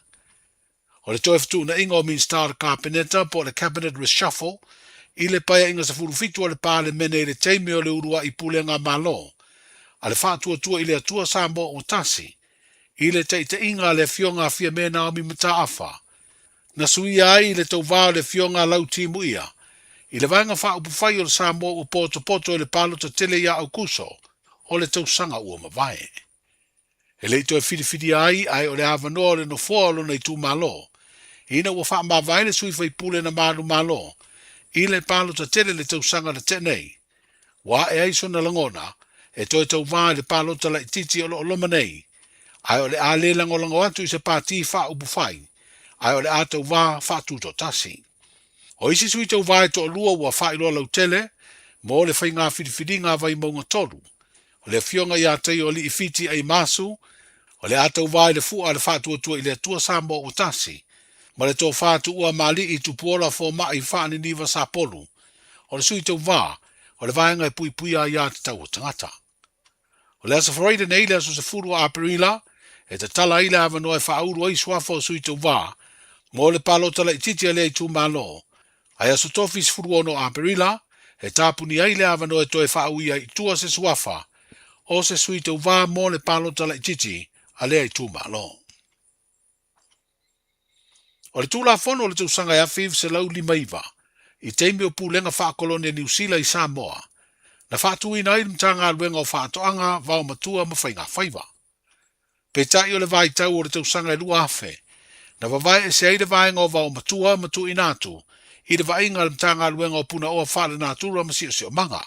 O le toe fitu na inga o Minstar Carpeneta po le Cabinet Reshuffle, i le paia inga sa furufitu o le pāle mene i le teime o le urua i pule ngā malo, a le whātua i le atua sa mo o tasi, i le te inga le fionga fia me Naomi Mataafa, na sui ai le tau vāo le fionga lau timu ia, i le vaenga wha upu whai o le sa mo o poto i le palota tele ia au kuso, o le tau sanga ua mawae. E leito e whiri ai o le awanoa le no fōlo nei tū malo, ina ua wha mawae le sui fai pule na manu malo, i le palota tele le tau sanga le tenei, wa e aiso na langona, e toi tau vāe le palota la ititi o loma nei, ai o le a le lango atu i se pāti wha upu whai, ai o le a tau vā wha tuto tasi. O isi sui tau vāe to lua ua wha iloa lau tele, mo le whai ngā whiri ngā vai maunga tolu, o le fionga ia tei o li i fiti ai masu, o le a tau vāe le fua le wha tua i le tua sambo o tasi, ma le tō wha tua mali i tupuola fo mai wha ni niwa sa polu, o le sui tau vā, o le vaenga e pui a ia te tau o tangata. O le asa wharaida nei le aso se furu a Aprila, e te tala ila awa noe wha auru ai swafo o sui tau vā, mo le palota la ititia le i tū malo, ai aso tofis furu ono a Aprila, e tāpuni ai le awa noe toe wha au ia i tua se swafa, o se sui tau vā mo le palota la ititi a le i tū malo. O le tūla fono o le tau sanga e afiv se lau lima iwa, i teimi o pūlenga wha kolonia New Zealand i Samoa, na whaatui na ilim tanga aluenga o whaatoanga vau matua mawhainga whaiva. Pe tai o le vai tau o le tau sanga e lua afe, na wawai e se aide vaenga o vau matua matu inatu, i le vainga ilim tanga aluenga o puna oa whaale natura masi o sio manga.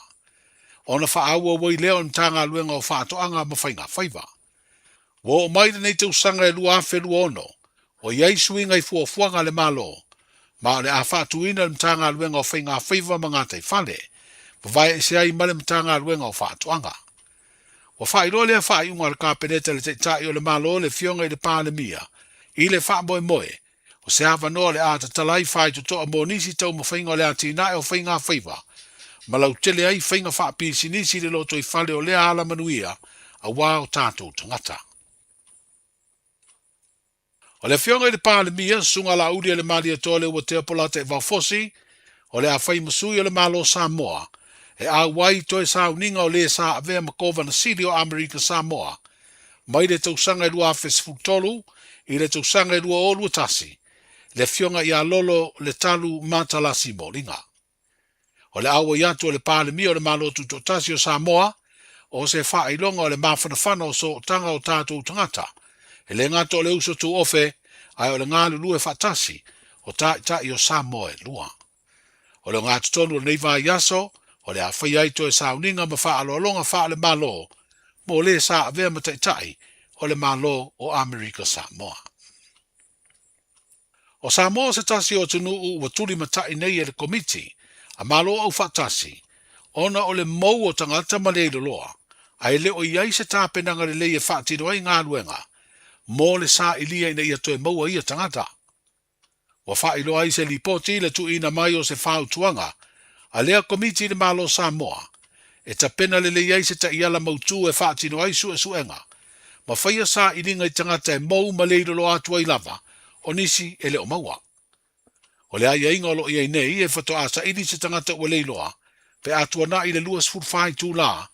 O na wha aua wai leo ilim tanga aluenga o whaatoanga mawhainga whaiva. Wo o maida nei tau sanga e lua afe lua ono, o iei suinga i fuafuanga le malo, ma le a whaatuina ilim tanga aluenga o whainga whaiva mangatei whale, wawai e se ai male mtanga aluenga o whaatuanga. Wa whairo lea whaiunga le kāpeneta le teitai o le malo le fionga i le pāle mia, i le whaamboe moe, o se hawa noa le ata talai whai to toa mo nisi tau ma whainga o le atina e o whainga whaiva, ma lau tele ai whainga whaapisi nisi le loto i whale o lea ala manuia, a wā o tātou tangata. O le fionga i le pāle mia, sunga la uri le malia tole ua te apolata e vaufosi, o le a whai masui o le malo Samoa, e a wai toi sa uninga o le sa avea makova na siri o Amerika Samoa, mai le tausanga e lua afes futolu, i le tausanga e lua olu tasi, le fionga i a lolo le talu matalasi moringa. O le awa iatu o le pāle mi o le malo tuto tasi o Samoa, o se wha ilonga o le mawhanawhana o so tanga o tātou tangata, e le ngata o le uso tu ofe, ai o le ngā lulue whatasi, o tai o Samoa e lua. O le ngata tonu o neiva yaso, o le a whai aito e sauninga ma wha aloalonga wha le malo, mo le sa avea ma taitai o le malo o Amerika Samoa. O Samoa se tasi o tunu u wa tuli matai nei e le komiti, a malo au whatasi, ona o le mou o tangata ma le loa, ai le o iai se tāpenanga le leie whaatino ai ngā luenga, mo le sa ilia ina ia toe maua ia tangata. Wa whailo ai se lipoti le tu ina mai o se whautuanga, a lea komiti le malo Samoa, e ta pena le iai se ta iala mautu e whaatino ai su e suenga, ma whaia sa ilinga i tangata e mou ma le lo atua i lava, o nisi e le o maua. O le aia inga lo iai nei e whato asa ili se tangata ua leiloa, pe atua na i le luas furfai tū la,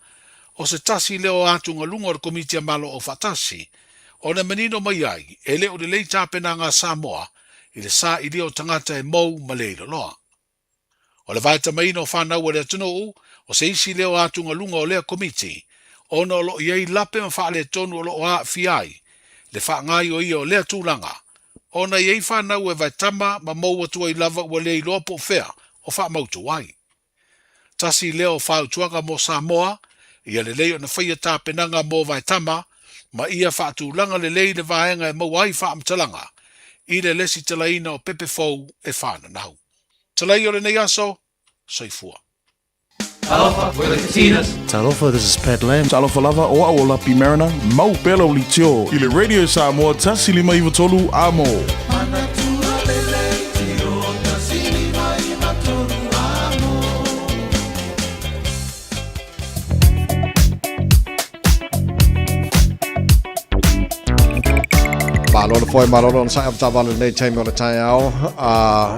o se tasi leo atu ngā lunga o komiti a malo o whatasi, o na menino mai ai, e leo le leita pena ngā Samoa, i le sa ili o tangata e mou ma leiloloa. O le vaita maina o whanau le atunuu, o se isi leo atu ngā lunga o lea komiti, o na lo iai lape ma wha le tonu o lo a fiai, le wha ngai o ia o lea tūlanga, o na iei whanau e vaitama ma mou atua i lava ua lei loa po whea o wha mautu wai. Tasi leo whautuanga mo Samoa, Ia lelei o na whaia tā penanga mō vai tama, ma ia whaatūlanga lelei le vaenga e mauai whaamtalanga, i le lesi talaina o pepe fau e whāna nau. Talai o le nei aso, soifua. Talofa, we're the Katinas. Talofa, this is Pat Lam. Talofa lava o aola pi marina. Mau pela o litio. I le Radio Samoa tasi lima iwa tolu amo. Malolo foi malolo sa am tabal nei time o le tai au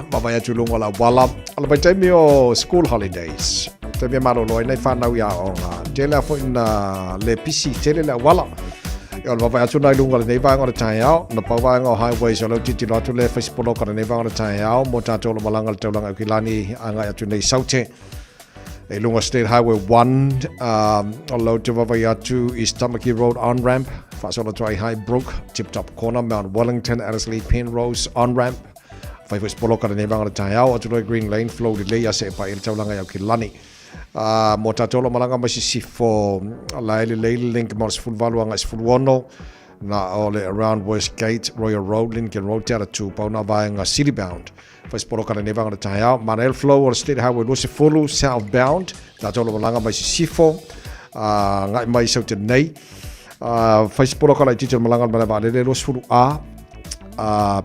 mama ya tulunga la wala ala bai time o school holidays te me malolo nei whanau ia o tele foi na le pisi tele la wala yo le mama ya tunai lunga le nei vanga o le tai au na pa vanga o highways o le titi lotu le Facebook ko le nei vanga o le tai au mo tato le malanga le taulanga kilani anga ya tunai saute e lunga State Highway 1 o lo te Vavaiatu East Tamaki Road on-ramp Fasolo Try High Brook Tip-Top Corner Mount Wellington Addersley Penrose on-ramp Fai Spoloka le nevanga le taiao Atuloi Green Lane Flow le leia se pa il taulanga iau kilani mo tatolo malanga masisifo laile leile link mas fulvaluanga is fulwono na ole around West Gate Royal Road Lincoln Road tera tu pauna vaenga city bound Fai Spoloka le nevanga le taiao Manel Flow o State Highway Lusifulu southbound tatolo malanga masisifo ngai mai saute nei fai poloka lai titi malanga mana ba le los fulu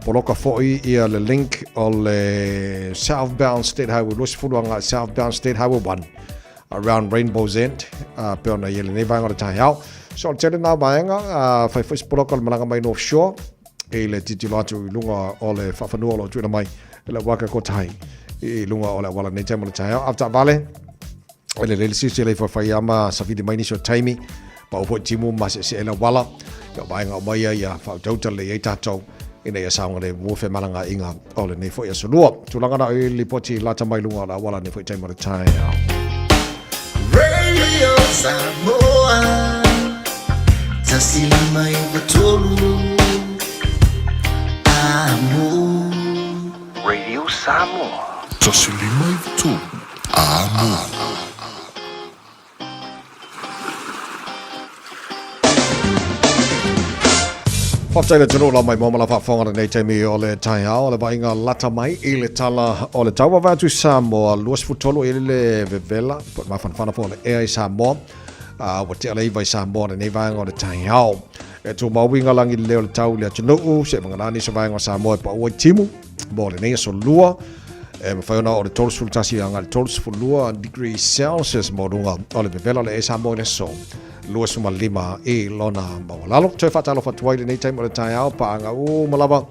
poloka foi ia le link o le southbound State Highway los fulu anga southbound State Highway 1 around Rainbow's End pe ona ia le nei vanga o taiao so tele na vaenga fai poloka malanga mai North Shore e le titi latu lunga o le fafanua lo tuina mai le waka ko tai e lunga o le wala nei taiao taiao after vale le sisi le fai ama savidi mai ni so taimi pa o timu mas se ela wala ya vaenga mai ia fa total le tato ina ia saunga le mo fe malanga inga o le nei fo ia solua tulanga na i lipoti lata mai lunga la wala nei fo taimi le tai Radio Samoa tasili mai batolu amo Radio Samoa tasili mai batolu amo Whaftaile tino la mai momala whawhonga nei teimi o le taiao, le vainga lata mai i le tala o le taua vatu Samoa, luas futolo i le vevela, pot mawhanwhana po le ea i Samoa, wa te alei vai Samoa le nei vainga o le taiao. E tu mawinga langi leo le tau le atunuu, se manganani sa vainga o Samoa pa ua timu, mo le nei so lua, e mawhaiona o le tolus fultasi anga le tolus fulua degrees Celsius mo runga o le vevela le e Samoa le so. Lua suma lima e lona mawalalo. Toi whatalo whatuai le nei taimo le taiao, pa anga malava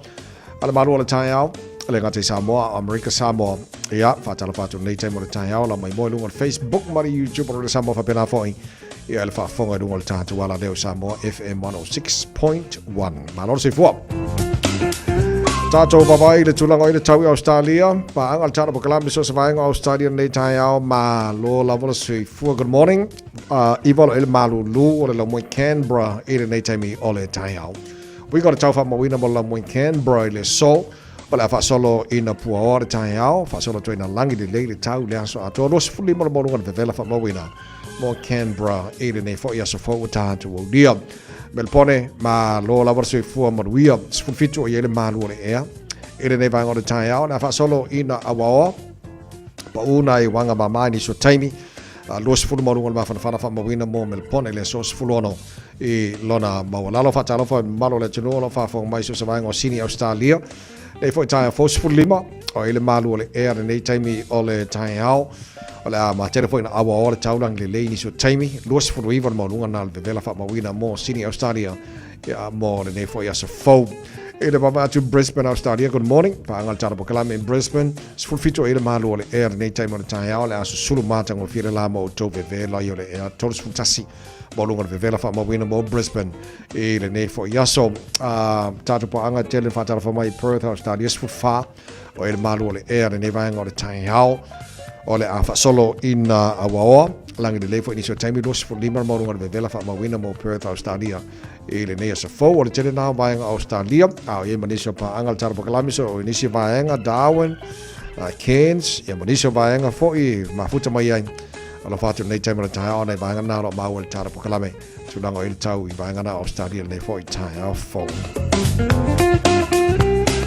ale maru le taiao, le ngate Samoa, America Samoa, ia, whatalo whatu nei taimo le taiao, la mai moi lunga Facebook, mari YouTube, o le Samoa whapena foi, ia le whafonga lunga le tātu ala leo Samoa, FM 106.1. Maloro se fua. Tātou wawai le tulanga i le tau i Australia, pa anga le tāna pakalami so sa vaenga Australia nei taiao, ma lo lavola se fua, good morning. Ivalo ele malulu o le lamoi Canberra i le nei taimi o le taiao. We got a tau whamawina mo lamoi Canberra i le so, o le a whasolo i na pua o le taiao, whasolo toi na langi le le tau le aso ato, lo sifuli mo le morunga le vevela whamawina mo Canberra i le nei fo i aso fo tātu o lia. Melpone ma lo lavora se fua maruia, sifulfitu o i ele malu o le ea, i le nei vanga o le taiao, na whasolo i na awaoa, pa una i wanga mamai ni so taimi, Luas fulu marunga le mawhanawhana whamawina mo Melpone le so sifulu ono i lona mawalalo whatalofa malo le tunu ono whawhong mai so sa vaenga o Sini Australia. Nei fo i taia fo sifulu lima o ile malu o le ea nei taimi o le taiao o le a matera fo ina awa o le taulang le leini so taimi. Luas fulu iwa le marunga na le vevela whamawina mo Sini Australia mo le nei fo i asa fau. Ele baba to Brisbane, Australia. Good morning. Pa angal tara pokalame in Brisbane. Sfulfito ele malu o le air nei taimo le taiao le asu sulu matang o fire lama o tau vevela i o le air. Toru sfultasi mo lunga le vevela wha mawina mo Brisbane. Ele nei fo iaso. Tatu pa anga tele whatara wha mai Perth, Australia. Sfulfa o ele malu o le air nei vaenga o le taiao. O le a whasolo in awaoa. Langi le leifo inisio taimi los for lima mo runga le vevela wha mawina mo Perth, Australia. I le nea sa fau o le tele nao vaenga Australia. Au ie manisio pa angal tara pokalamiso o inisio vaenga Darwin, Cairns. Ie manisio vaenga fo i mafuta mai ai. Ala fatu nei taimara tae au nei vaenga nā ro mau le tāra pokalame. Tunanga o ili tau I vaenga nā Australia nei fo I tae au fo.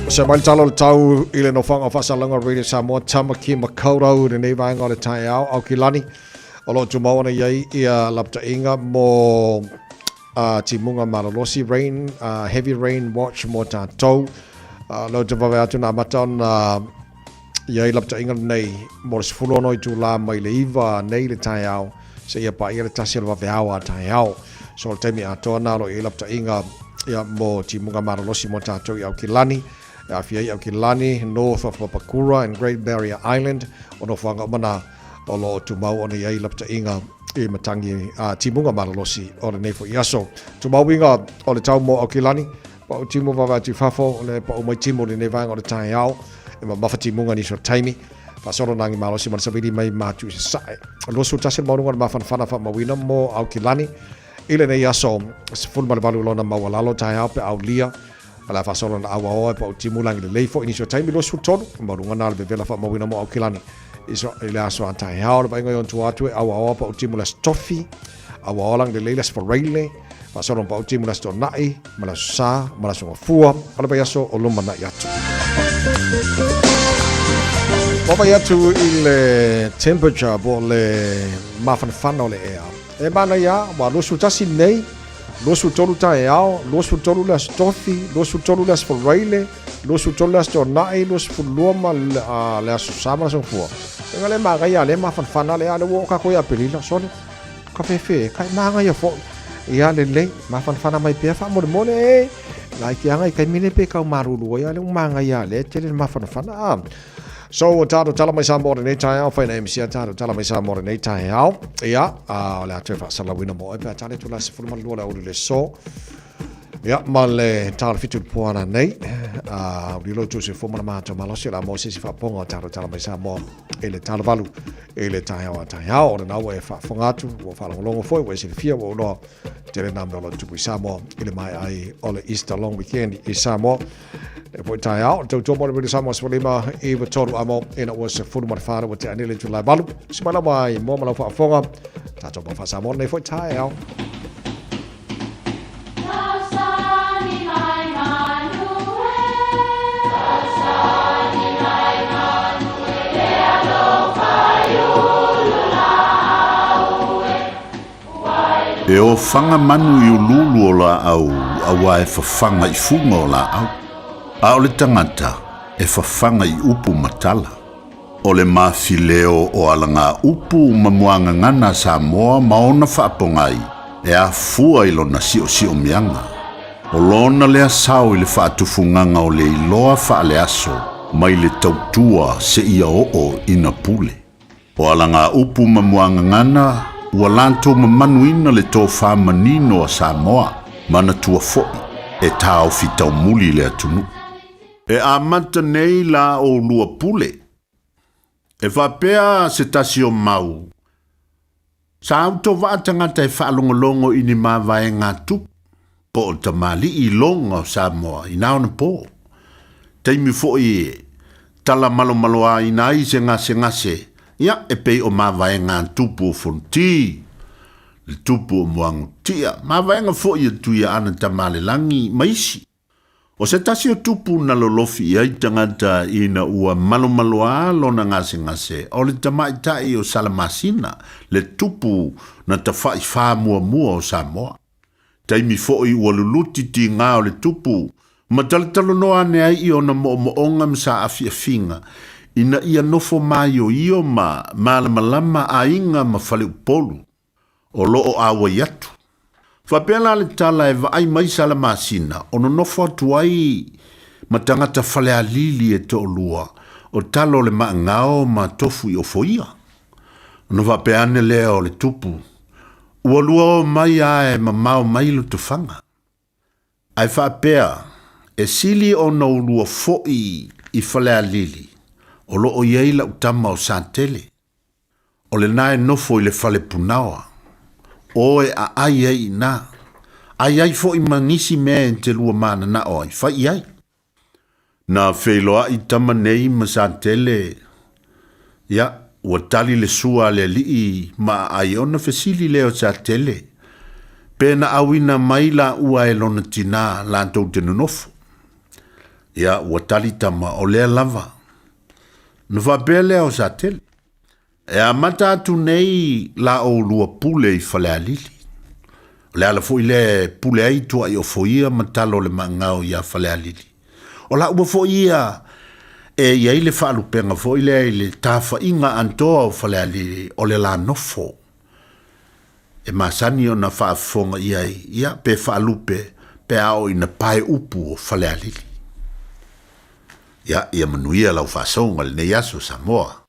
Se mai talo le tau I le no whanga whasalanga Radio Samoa Tamaki Makaurau nei vaenga o le tae au ki lani. O lo tu mawana iai ia lapta inga mo timunga malolosi rain, heavy rain watch mo tātou. Lo te wawe atu nā maton iai lapta inga nei mo le sifulono I tū mai le iwa nei le tae au. Se ia pa ia le tasi le wawe awa tae au. So le teimi atoa nā lo I lapta inga ia mo timunga malolosi mo tātou I au ki lani. Ia fia au ki lani, north of Papakura and Great Barrier Island. O no whanga mana o lo tu mau o ne iai lapta inga I matangi timunga malolosi o le nefo I aso. Tu mau inga o le tau mo au ki lani. Pa o timu wawa tu whafo, le pa o mai timu le nevanga o le tae au. E ma mafa timunga ni so taimi. Pa soro nangi malosi mana sabidi mai matu se sae. Losu tasil maununga na mafan whana wha mawina mo au ki lani. Ile nei aso, se fulu malabalu lona mawalalo tae au pe au lia. Ala fa soro na awa oe pa o timu langi le leifo ini so taimi losu tonu. Maununga na le bevela wha mawina mo au ki lani. Iso ile aso antai hao le bainga yon tuatu awa awa pa o timu las tofi. Awa olang le leilas for reile. Pasoro pa o timu las tonai, malas sa, malas ngafua, ala bai aso o luma na yatu. Oba yatu I le temperature bo le mawhanawhana o le ea. E mana ia, wa losu tasi nei, losu tolu tae ao, losu tolu las tofi, losu tolu las for reile, losu tolu las tonai, losu fuluma le aso sa, malas ngafua. Nga le maga ia le mawhanawhana le ale wo kakoia pelila, sone, ka fefe, kai maga ia fo. Ia le mawhanawhana mai pia wha mone e. Lai ki anga I kai mine pe kau marulu ia le umanga ia le te le mawhanawhana. So tātou tala mai sa mōre nei tae au, whaina MCA tātou tala mai sa mōre nei tae au. Ia, o le atu e whaasalawina mo e pia tāne tula se fuluma lua le ori le so. Ia, ma le tātou fitu puana nei. Rilo tu se fumana mātou malosi la mō sisi whaponga tātou tala mai sa mō. E le tala valu, e le tae au a tae au. O le nau e whaafongatu, o whaalongolongo foi, o e siri fia, o loa. Te le name o lo tupu I Samoa, I le mai ai o le Easter long weekend I Samoa. E poi tae au, tau tōmore muri Samoa Swalima, I wa toru amo, ina ua se furu marwhana wa te anile tu lai balu. Si mana mai, mō malau whaafonga, tātou mawha Samoa, nei foi tae au. E o whanga manu I ululu o la au, awa e whawhanga I funga o la au. A o le tangata, e whawhanga I upu matala. O le mawhileo o alanga upu mamuanga ngana Samoa maona whaapongai, e a fua I lona sio mianga. O lona lea sao I le whaatufunganga o le iloa whaale aso, mai le tautua se ia o ina pule. O alanga upu mamuanga ngana, ua lanto mamanuina le tō whamanino a Samoa, mana tua foi, e tāo fitau muli le atunu. E amata nei la o lua pule. E whapea se tasi o mau. Sa auto waatangata e whaalongolongo ini mawai ngā tup, po o tamali I longa o Samoa, I naona po. Teimi foi e, tala malo a ina I se ngase, ia e pei o mawai ngā tupu o fonti, le tupu o muangu tia, mawai ngā fo ia tuia ana tamale langi maisi. O se tasi o tupu na lolofi ia I tangata ina ua malo a lona ngase, o le tamaitai o Salamasina, le tupu na tawhai wha mua o Samoa. Taimi fo I ua luluti ti ngā o le tupu, ma talatalo noa ne ai I ona mo msa afiafinga, ina ia nofo mai o io ma malama a inga ma fale upolu. O loo awa yatu. Whapela le tala e vai mai Salamasina, ono nofo atuai ma tangata fale a lili e to lua, o talo le maangao ma tofu I ofoia. Ono whapeane lea o le tupu, ua lua o mai ae ma mao mailu tufanga. Ai whapea, e sili o no lua foi I fale a lili. O loo iei la utama o santele. O le nae nofo I le fale punawa. O e a ai ai na. Ai ai fo I mangisi mea te lua mana na oi. Fai ai. Na wheloa I tama nei ma santele. Ia, ua tali le sua le lii ma ai ona fesili leo sa tele. Pena awina maila ua e lona tina lantou te nonofo. Ia ua tali tama o lea lava. Nufa bele o sa tele. E a mata atu nei la o lua pule i fale alili. Le ala fo ile pule ai tua i o fo ia matalo le mangao ia fale alili. O la ua fo ia e ia ile faalu penga fo ile ile tafa inga antoa o fale alili o le la nofo. E masani o na faafonga ia pe faalupe pe ao ina pae upu o fale alili. Ia manuia lau fasonga le nei aso Samoa.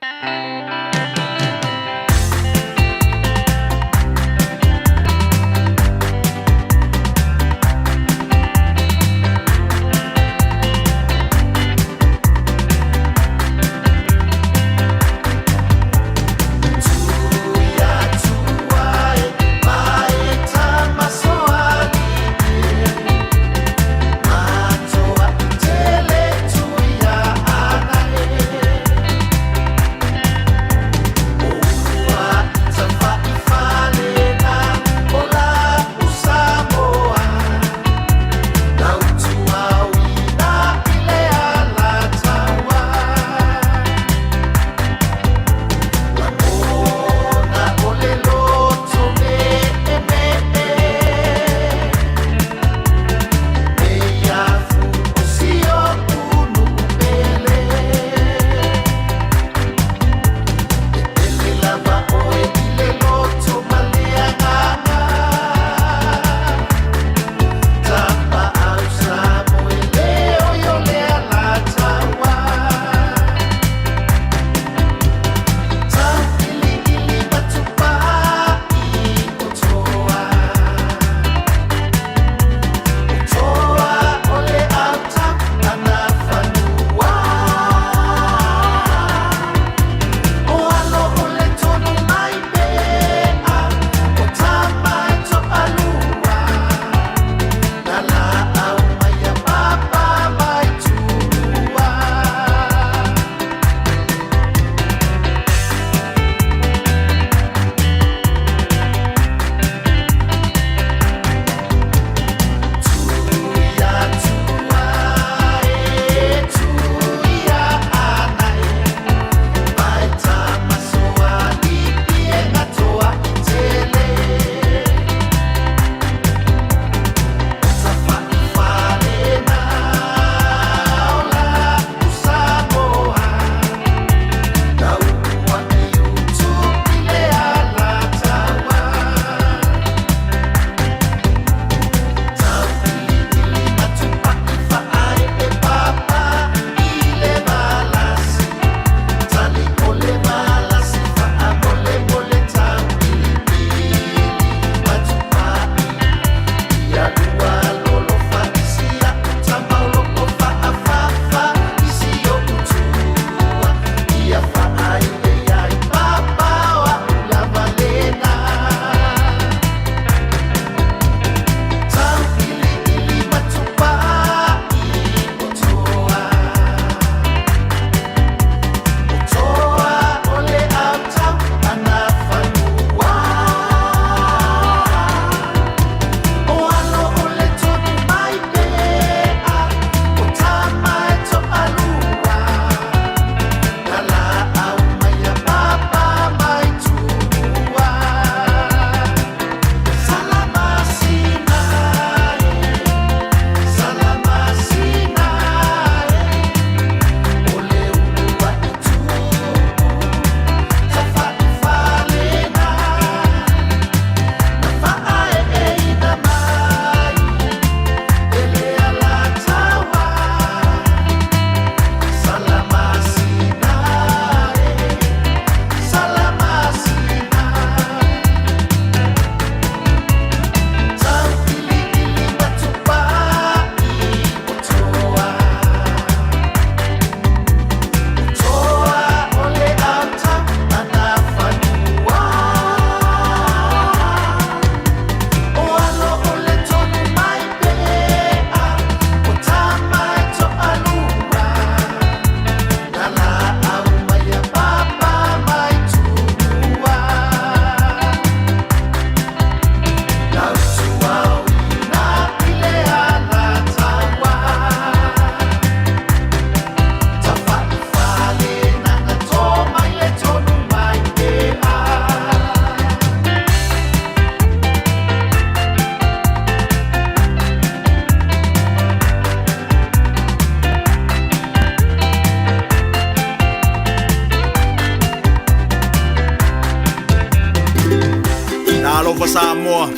Samoa.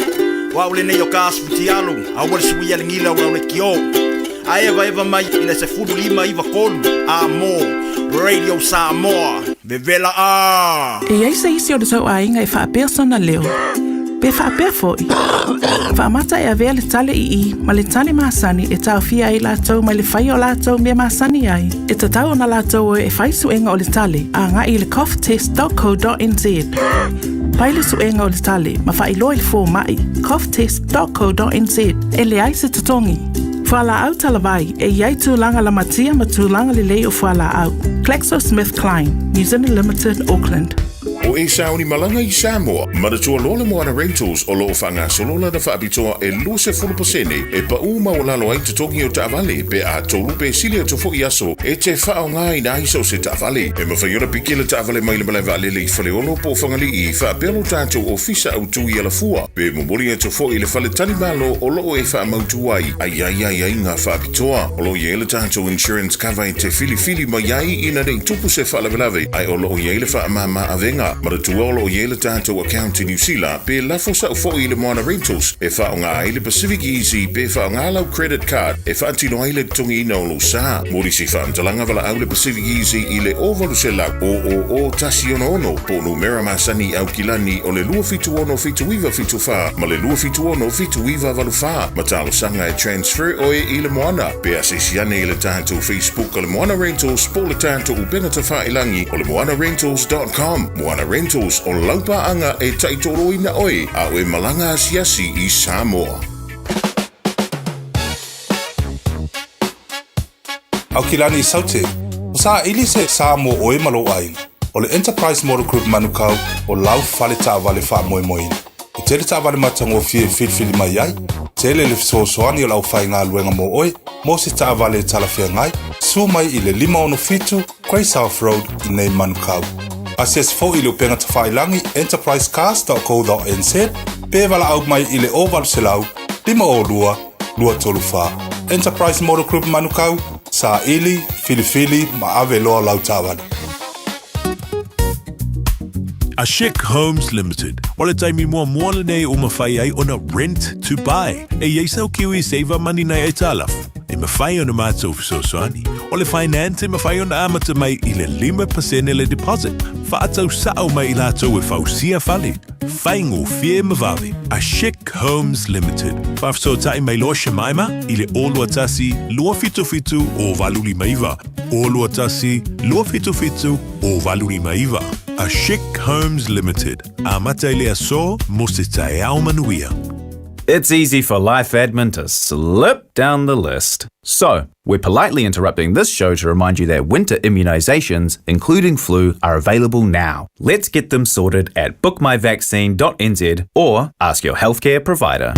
Wa ule ne yo kasputialo, a wale suia lingila wa ule kio. A eva mai ina se fudu lima iva kolu. Radio Samoa. Bevela a. E ai se isi o de tau ainga e wha persona leo. Be wha perfoi. Wha mata e a vea le tale i, ma le tale maasani e tau fia ai lātou ma le whai o lātou mea maasani ai. E ta tau na lātou e whai suenga o le tale a ngā i le coughtest.co.nz. Pai le suenga o le tale ma whai loa le fō mai coughtest.co.nz e le ai se tutongi. Whala au talavai e iai tūlanga la matia ma tūlanga le lei o whala au. GlaxoSmithKline, New Zealand Limited, Auckland. O e sauni malanga I Samoa, maratua lola moana rentals o loo whanga solola na whaabitoa e luse 4% e pa uma o lalo ai tutongi o Taavale pe a tolu pe silia tofo I aso e te whao ngai na iso se Taavale. E mawhaiora pikile Taavale maile malai valele I whaleolo po whangali I whaapelo tātou o fisa au tui ala fua. Pe mumuri e tofo I le whale tani malo o loo e wha mautu ai ai ngā whaapitoa. O loo iele tātou insurance cover e te fili mai ai ina rei tupu se whalavelave ai o loo iele wha mama avenga. Maratua o iele tātou account I New Zealand pe lafo sa ufo I le moana rentals e wha o ngā I le Pacific Easy pe wha o ngā lau credit card e wha antino ai le tungi ina o lo sa. Mori si wha amtalanga wala au le Pacific Easy I le ovalu se lau o tasi ono po numera masani au kilani o le lua fitu ono fitu iwa fitu wha ma le lua fitu ono fitu iwa valu wha. Matalo sanga e transfer o I le moana pe asesiane I le tātou Facebook o le moana rentals po le tātou upenga ta wha ilangi o le moanarentals.com. Moana Rentals o laupaanga e taitoro ina oi a oe malanga asiasi I Samoa. Au kilani I saute, o sa ili se Samoa oe malo ai, o le Enterprise Motor Group manukau o lau fale Taavale wha moe moina. E tele Taavale matango fie filfili mai ai, tele le fisosoani o lau whai ngā luenga mo oe, mo se Taavale talafia ngai, su mai I le 5 Grey South Road I nei manukau. Asias fo I le upenga ta whailangi enterprisecars.co.nz pe wala au mai I le oval selau 5 Enterprise Motor Group manukau sa ili filifili ma ave loa lau Taavale. A Chic Homes Limited. Wala taimi mua moana nei o mawhai ai ona rent to buy. E yeisau kiwi save money nei ai talaf. E mawhai ona mātou fisosoani. O le finance e mawhai ona amata mai I le 5% le deposit. Whaatau sao mai I lātou e whausia whale. Whaingo fie mawave. A Chic Homes Limited. Whafso tai mai loa Shemaima I le olua tasi lua fitu o valuli maiva. Olua tasi lua fitu o valuli maiva. A Chic Homes Limited. Amata le aso mo se tae au manuia. It's easy for life admin to slip down the list. So, we're politely interrupting this show to remind you that winter immunizations, including flu, are available now. Let's get them sorted at bookmyvaccine.nz or ask your healthcare provider.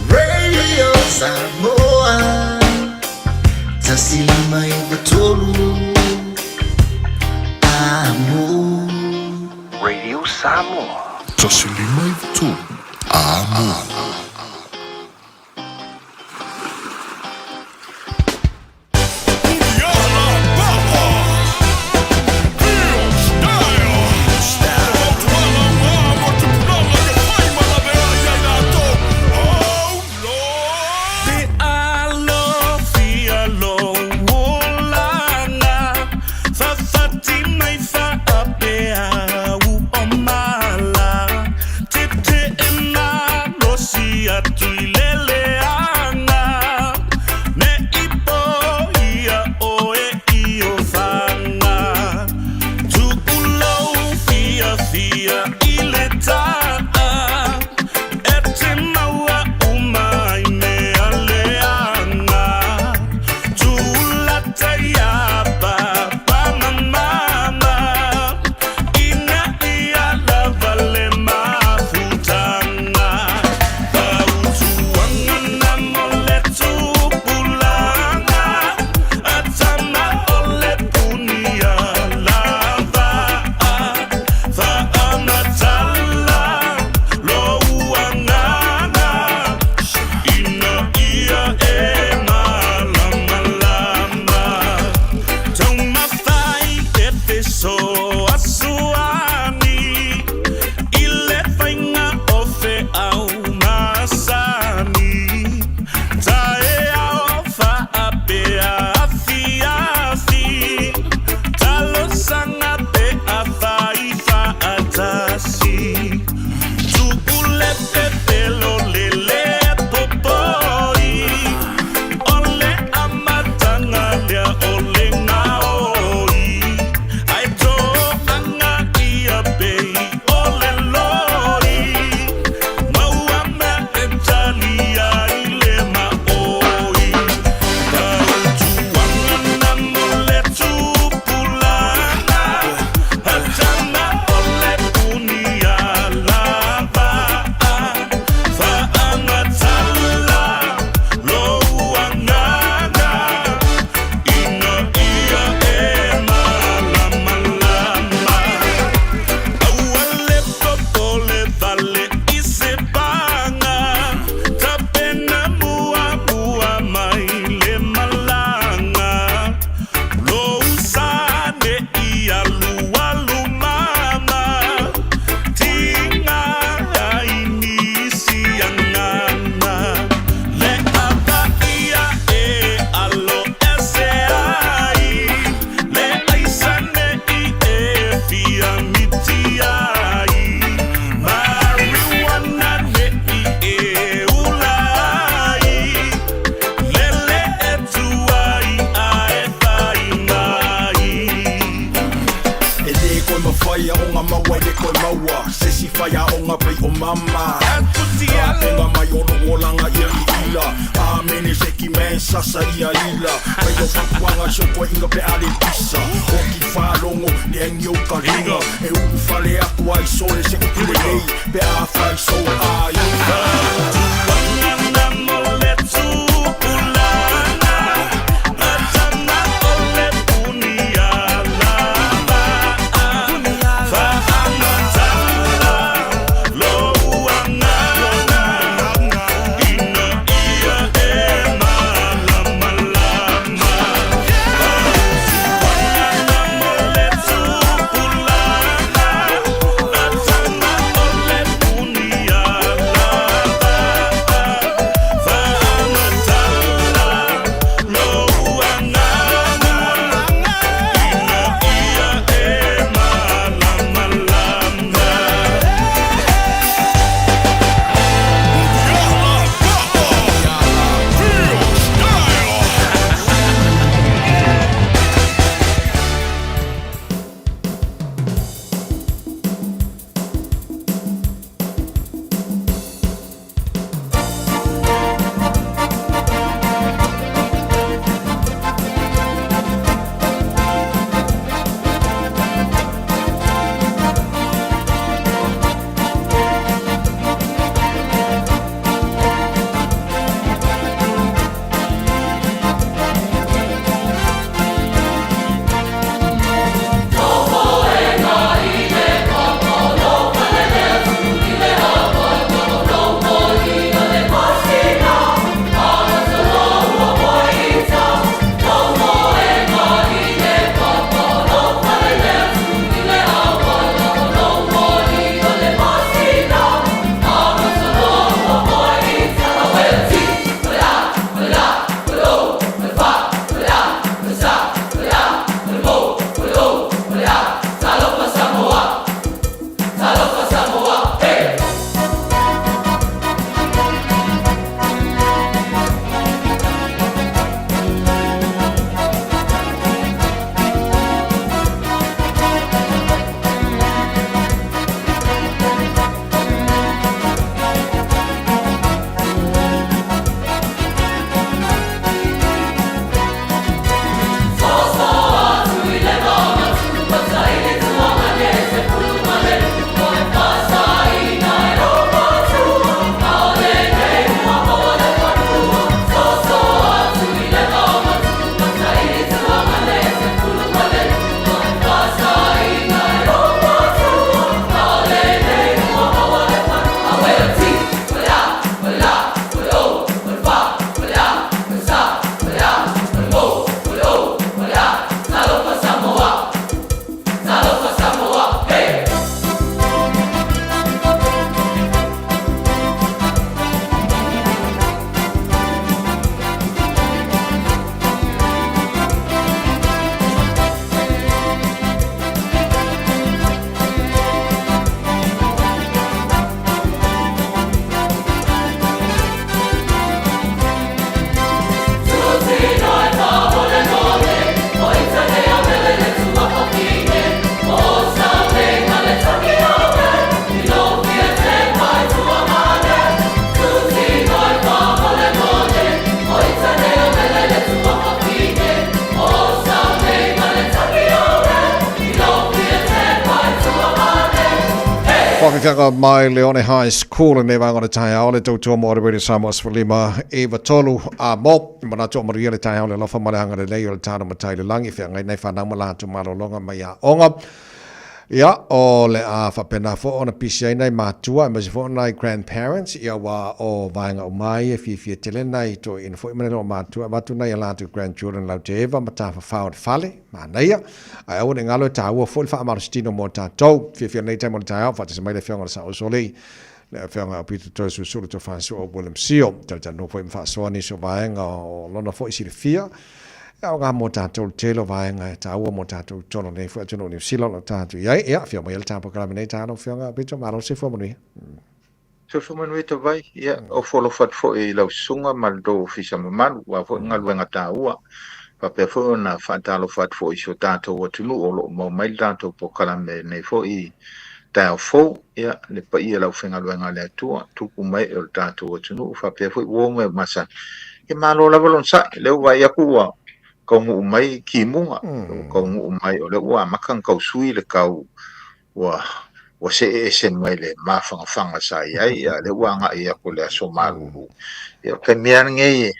Radio Samoa, tasilima ibatolu. Radio Samoa, tasilima ibatolu. See sasa ia ila Pai o whakuanga soko inga pe ale pisa O ki whalongo ni engi o karinga E uu whale aku ai sole se upile nei Pe a whai so a iuka Tuangana mo le tupulana Atana o le puniala Whaangatala Louanga Ina ia e malama lama Tuangana mo le tupulana Atana o le puniala Whakakanga mai Leone High School ne wangona tai ole tau tō mo re Samoa Sfalima Eva Tolu a mo mana tō mo re tai ole lofa male hanga le lei ole tāna matai le langi whea ngai nei whanau mala tu malolonga mai a onga ia o le a whapena fo ona PCA nei mātua e masi fo nai grandparents ia wa o vaenga o mai e fia tele nei to ina fo imane o mātua matu nei ala tu grandchildren lau te eva mata whawhau fale ma neia ai au ne ngalo ta ua fo le wha amaro stino mo tātou fia nei tai mo tai au whate se mai le whionga sa o soli le whionga o pitu toi su suru to whansu o William Seal tau no fo ima whasoa ni so vaenga o lona fo isi le fia ia o ngā mō tātou telo vaenga ta ua mō tātou tono nei fo atono New Zealand o tātou iai ia whio mai ele tāpo karame nei tāno whionga pito maro se fo manui So manui te vai ia o folo fat fo e lau sunga maldo fisa mamanu wa fo ngaluenga tā ua pa pe fo na fatalo fat fo iso tātou o tunu o lo mau mai tātou po karame nei fo i tau fo ia le pa ia lau whengaluenga le atua tuku mai o tātou o tunu fa pe fo i uome masa ke malo la balon sa le wa ia ku ko ngu mai ki munga ko ngu mai o le wa makang kau sui le kau wa se se mai le ma fanga sa ia le wa nga ia ko le so malu ia ke mian nge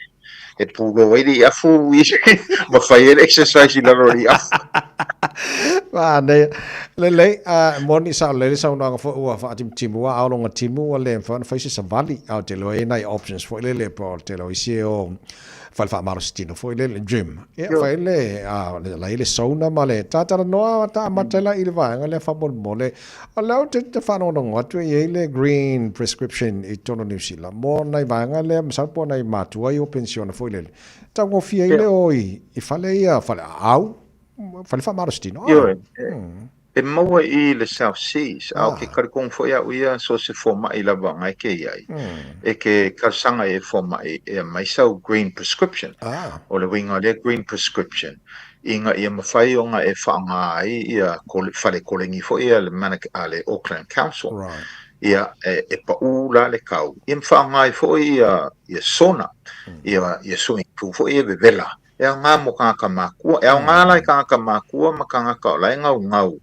e pulo e di afu ma fai exercise la ro di afu wa le moni sa le sa no fo wa fa tim wa au longa timu wa le fa fa se vali au te lo e nai options fo le por te lo isi o fa maro stino fo le gym e fa le le sauna ma le ta no ta matela il va ngale fa bon mole ala te fa no no tu e le green prescription e tono ni sila mo nai va ngale sa po nai matua yo pensione fo le ta go fie le oi e fa le ia fa au fa maro stino e maua I le South Seas au ke karikong fo ia uia so se forma I lava ngai ke iai e ke karsanga e forma e mai sau green prescription o le winga le green prescription inga ia mawhai o nga e whaanga ai ia whale kolengi fo ia le le Auckland Council ia e pa ula le kau ia mwhaanga ai fo ia sona ia swimming pool fo ia vevela e ngā mo kanga makua, e ngā lai kanga makua ma kanga ka lai ngau.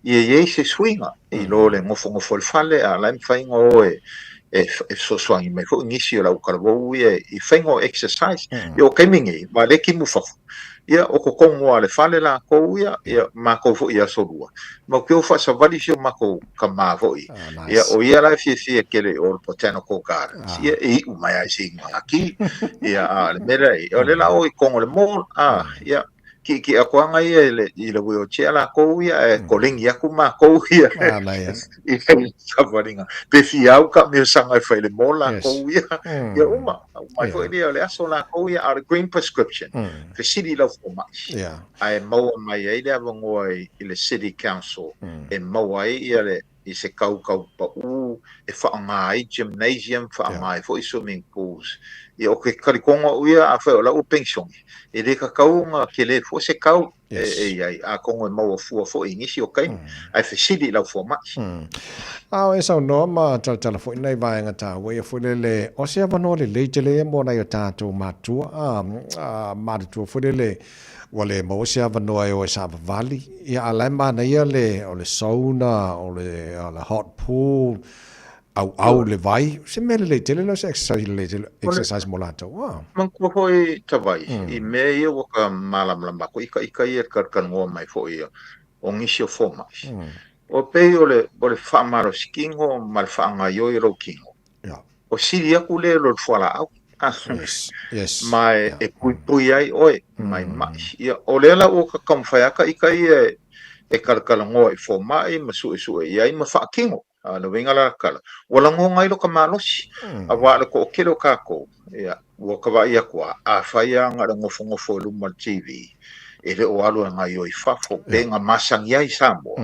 Ia se swinga, I lo le ngofo le fale, a lai mwhainga o e so swangi mai fo ngisi o lau karawau I whainga o exercise, I o keimingi, ma le ki mufafu. Ia o kokongo a le fale la kou ia mako fo ia sorua. Ma keo fa sa vali sio mako ka mavo I. Ia o ia la fie kele o Botanical Gardens. Ia umai ai si ngaki. Ia le mera o le la o I kongo le mall. Ia ki a kuanga ia I le wheelchair la kou ia kolengi aku ma kou ia. I sa valinga. Pe fiau ka me sanga fai le mall la kou ia. Ia uma. Mai fo ia le aso la kou ia a green prescription. Fe siri la for much. Ai mau mai ai le avango I le city council. E mau ai ia le I se kau pa e whaanga ai gymnasium, whaanga ai fo I swimming pools. I o ke karikonga uia a whai o la u pension. E le ka kaunga ke le fo se kau ai a kongo e mau a fua fo I ngisi o kai. Ai fe siri la for much. Au e sau no ma tala fo nei vai ngata we fo le o se avano le le mo na yo tato matua matua fo le wale mo se avano ai o sa valley ia ala ma na ia le o le sauna o le hot pool au le vai se mele le tele lo exercise mo lato man ko foi tavai I me ia o ka malam ko ika ia kan ngo mai fo ia o ngisi o forma o pe o le famaro skingo mal fanga yo I ro kingo o siria ku le lo fala au yes mai e pui ai oi mai ia o le la o ka kamfaiaka ika ia e kalkalango I forma I masu ia I ma fa kingo no winga la kala wala ngo ngai lo ka malosi a wa le ko kelo ka ko ia wo ka va ia kwa a faia ngara ngofo lu mal TV e le o alu ngai o I fafo benga masang ia I samo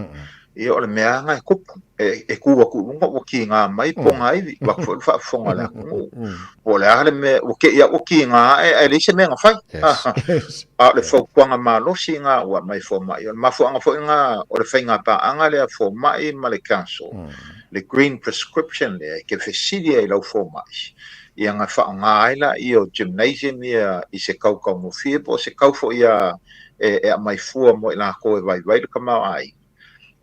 ia o le mea ngai kupu e kuwa ngo ki nga mai ponga I wa fa fonga la o le ale me o ke ia o ki nga e le se me nga fai a le fo kwanga malosi nga wa mai fo mai ma fo nga fo nga o le fainga pa anga le fo mai ma le council le green prescription le ke fesilia I lo fo mai ia nga fa nga ila I o gymnasium ia I se kau mo fie po se kau fo ia e mai fua mo la ko e vai ka mau ai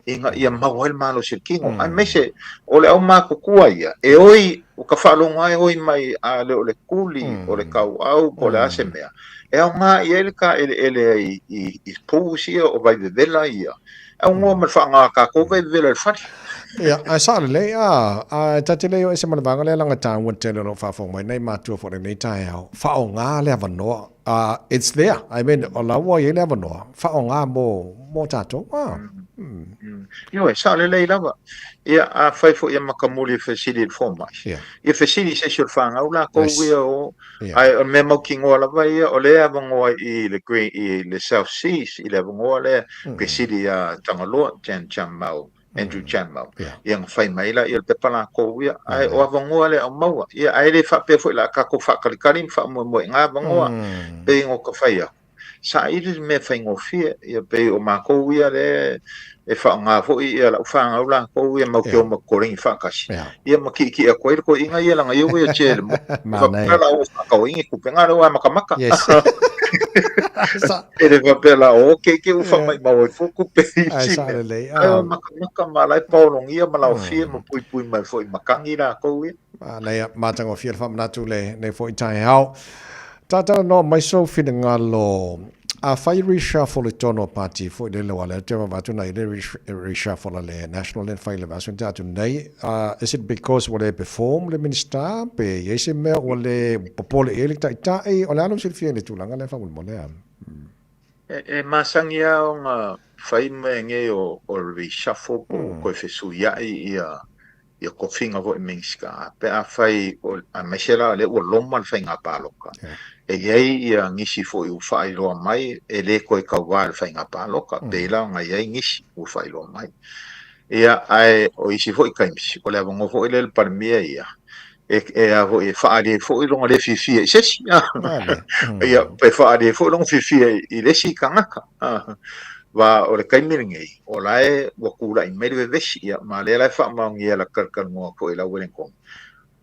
inga ia mau malo se kingo ai me se o le au ma kukua ia e oi o ka whaalonga oi mai a le o le kuli o le kau au po le ase mea e au ngā ia ele ka ele I pūsi o vai vevela ia au ngō mal whaanga ka ko vai vevela le whani ia a sa le tate le o ese malvanga le langa ta won tele no fa fo mai nei matua fo nei tai au fa o ngā le avano it's there I mean o la wo ye le avano fa o ngā mo tato Io sa le lava ia a fai fo ia makamuli fesili forma ia fesili se sul fanga ula ko ia o ai me mo kingo la vai o le avango I le green I le South Seas I le avango le fesili a tangalo Jan Chamau Andrew Chamau ia fai mai la ia te pala ko ia ai o avango le o mau ia ai le fa pe fo la ka ko fa kalikari fa mo nga avango pe ngo ka fai sa i le me faingofia ia pe o mākou ia le e whaanga fo i ia la whaanga ula kou ia mau kio ma koringi whakasi ia ma ki a koe ko inga ia langa iu ia chele mo whakapela o whakau ingi kupenga rewa makamaka e le whapela o ke uwha mai mau e fuku pe i chime makamaka ma lai paulong ia ma lau fie ma pui mai fo i makangi la kou ia nei matanga fia le whamanatu le fo i tai hau tata no mai so fina ngalo a fai reshuffle tono party fo le wala te va tu nei le reshuffle le national le fai le vasun tatu nei is it because what they perform le minister pe yese me ole popole electa tai o la no se fie le tulanga le fa mo le e masangia nga fai me nge o reshuffle ko fe suya ia ko finga vo minska pe a fai o a mesela le o loma fai nga paloka e yei ia ngisi fo i ufai loa mai e le koe kauwa fai nga paloka pe la nga yei ngisi ufai loa mai ia ai o isi fo i kaimisi ko le avongo fo i le parmia ia e a vo e faade fo i longa le fifi e sesi ia pe faade fo longa fifi i le si kangaka wa o le kaimiringei o lae wa kula i meri vesi ia ma le lai fa maungi ia la karkar mua ko i la welenkong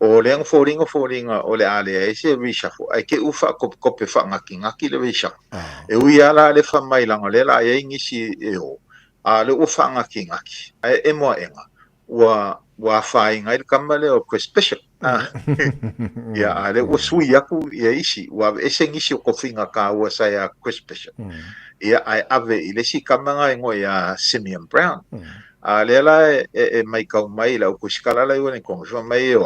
o le ang fōringa o le ale e se reshuffle ai ke ufa kope fa ngaki le reshuffle e ui ala le fa mai langa le la e ngisi e o a le ufa ngaki ai e moa enga wa fai ngai le kamale o ko special ia ale o sui aku ia isi wa ese ngisi o kofinga ka wa saya ko special ia ai ave i le si kamanga ingo ia Simeon Brown a le la e mai kau mai la ko skala la i ko so mai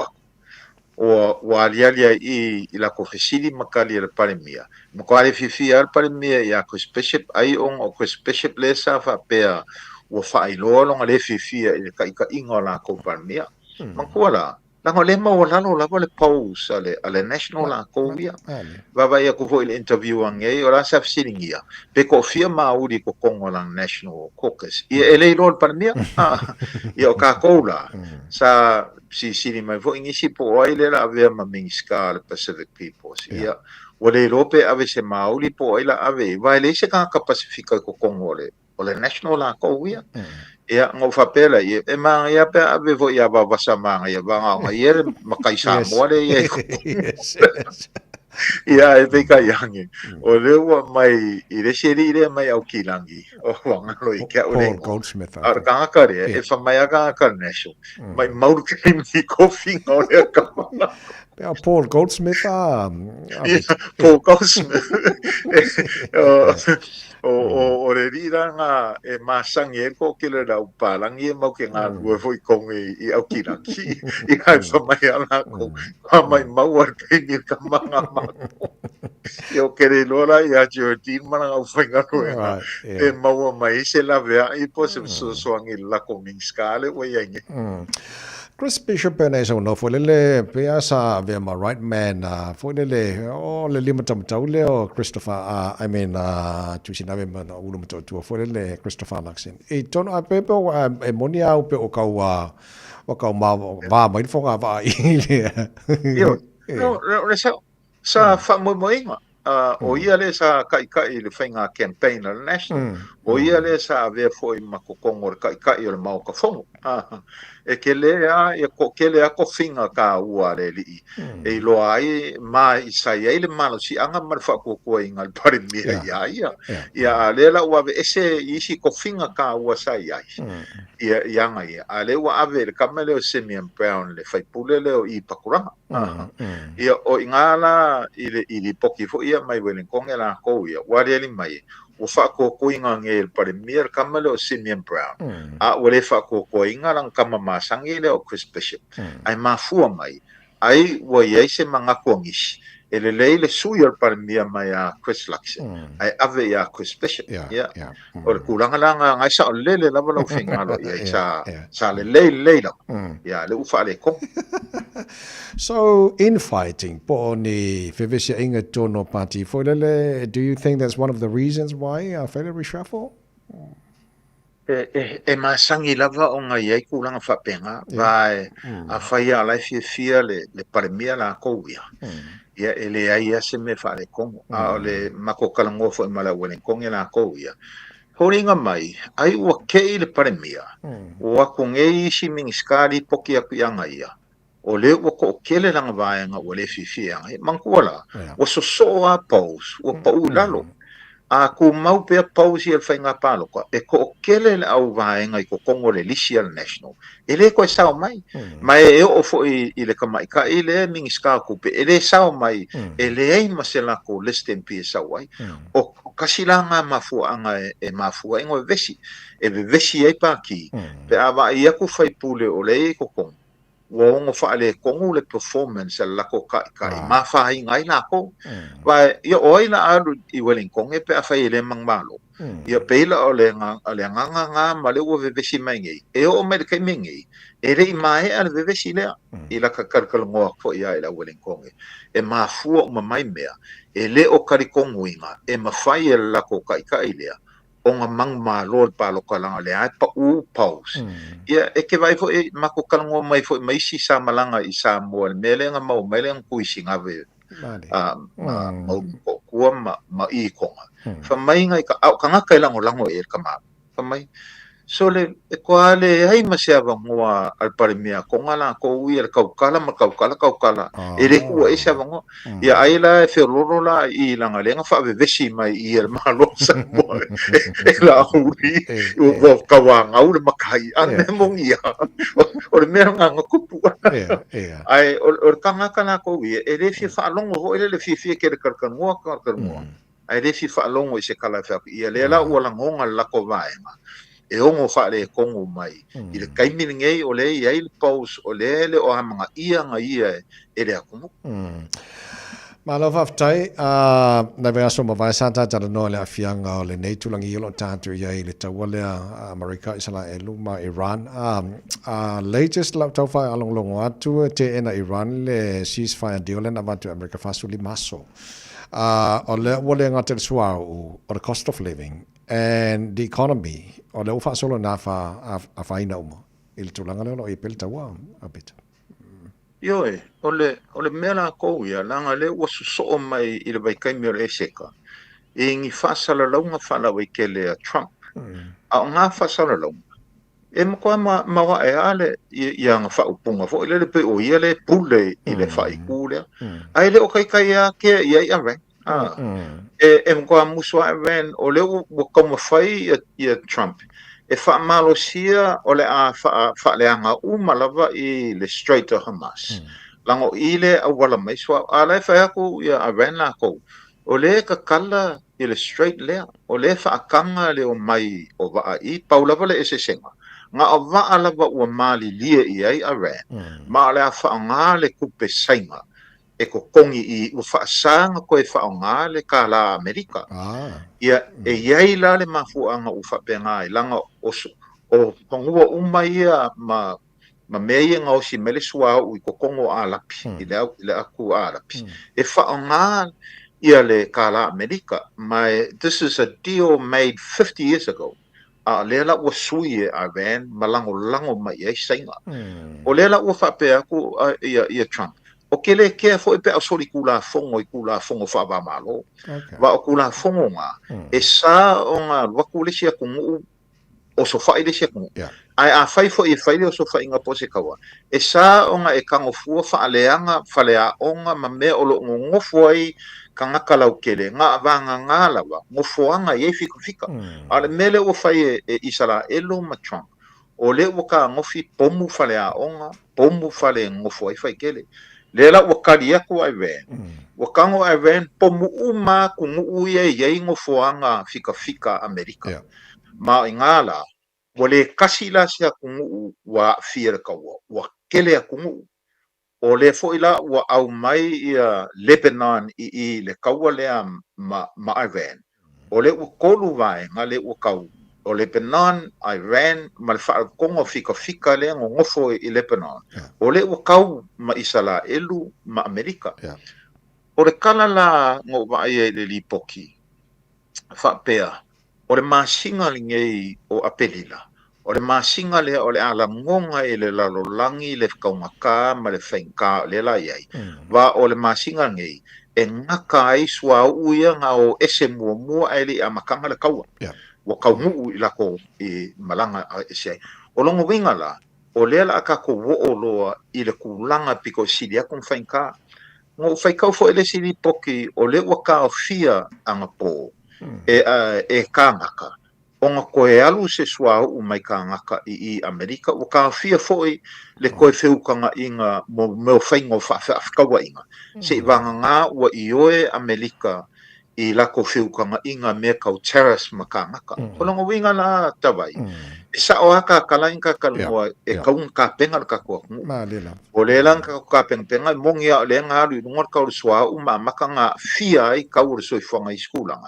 o alialia i la kofesili makali le palemia mo ko ale fifi al palemia ia ko special ai on o ko special le sa fa pea o fa i lo longa le fifi i ka ingola ko palemia mankola la ngole mo la no la le pause ale national la ko ia va ia ko vo il interview ange o la sa fisilingia pe ko fia maudi ko kongola national caucus i ele lo palemia ia ka kola sa si mai vo ingisi po ai le la ave ma minska le Pacific Peoples ia o le lope ave se mauli po ai la ave vai le se ka Pacifica ko kongole o le national la ko ia ngo fa pela e ma ia pe ave vo ia va sama ia va nga ia makai sa mo le ia ia e pe ka yangi o le wa mai i le seri le mai au kilangi o wanga lo i ka o le Goldsmith ar ka ka e fa mai ka national mai mau ke ni coffee o le ka Paul Goldsmith Paul Goldsmith o le rira nga e masangi e ko ke le rau palangi e mau ke ngā rua foi kongi i au kirangi i hai whamai ala ko ka mai mau ar peini ka manga mako i o kere lora i a Geraldine mana ngau whainga roenga e mau mai se la vea i po se soangi lako mingskale o iangi Chris Bishop and so no for le peasa ve ma right man for le le limitam taule o Christopher I mean tu sinave man o lu to for le Christopher Maxin e tono a pepe e monia o pe o ka wa ma va mai fo va i yo no sa fa mo inga o ia le sa kai le whainga campaign le national o ia le sa ave foi makokongo kai o le mau ka fongo e ke le a e ko ke le a ko finga ka ua le li e lo ai mai sa ia le malo si anga mar fa ko inga le pare mia ia le la ua ese isi ko finga ka ua sa ia ia nga ia ale ua ave le kamele o Simeon Brown le fai pule le o i pakuranga ia o ingala i poki fo ia mai welen konge la ko ia wa le mai o fa ko inga nge pare mir kamalo Simeon Brown a o le fa ko inga lang kama masangi le o Chris Bishop ai mafua mai ai wo ye se manga kongis ele le suyer pare mir mai a Chris Lux ai ave ya Chris Bishop ya o le kulanga langa ngai sa le la lo finga lo ya sa le la ya le ufa le ko So infighting po ni fevisia inga tono party for le do you think that's one of the reasons why I failed to reshuffle? E masangi lava o nga iai kulanga whapenga vai a whaia lai fia le paremia la kouia ia ele ai ia se me fale kongo a ole makokalango fo mala welen konge na ko ia horinga mai ai ua kei le paremia ua kongei si mingiskari poki aku ianga ia o le ua ko kele langa vaenga o le fifianga mankuala o so a paus o pau lalo a ku mau pe paus ia fainga palo ko e ko kele le au vaenga i ko kongo le lisial national ele ko sao mai mai e o fo i le kamai ka ile mingiska ku pe ele sao mai ele ai masela ko listen pe sao ai o kasilanga mafuanga e mafua ngo vesi e vesi ai pa ki pe ava ia ku fai pule o le ko kongo wo ngo fa le kongo le performance la ko ka ma fa ngai na ko va ia oi na alu i welen konge pe fa ile mang malo ia pe la o le nga ma le wo vesi mai ngai e o me ke mingi e re mai al vesi le i la ka kal ngo fo ia ila welen konge e ma fu o mai mea e le o kari kongo inga e ma fa la ko ka ile o nga mang malo pa lo kalanga le ai pa u paus ia e ke vai fo e mako kalanga mai fo mai si sa malanga i sa mo mele nga mau mele nga kuisinga ve mo ko ma i konga fa mai nga ka nga kai lango e ka ma fa mai so le e ko ale ai ma se ava ngoa al paremia konga la ko ui el kaukala e le ku e se ava ngo ia ai la e feroro la i langa lenga fa vesi mai i el malo sa mo e la uri o vo kawanga u le makai an mo ia o le mera nga kupu ai o kanga kana ko ui e le fi fa longo ho e le fi ke le karkangoa ai le fi fa longo i se kala fa ia le la o la ngonga la ko vaenga e ongo fa le kongo mai i le kaimini ngei o le ia il paus o le o hamanga ia nga ia e le akumu Malo faftai na vea so mawai santa tala no le afianga o le nei tulangi ilo tātu ia i le tawale Amerika isala e luma Iran latest lau tauwhai along longo atu te ena Iran le ceasefire deal le na vantu Amerika fasu li maso o le wale ngate le suau o the cost of living and the economy o le ufa solo na fa faina umo il tulanga le i pel tawa a bit Yoe, ole mea ko ia langa le o so mai i le vai kai me le seka. E ngi fasala launga fala wai ke le Trump. A nga fasala launga. E mo ko ma wa e ale ia nga fa upunga fo le pe o ia le pule i le fa ikule. Ai le o kai a ke ia ia ven. E mo ko muswa ven o le o como fai ia Trump. E fa malo sia o le a fa le anga malava i le Strait of Hamas. Lango ile a wala mai swa ala fa ku ia avena ko. O le ka kala i le Strait le o le fa akanga le o mai o va i paula le ese senga. Nga o va ala va o mali lie i ai aren. Ma le fa nga le kupe sainga. E ko kongi i u fa sanga ko e fa nga le kala Amerika. Ia e iai la le mafuanga u fa penga i langa o pangua umaia ma mea nga o si mele sua u i ko kongo alapi i le aku alapi. E fa nga ia le kala Amerika. This is a deal made 50 years ago. A lela ua sui e Iran malango mai ai sainga. O lela ua fa pe aku ia Trump. O kele ke fo e pe asori kula fongo fa ba malo va o kula fongo nga e sa o nga wa kule sia kungu o so fa ile sia kungu ai a fai fo e fai o so fa inga pose kawa e sa o nga e kango fu fa aleanga fa lea o nga ma me o lo ngofo ai kanga kala o kele nga vanga nga la wa ngofo anga ye fika ale mele o fai e isala elo ma Trump o le o ka ngofi pomu fa lea o nga pomu fa le ngofo ai fai kele Lela wakari aku ai ven. Wakango ai ven pomu uma kungu uye yei ngofoanga fika Amerika. Ma ingala wale kasila sia kungu wa fier kawa. Wa kele kungu. O le foila wa au mai ia Lebanon i le kawa lea ma ai ven. O le ukolu vai ngale ukau. O Lebanon, Iran, malfa kongo fika le ngofo i Lebanon. O le wakau ma isala elu ma Amerika. O le kala la ngo vai le lipoki. Fa pea. O le masinga ngei o apelila. o le masinga le o le ala ngonga e le lalolangi le kaungaka ma le whainka le la iai. Wa o le masinga ngei e ngaka ai sua uia nga o ese mua ai le amakanga le kaua. Wa kaungu i lako i malanga a ese ai. O longo winga la, o le la ka ko wo o loa i le kulanga piko sili akong whainka. Ngo whaikau fo ele sili poki o le waka o fia anga po e ka ngaka. O nga koe alu se sua u mai ka ngaka i Amerika, o ka fia foi le koe whiukanga inga mo meo whaingo whaafikawa inga. Se i wanga ngā ua i oe Amerika i lako whiukanga inga mea kau terrace ma ka ngaka. Kolongo winga la tawai. E sa o haka kalainga kalungoa e kaunga ka penga ka kua. O le lang ka penga mongia o le ngāru i nungar kau sua u ma maka ngā fia i kau le soifanga i skulanga.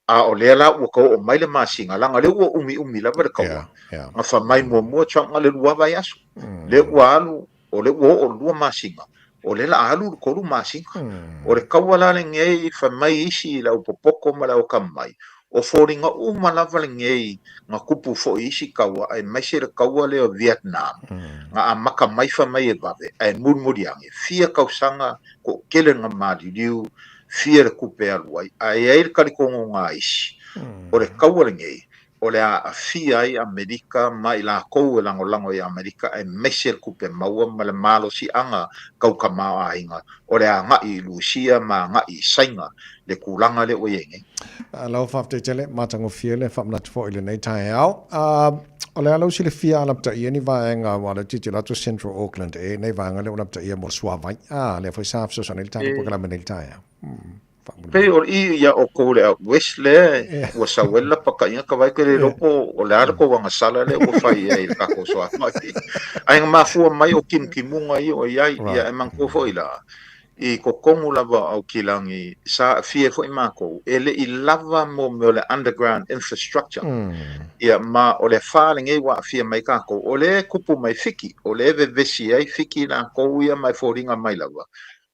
A o le la ua kau o mai le masinga langa le ua umi la vare kaua. Nga wha mai mua changa le lua vai asu. Le ua alu o le ua o lua masinga. O le la alu ko lu masinga. O le kaua la le ngei wha mai isi la upopoko ma la o kamai. O fōringa lava le ngei ngā kupu fo isi kaua ai mai se le kaua le o Vietnam. Ngā a maka mai wha mai e vave. Ai murmuriange. Fia kausanga ko kele ngā māliliu. Fia le kupe aluai, ai le karikongo ngā isi. O le kaua le ngei, o le a fia i Amerika, mai la kou e lango i Amerika, ai mese le kupe maua, ma le malo si anga kau ka maa ainga. O le a ngai i Lucia, ma ngai i Sainga, le kulanga le oienge. Lau whafte tele, matango fia le whamnatu fo i le nei tae au. O le alau si le fia alapta ia ni vaenga wala titi lato Central Auckland e nei vaenga le alapta ia mo suavai. Le foi safso sa nel tae pokala me nel tae au. Pei o i ia o kou le West le, ua sawela paka inga ka vai kere loko o le arako wanga sala le ua whai e kako soa. Ai ngā mafua mai o kimunga i o iai, ia e mangko fo i la. I ko kongu lava au kilangi sa fie fo i mako, e le i lava mo me o le underground infrastructure. Ia ma o le whāle ngei wa fie mai kako, o le kupu mai fiki, o le eve vesi ai fiki na kou ia mai fōringa mai lava.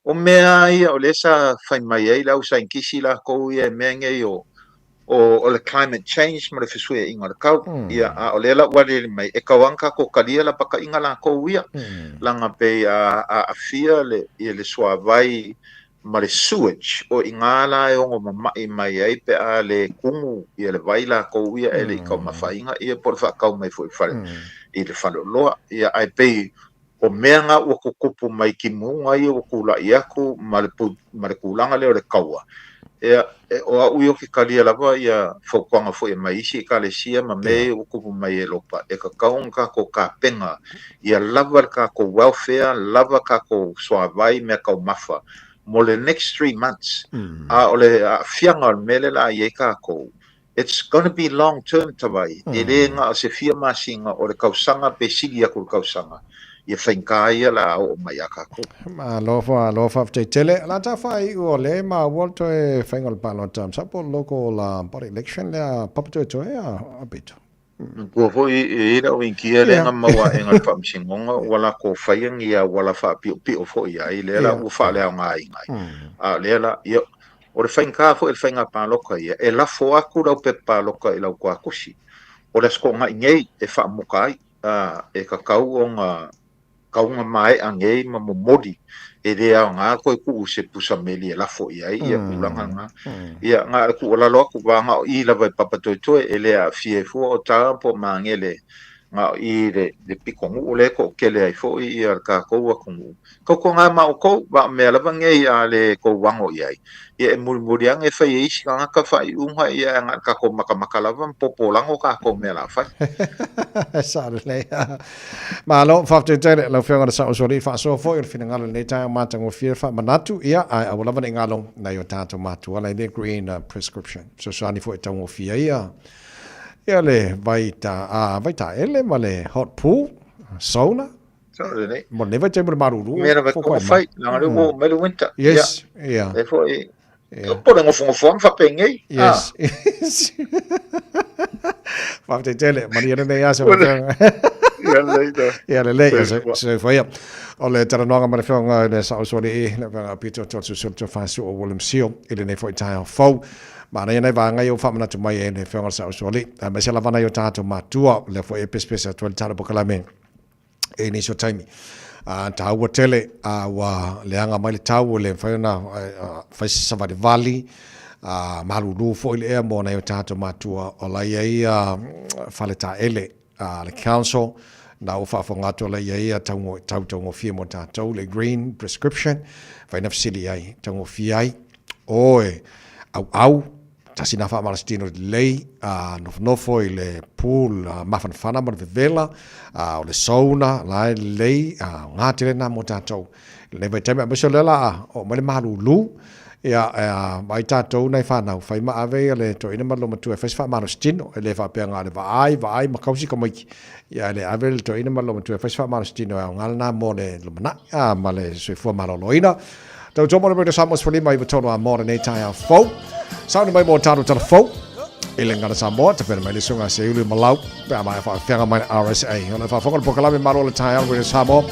O mea ia o le sa whai mai ei lau sa inkisi la kou ia mea ngei o le climate change ma le whisue inga le kau. Ia o le la wale mai e kawanka ko kalia la paka inga la kou ia. Langa pe a fia le suavai ma le sewage o inga la e ongo mamai mai ei pe a le kungu ia le vai la kou ia e le i kau mawhainga ia por wha kau mai fo i whare i le whalo loa. Ia ai pe o mea ngā ua kukupu mai ki munga i o kula i aku ma le kulanga leo le kaua. O a ui o ki kalia lava ia whaukwanga fo e mai isi ka le sia ma me o kupu mai e lopa. E ka kaunga ko ka penga ia lava ka ko welfare, lava ka ko soavai mea kau mafa. Mo le next 3 months, a o le fianga o mele la i e ka ko. It's going to be long term tawai. E le ngā se fia masinga o le kausanga pe sigi aku le kausanga. Ia whainkai la o mai a kako. Ma lofa te tele. La ta whai o le ma walto e whaingol palo tam. Sapo loko la body election lea papato to e a bito. Kua fo i ira o inkia le nga maua e ngal whamsingonga wala ko whaiang ia wala wha pio fo ia i le la u wha lea ngā ingai. A le la ia o le whainka fo e whainga pāloka ia. E la fo aku rau pe pāloka i lau kua kusi. O le sko ngā ingei e wha mukai e ka kau o ngā kaunga mai angei ma momodi e rea ngā koe ku se pusa meli e lafo ia ia kulanga ngā ia ngā ku ola loa ku wanga o i lawa papatoitoe e lea fie fua o tā po maangele ngā i le pikongu o le ko kele ai fo i ar ka koua kungu ko ngā ma o kou wa mea lawa ngei a le kou wango iai ia e muri ang e whai e isi ngā ka whai unga ia ngā ka kou maka lawa popo lango ka kou mea la whai Sare lea. Ma lo whafte tere lau whianga na sa osori wha so fo i le whina ngalo nei tae mātango whia wha manatu ia ai a walawa nei ngalo nei o tātou mātua nei le green prescription. So sani fo i tango whia ia. Ia le vaita ele ma le hot pool, sauna. Sare nei. Mo ne vai te mura maruru. Mera vai ko whai, nanga reu o mele winter. Yes, ia. E fo i Pore ngofo whapengei. Yes. Whafte tele, mani ana nei asa whapengei. Ia le le se foi. O le tara noanga ma le whanga le sa o sori e le whanga pito tōtu sulto whasu o Willem Seal i le nei fwoi tai o fau. Ma nei nei wanga i o whamana tu mai e le whanga sa o sori. Ma se la vana i o tātou mātua le fwoi e pespesa tuali tāra pokalame e ni so taimi. Ta ua tele wa le anga mai le tau le whaina whaisisa vale vali. Malulu fo ile ea mo na i o tātou mātua o lai ei whale tā ele le council. Na o whaafongato la ia tau fia mo tātou le green prescription vai na fasili ai tau fia ai oe au tasina wha malastino lei nofo i le pool mawhanawhana mo le vela o le sauna la lei ngātere na mo tātou le vai taime abeso lela o mele malulu ia mai tātou nei whanau whai maa ave le to ina malo matu e whaisi wha malastino e le whapea ngā le vai makausi ka maiki ia le avel to ina malo matu e whaisi wha malastino e ngāle nā mo le lumana ma le sui fua maloloina tau tomo le mwere Samoa Swalima i watono a mōre nei tai a fau sauni mai mō tātou tala fau i le ngana Samoa te pēne mai le sunga se ulu malau pēa mai whaafenga mai RSA o le whaafonga le pokalame maro le tai a mwere Samoa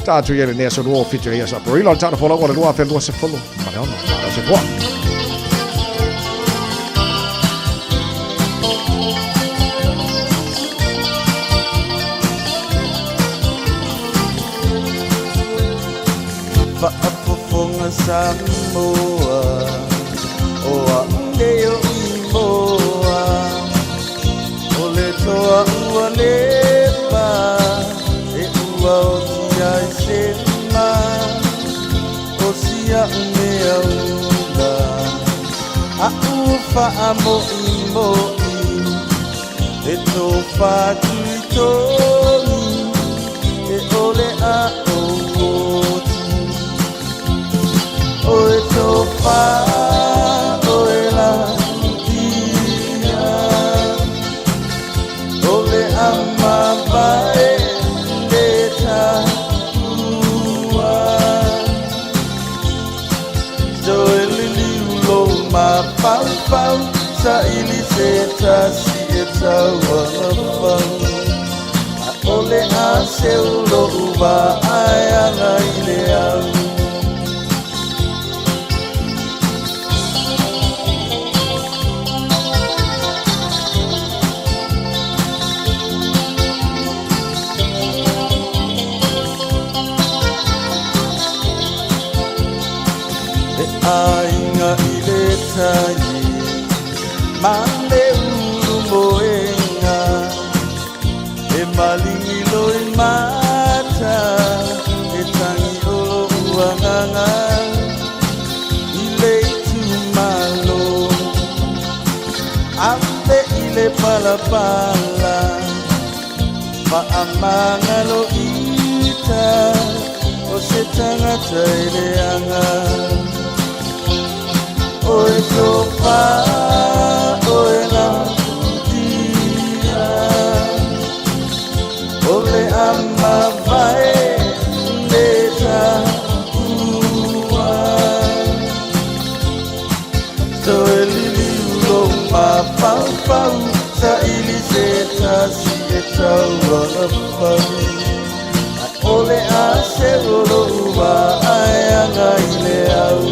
tātou i le nea so nuo fitu i asa parilo le tātou wholongo le lua whenua se whulu mare ono tātou se fua Whaapofonga Samoa o a leo I moa o le toa ua lepa e ua o tia I sema o sia mea ula a ufa a moi e to whatu I toni e ole a oe topa oe la dia ole ama bae leta ua joe lili ulo ma pau pau sa ili se tasi e taua pau ole a se ulo uba ai anga ile au ainga I le tai male uru moenga e malingi loi mata e tangi o uanganga I le tumalo ambe I le palapala ma amanga lo ita o se tangata I le anga oe topa oe la dia ole ama vai leta ua so lili ulo ma pau pau sa ili se tasi e taua pau ole a se uro ua ai anga I le au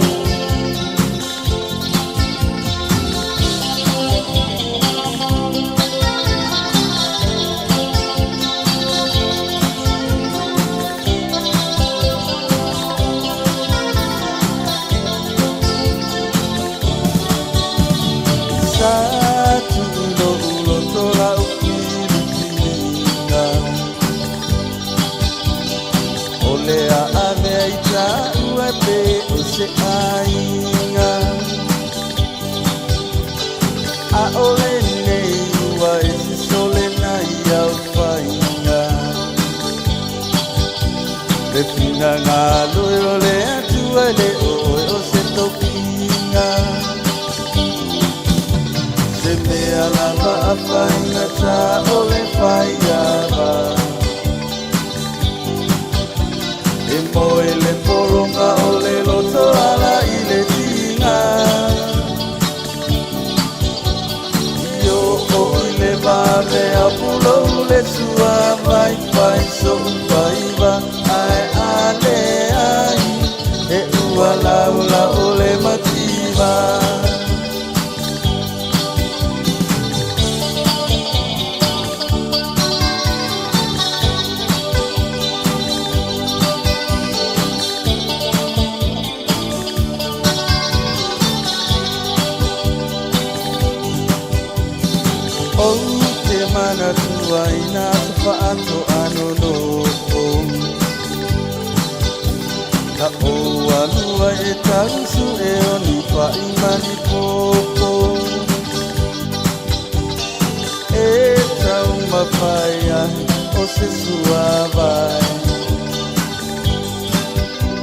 se ainga a ole nei ua e se sole nai au whainga le pina ngā loe o le atua le oe o se topinga se mea lava a whainga ta ole whaiava e moe le poronga o le loto ala I le tinga Io o I le vave a pulo le sua vai fai so faiva ai ale ai e ua laula ole mativa mana tua ina whaato ano no ka o alua e tarusu e oni whai mani popo e tau mawhai ahi o se sua vai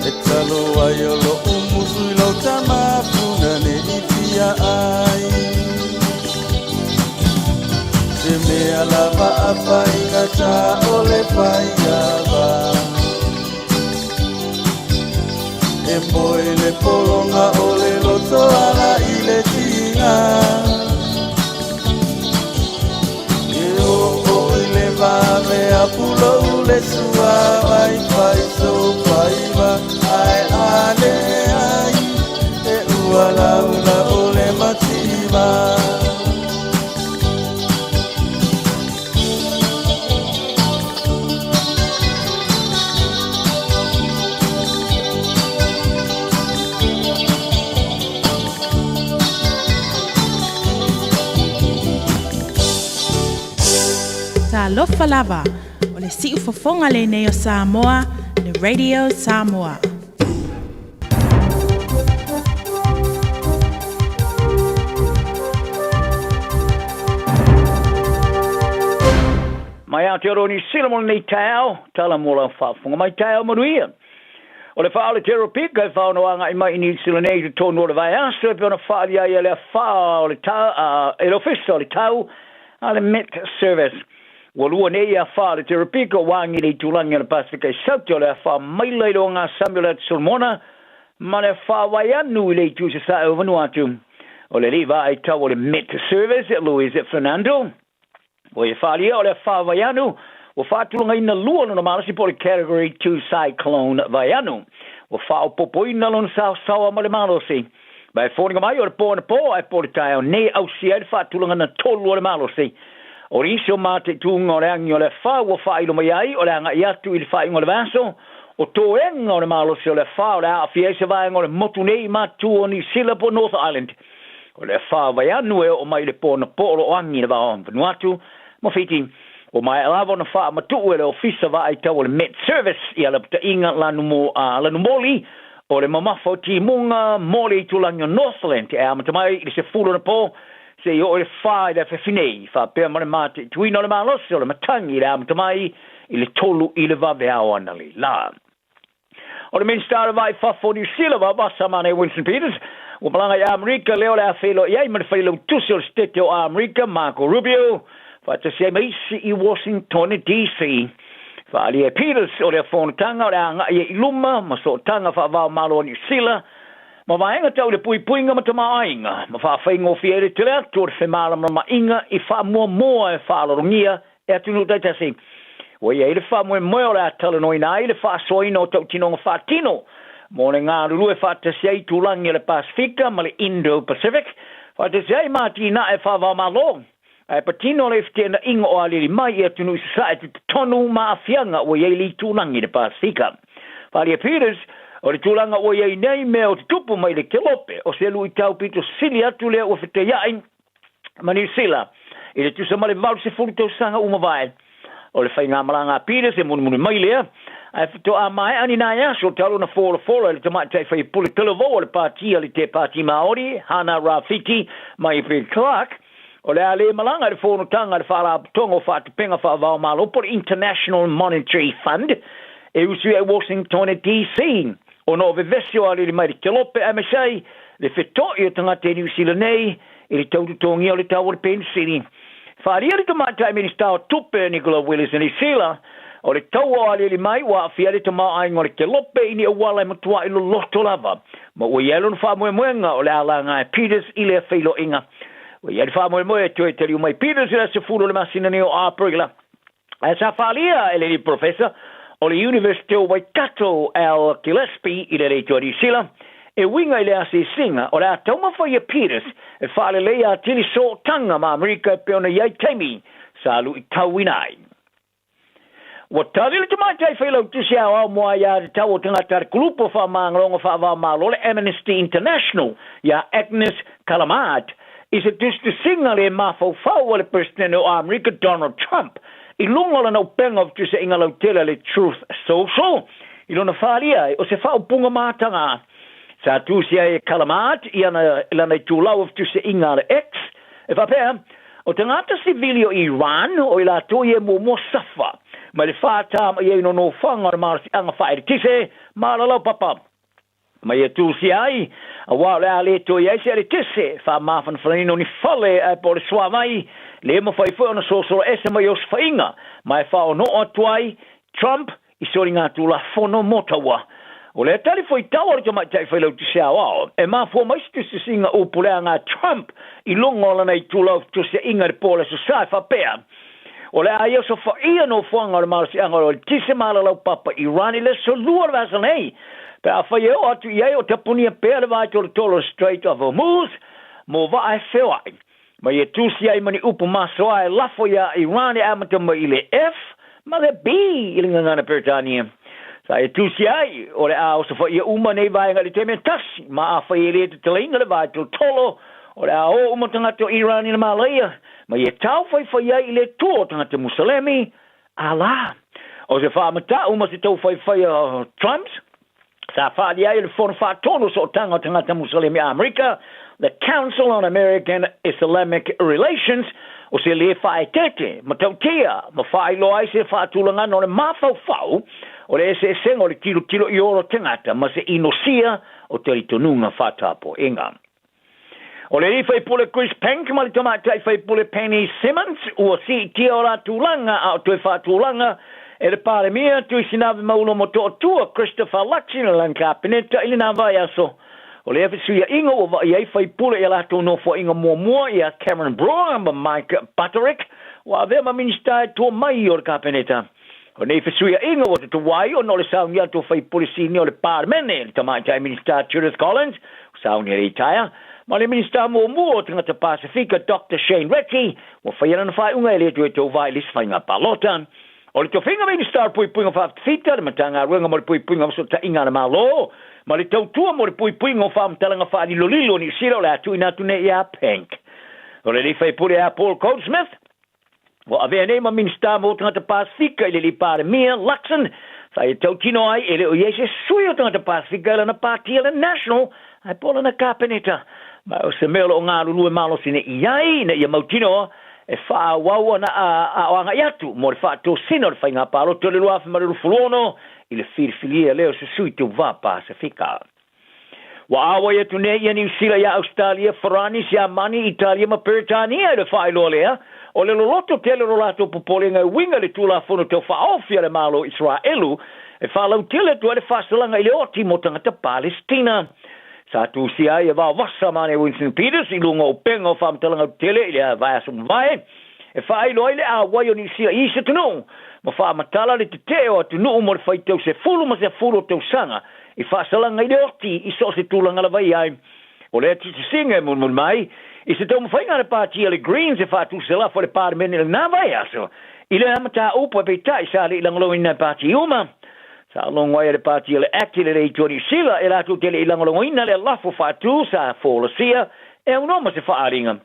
e talo ai o lo umusu i lo tamapuna ne i pia ai se me alava a fainga ta ole faiava e poi le polonga ole loto ala i le tinga e o i le vave a pulo le sua vai fai so faiva ai ale ai e ua laula ole mativa Talofa lava o le si'u fofonga le nei o Samoa, le Radio Samoa. Mai Aotearoa New Zealand mo nei tau, tala mo la whaafonga mai tau manuia. O le whaale te Europika e whaonoanga i mai New Zealand e te tonu o le vai aso e peona whaali ai e le whaa o le tau, e le ofisa o le tau, a le Met Service. Walua nei a whaale te Europika o wangi nei tūlangi o le Pasifika i Sauti o le whaa maileiro o ngā Samuel Solomona, ma le whaa wai anu i le tūsa sa o Vanuatu. O le riva ai tau o le Met Service, Luis Fernando. O e whaali o le whaa wai anu, o whaatulunga ina lua no malasi po le Category 2 Cyclone Vaianu. O whao popo ina lona sawa ma le malosi. Bai whōninga mai o le pōna pō ai po le taio nei au si ai whaatulunga na tolu o le malosi. O riso mate tūnga o le angi o le wha o whailo mai ai o le anga i atu i le wha ingo le vaso. O tō enga o le malosi o le wha o le a fiesa vai o le motu nei matu o ni sila po North Island. O le wha Vaianu e o mai le pōna pō o angi le vao Vanuatu. Mo whiti. O mai alava na wha matu e le ofisa vai tau o le Met Service i ala puta inga lanu moli o le mamafo ti munga moli tulangi o Northland e amatamai i se fulo na pō se i o le wha i le whewhinei wha pēr mare mate tuina o le malosi o le matangi i le amatamai i le tolu i le vave au anali la. O le Minstara vai whafo New Zealand wa basa mane Winston Peters o malanga i Amerika leo le a whelo i ai mare whailo tusi o le stete o Amerika Marco Rubio Fata se meisi i Washington DC. Fa'ali e Peters o le whonatanga o le anga i iluma, ma so tanga whawao malo o New Zealand. Ma vaenga tau le puinga ma tama ainga. Ma whawhaingo fiere te lea, tō le whemala ma inga i wha mua e whalorongia e atunu taitasi. O ia i le wha mua o le atalano ina i le wha soina o tau tinonga whatino. Mo le ngā ruru e whatasi ai tūlangi le Pasifika ma le Indo-Pacific. Whatasi ai mati na e whawao malo. Ai patino le fte na inga o aliri mai e tunu society tonu maafianga o yei li tūlangi le Pasifika. Whali e Peters, o le tūlanga o yei nei mea o te tupu mai le kelope, o se lu i tau pito sili atu lea o fte iai ma New Zealand. I le tusa male valu se fulu tau sanga umawai. O le whainga malanga Peters e munu mai lea. Ai fito a mai ani na yaso talo na fola le tamai tai whai pule televo o le partia le te parti Maori, Hana Rafiki, mai Bill Clark. O le ale malanga le fono tanga le whala tongo whatu penga whawao malo por International Monetary Fund e usu e Washington DC. O no vevesio ale le mai kelope a mesai le whetoi o tangata e New Zealand nei e le taututongi o le tau o le Penn City. Wharia le tamata e Minister o tupe Nicola Willis e New Zealand o le tau o ale le mai wa awhia le tamaa aingo le kelope ini e wala e matua ilo loto lava. Ma ua ielon whamuenga o le alanga e Peters i le whailo inga. O ia fa mo e tue te mai Peters la se fulo le masina ne o Aprila. Sa whalia ele professor o le University of Waikato al Gillespie i le reito New Zealand e winga i le ase singa o le a tauma whaia Peters e whaale lea tili so tanga ma Amerika pe ona iai taimi sa lu I tauinai. Wa tawile te mai tai whailau tusi au moa ia te tau o tangata grupo wha maangalonga wha wha malo le Amnesty International ia Agnes Callamard is it just the singa le mafau whau le president o Amerika Donald Trump I lunga la nau penga of tusi inga lau tele le Truth Social I lona whalia o se whau punga mātanga sa tusi ai Callamard ia na tūlau of tusi inga le X e whapea o tangata civilio Iran o ila toie mo safa ma le whātā ma iei no whanga marasi anga whaere tise ma la lau papa ma ia tūsi ai a wā le a le toie ai se ale tise wha mawhan whanino ni whale a po le swamai le ma whai whai ona sosoro ese ma ios whainga ma e whao no atuai Trump I sori ngā tūla whono motawa o le tali foi tawar jo mai tai foi lo tse ao e ma fo mai stu se singa o pole nga Trump I longo la nei tula to se inga pole so sa fa pea o le aio so fa ia no fonga ma si anga o tise mala lo papa Iran le so luar va nei pe a fa yo atu ia o te punia pe le vai to the Strait of Hormuz mo va ai fewai ma ye tu si ai mani upu maso ai la fo ya Iran e amata ma ile F ma le B ile ngana Britania sa e tu si ai o le a o so fa ia uma nei vai nga le teme tasi ma a fa ile te telinga le vai to tolo o le a o uma tanga to Iran in Malaya ma ye tau fa ia ile to tanga te Muslimi ala o se fa mata uma se tau fa Trumps sa fa ia ile for fa tono so tanga te Muslimi America the Council on American Islamic Relations o se le fa tete ma tau tia ma fa ilo ai se fa tulanga no le ma fau o le se sengo le tilo I oro tangata ma se inosia o te tonunga fatapo inga. O le fai pole Chris Penk ma le tomata fai pole Penny Simmons o si ti ora tulanga a to fa tulanga e le pare mia tu sinave maulo moto tua Christopher Luxon lan capinetta ile na vai aso. O le fai inga o vai fai pole e la to no fo inga mo ia Cameron Brown ma Mike Patrick wa ave ma minister to mai o capinetta. O nei fesuia inga o te wai o no le saungia to fai polisi ni o le parmene le tamaitai minister Judith Collins saungia retire ma le minister mo o tangata Pasifika Dr. Shane Retty o fai ana fai unga ele to vai lis fai nga palota o le to finga minister pui punga fa fita le matanga runga mo pui punga so ta inga na malo ma le tau tua mo pui punga fa mtalanga fa di lolilo ni siro la tu ina tu ne ia Penk o le fai puli a Paul Goldsmith Wa ave nei ma minister mo tanga te Pasifika ile li pare mia Luxon sa e tau tino ai ele o yese suyo tanga te Pasifika ile na party ile national ai pola na kapineta ma o se melo o ngā lulu e malo sine iai na ia mautino e wha waua na a anga iatu mo le wha to sino le whai ngā palo to le lua whamariru fulono ile whirwhilia leo se sui te wā Pasifika wa awa ia tune ia New Zealand ia Australia Faranis ia Mani Italia ma Britania ile wha ilo lea o le loloto tele rolato popole ngai winga le tula fono te whaofia le malo Israelu e whalau tele tua le whasalanga i le oti mo tangata Palestina. Sa tu si ai e wā wasa mane Winston Peters I lunga o penga o whamtalanga tele i le vai asum vai e whailo ai le a wai o ni sia I se tunu ma whamatala le te teo atu nuu mo le whaitau se fulu ma se fulu tau sanga I whasalanga i le oti I so se tulanga la vai ai o le ati te singa mun mai I se tau mwhainga le pāti le Greens e whātu se la fo le pārmene le nā vai aso. I le amata upa pe tai sa le ilangalo ina pāti uma. Sa longwai le pāti le acti le rei Tony Sila e la tu tele ilangalo ina le lafo whātu sa fōlasia e unoma se whaaringa.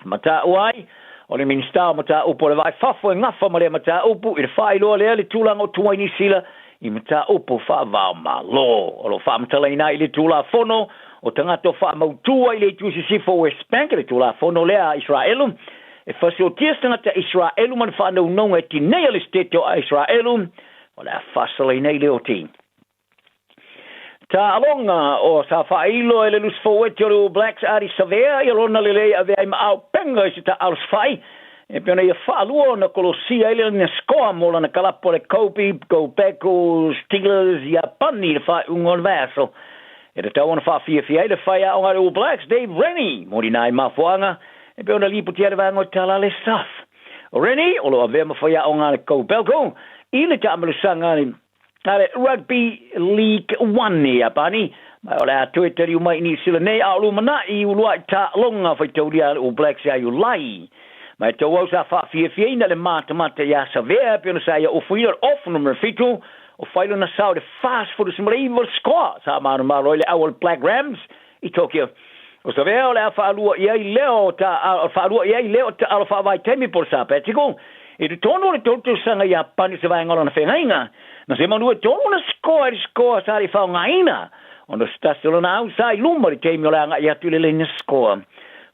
Mata uai, o le minister mata upo le vai whafo e ngafa ma le mata upu I le whailoa le tūlango tuaini Sila I mata upo whaavao malo. O lo whaamatala ina I le tūla fono o tangato wha mautua I le tusi sifo West Bank le tula fono lea Israelu e whasio tia tangata Israelu man whanau nonga e tinea le stete o Israelu o lea whasala nei leo ti ta alonga o sa whailo e le lus foweti o le Blacks Ari Savea I rona le lea ave ai maau penga I se ta alus whai e pena ia whaalua na kolosia I le na skoa mola na kalapo le Kobe, Go Beckles, Steelers ia pani le whai ungon vaso E te tau ana whawhiawhia le whai a o ngā All Blacks, Dave Rennie, mori nai mafuanga, e pe ona lipu tia le vanga o tala le staff. O reni, o lo ave mawhaia o ngā kou pelko, I le tamalusanga ni, Rugby League 1 ni apani, mai o le atu e tari umai ni sila nei a ulu mana I ulua I ta longa whai tauria o Blacks a ulai. Mai tau au sa wha fia na le mata ia sa vea pia na sa ia o fuina off number fitu, o whailo na sao de fast for the smarival score, sa manu maro le awal Black Rams I Tokyo. O sa vea o le a whaalua iai leo ta ala whaavai temi por sa petiko, I te tono le tautu sanga ia pani se vai ngolo na whengainga, na se manu e tono na score sa ri whao ngaina, o na stasilo na au sa I luma ri teimi o le anga ia tule le na score.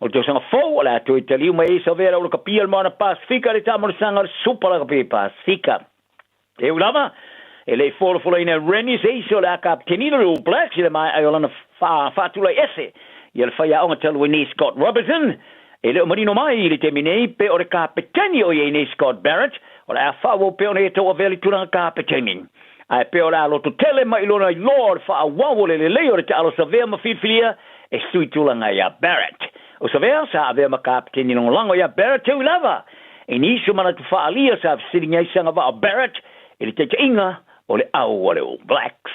O te sanga fau o le atu I te liu mai sa vera o le kapia le mana Pasifika le tamara sanga le super la kapia Pasifika. E ulama, e le folo ina Rennie se iso le a kaptenina le All Blacks I le mai ai o lana whaatula ese, I le whaia onga talu ni Scott Robertson, e le marino mai I le teminei pe o le kapiteni o ye ni Scott Barrett, o le a whawo pe o ne to aveli turanga kapiteni. Ai pe o le a loto tele mai lona I Lord wha a wawo le leo le te alo sa vea mawhirwhiria e sui tulanga ia Barrett. O sa vea sa avea ma kapiteni nongo lango ia Barrett teu lava. E niso mana tu whaalia sa siringa I sanga wa Barrett, e le te inga o le au o le All Blacks.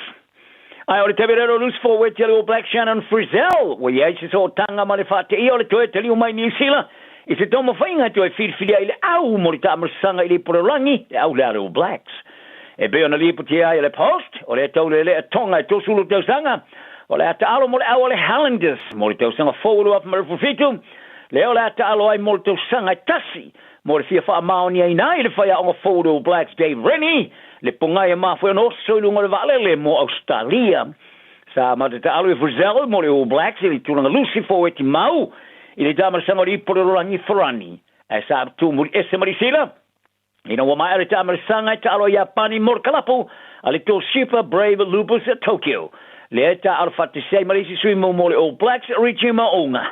Ai o le teverero loose forward te le All Blacks Shannon Frizzell, wa iai se so tanga ma le whaate I o le toe te liu mai New Zealand, I se tomo whainga toe whirwhiria I le au mo le tamarsanga I le porerangi, le au le All Blacks. E beo na lipu te ai le post, o le tau le tonga I tosulu tau sanga, o le ata alo mo le au le Highlanders, mo le tau sanga forward of Marufufitu, le o le ata alo ai mo le tau sanga tasi, mo le fia wha maoni ai nai le whaia onga forward All Blacks Dave Rennie, le pungai e mawhoi no soilunga le valele mo Australia. Sa matata alo e Frizzell mo le All Blacks, I le tulanga lusi forward I mau, I le tamara sanga I porerangi wharani, e sa tu muri ese marisila, Ina wa mai le tamara sanga ta alo Japani morkalapu ale to Super Brave Lupus at Tokyo. Le ta alfati sei marisi sui mo le All Blacks Richima onga.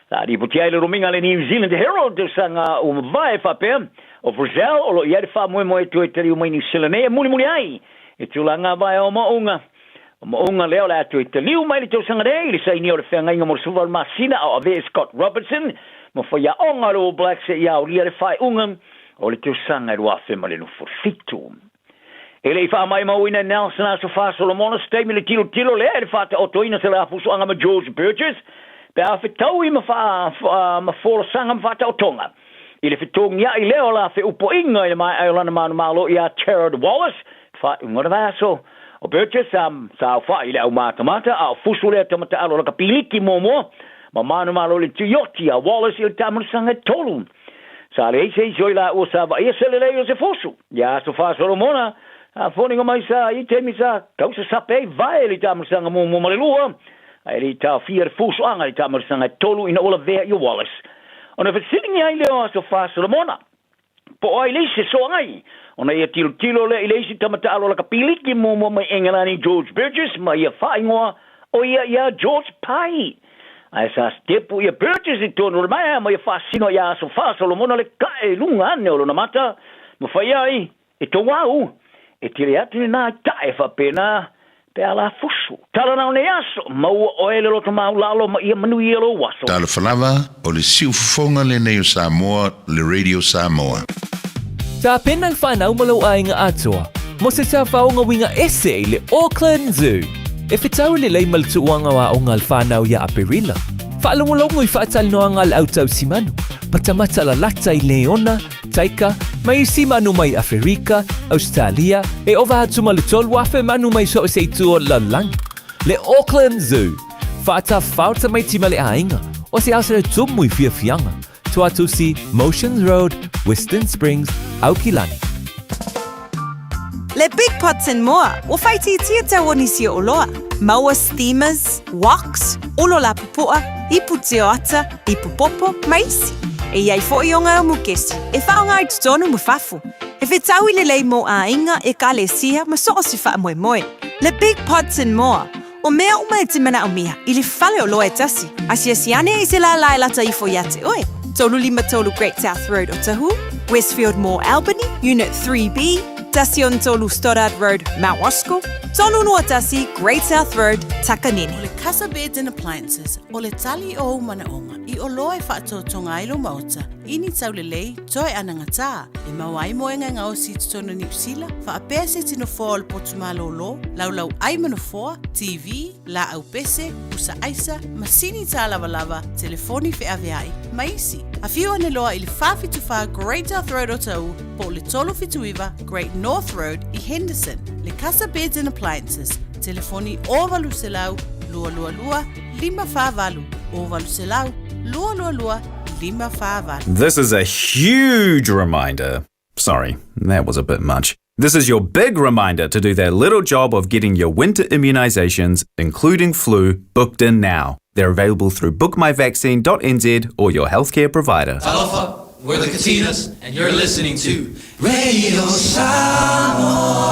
La di putia le rominga le New Zealand Herald de sanga vai fa pe o Frizzell o lo ia fa mo to e teri mai New Zealand e muli ai. E tulanga vai o mo onga. Mo onga le ola to e teri mai le to sanga re le sai ni o le fenga inga mo suval masina o ave Scott Robertson mo fa ya onga le All Blacks ia o le fai unga. O le teu sanga e rua whema le no forfitu. E le wha mai mauina Nelson a so wha Solomona steimi le tilo le e wha o toina se le afuso anga ma George Burgess pe a whetau I ma whora sanga ma wha o tonga. I le whetongi a I leo la whe upo inga I le mai ai olana manu malo I a Terrard Wallace wha ungora vaso. O Burgess sa wha I le au mata a fuso le tamata alo laka piliki momo ma manu malo le tuyoti a Wallace I le tamar sanga tolu. Sa le eise joila o sa va ese le leo se fosu. Ya so fa Solomona a foninga mai sa I temi sa kausa sape vai le tamarsanga mo malelua. Ai le ta fier fosu anga le tamarsanga tolu ina ola vea I Wallace. Ona fa sitting ai leo so fa Solomona. Po ai le se so ai. Ona ia tilo le ile si tamata alo la kapiliki mo mai engelani George Burgess mai ia fa ingoa o ia George Pai. Ai sa stepu ia Burgess I tono mai mai fascino ia so fa Solomona le kai lunga ne o na mata mo fai ai e to wau e tiri atu na tai fa pena pe ala fusu tala na ne aso mo o ele lo toma lalo ma ia manu ia lo waso Tala falava o le siufonga le nei o Samoa le Radio Samoa. Ta penang whanau malau ai ngā atua, mo se ta whaonga winga ese le Auckland Zoo. E whetau le lei maltuanga wa o ngal whanau ia Aperila. Whaalongolongo I whaatal noa ngal autau simanu. Patamata la lata I Leona, Taika, mai simanu mai Afrika, Australia, e ova hatu malutol wafe manu mai so se tua lalang. Le Auckland Zoo. Whaata whauta mai tima le ainga, o se asa le tumu I fia fianga. Tuatu si Motions Road, Western Springs, Aukilani. Le Big Pots and More, o whaiti I tia tau onisi o loa. Maua steamers, woks, olo la pupua, ipu te ata, ipu popo, maisi. E iai fōi o ngā mukesi, e whaonga I tutonu mu whafu. E whetau I le lei mo a inga e ka le sia ma so o si wha moe moe. Le Big Pots and More, o mea uma e te mana o mea, I le whale o loa e tasi. Asia siane I se la lai lata I fo iate oe. Tolu lima tolu Great South Road o Tahu, Westfield Mall Albany, Unit 3B, Tasion Tolu Stoddard Road, Mount Roscoe, Tolu Nuatasi, Great South Road, Takanini. O le Casa Beds and Appliances, o le tali o manaonga, I o loa e whaatotonga ai lo maota, ini tau lelei, toi anangata, e mawai moenga ngā o si tutono New Zealand, whaapea se tino fōa le potumalo lo, lau ai manofoa, TV, la au pese, usa aisa, masini tā lava, telefoni fe aveai, maisi. A whiu ane loa i le whawhituwha Great North Road o tau, po le tolo fituiva Great North Road i Henderson, le Casa Beds and Appliances, telefoni o valu se lau, lua, lima whāwalu, o valu se lau, lua, lima whāwalu. This is a huge reminder. Sorry, that was a bit much. This is your big reminder to do that little job of getting your winter immunisations, including flu, booked in now. They're available through bookmyvaccine.nz or your healthcare provider. Aloha, we're the Katinas, and you're listening to Radio Samoa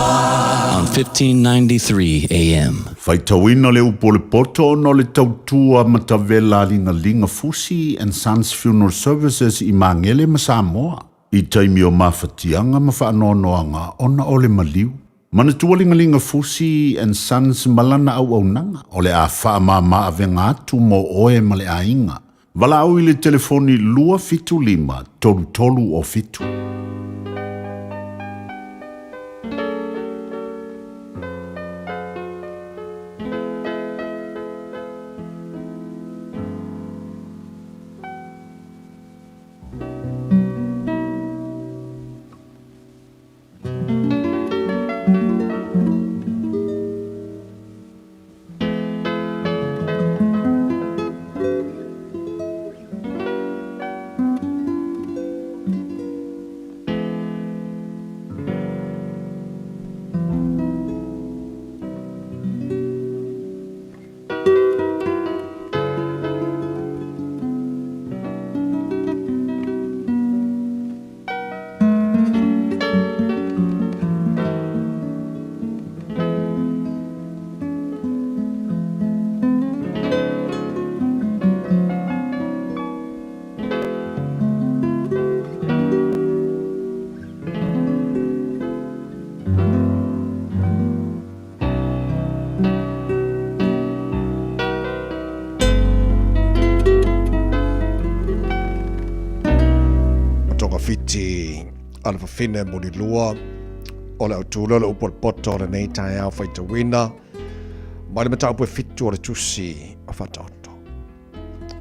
on 1593 AM. Faitauina le upo le poto no le tautua matavela linga Fusi and Sons Funeral Services I Mangele ma Samoa. I taimi o mawhatianga ma whaanoanoanga ona o le maliu. Mana tualingalinga Fusi and Sons malana au nanga o le a whaamama avenga atu mo oe ma le ainga. Wala au I le telefoni lua fitu lima tolu o fitu. Alfa fine moni lua o le autula le upo le poto le nei tae au faita wina ma le mata upo fitu o le tusi a fata oto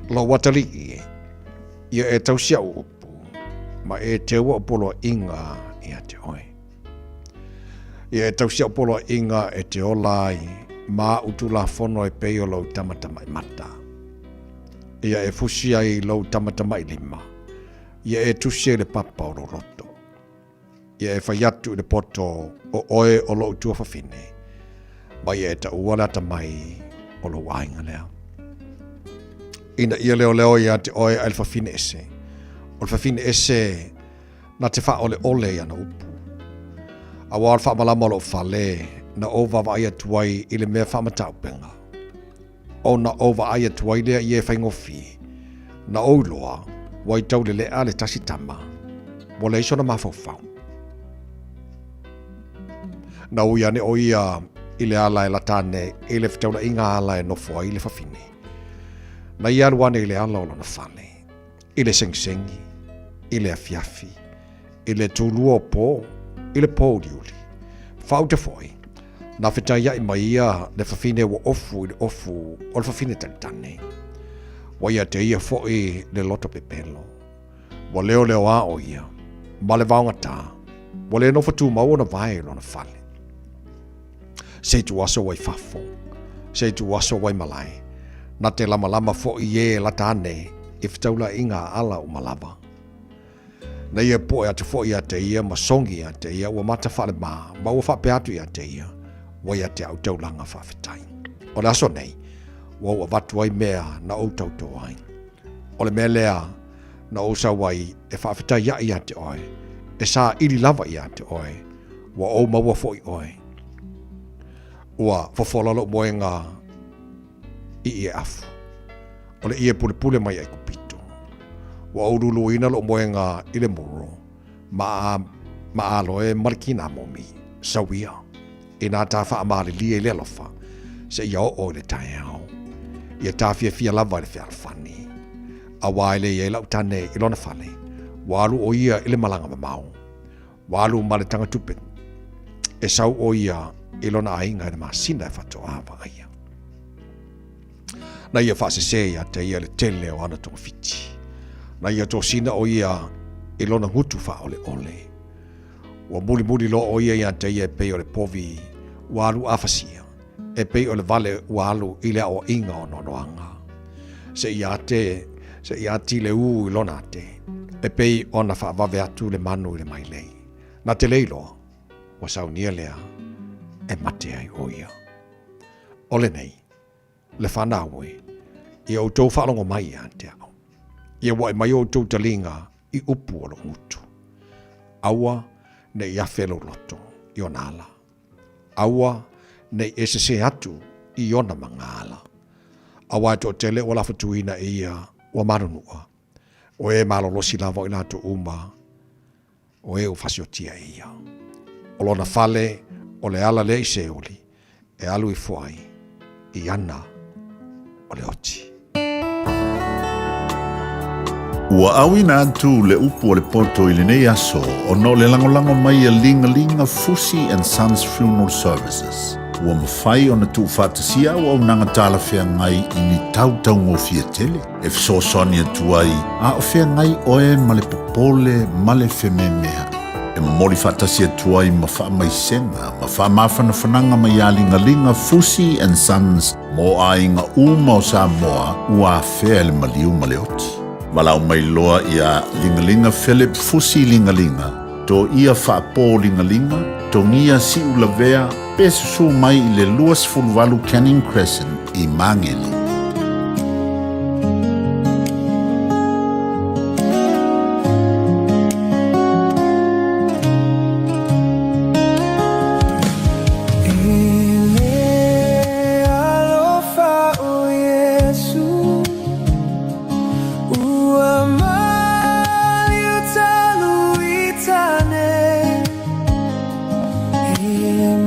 lo watali ia e tausia upu ma e te ua upolo inga ia te oe ia e tausia upolo inga e te olai ma utula fono e peo lo tamatama I mata ia e fusi ai lo tamatama I lima ia e tusi le papa o lo roto ia e whaiatu I le poto o oe o lo utua whawhine. Ma ia e ta uala ta mai o lo wainga lea. Ina ia leo ia te oe ai le whawhine ese. O le whawhine ese na te wha ole ia na upu. A wār whamalama lo whale na ova wa ia tuai I le mea whamataupenga. O na ova ia tuai lea ia e whaingofi. Na ouloa wai tau le lea le tasitama. Mo le iso na mawhauwhau. Na ui ane o ia I le ala e latane I le fitaula inga ala e nofua I le whawhine. Na ia aluane I le ala o lana whale. I le sengsengi, I le afiafi, I le tūlua o pō, I le pōriuli. Whau te foi, na whitaia I mai ia le whawhine wa ofu I le ofu o le whawhine talitane. Wa ia te ia foi le loto pepelo. Wa leo a o ia, ma le vaunga tā, wa le nofa tū mau na vai lana whale. Se tu aso wai fafo, se tu aso wai malai, na te lama fo I e latane, I fitaula inga ala o malava. Na ia poe atu fo ia te ia, masongi ia te ia, ua mata whale ma ua whape atu ia te ia, wa ia te au taulanga whawhitai. O le aso nei, ua watu ai mea na au tauto ai. O le mea lea, na o sa wai e whawhitai ia te oe, e sa ili lava ia te oe, ua o maua fo I oe. Ua fofolalo moenga I ie afu. O le ie pule mai ai kupito. Ua urulu ina lo moenga I le moro. Ma aloe marikina momi. Sawia. Ina ta wha amale lia I le alofa. Se ia o le tae au. Ia ta fia lava le fia alfani. Awa ele ye lau tane ilona fale. Walu o ia ile malanga mamau. Walu male tanga tupe. E sau o ia ilona ainga de masina fato ava ia. Na ia fase se ia te ia le tele o ana tonga fiti. Na ia to sina o ia ilona ngutu fa ole ole. Wa muli lo o ia te ia pe o le povi walu afasia. E pe o le vale walu ile o inga o nonoanga. Se ia ti le u ilona te. E pe ona fa vave atu le manu le mai lei. Na te leilo, wa sau nia lea, e mate ai o ia. Ole nei, le whanaue, ia o tau whalongo mai a te au. Ia wa e mai o tau talinga i upu o lo ngutu. Aua ne ia whelo loto i o nala. Aua ne ese se atu i ona mangala. Awa to tele o la fatuina e ia wa marunua. O e malolosi lava i lato uma, o e o fasiotia e ia. O lona fale, o le ala le i seoli, e alu i fuai, i ana, o le oti. Ua awina atu le upu o le poto i le nei aso, o no le langolango mai a linga Fusi and Sons Funeral Services. Ua mawhai o na tu whātasia o au nanga tāla whea ngai i ni tautau ngō fia tele. E fso soni atu ai, a o whea ngai oe ma le popole ma le wheme mea. E mori whātasia atu ai ma wha mai senga, ma wha mawhana whananga mai a linga Fusi and Sons mo a inga uma o Samoa ua whea le maliu ma le oti. Walau mai loa ia linga Philip Fusi linga, to ia whaapō linga, to ngia si ulavea, pesusu mai i le luas fulvalu Canning Crescent i Mangele.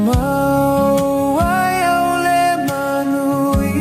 Mau ai au le manui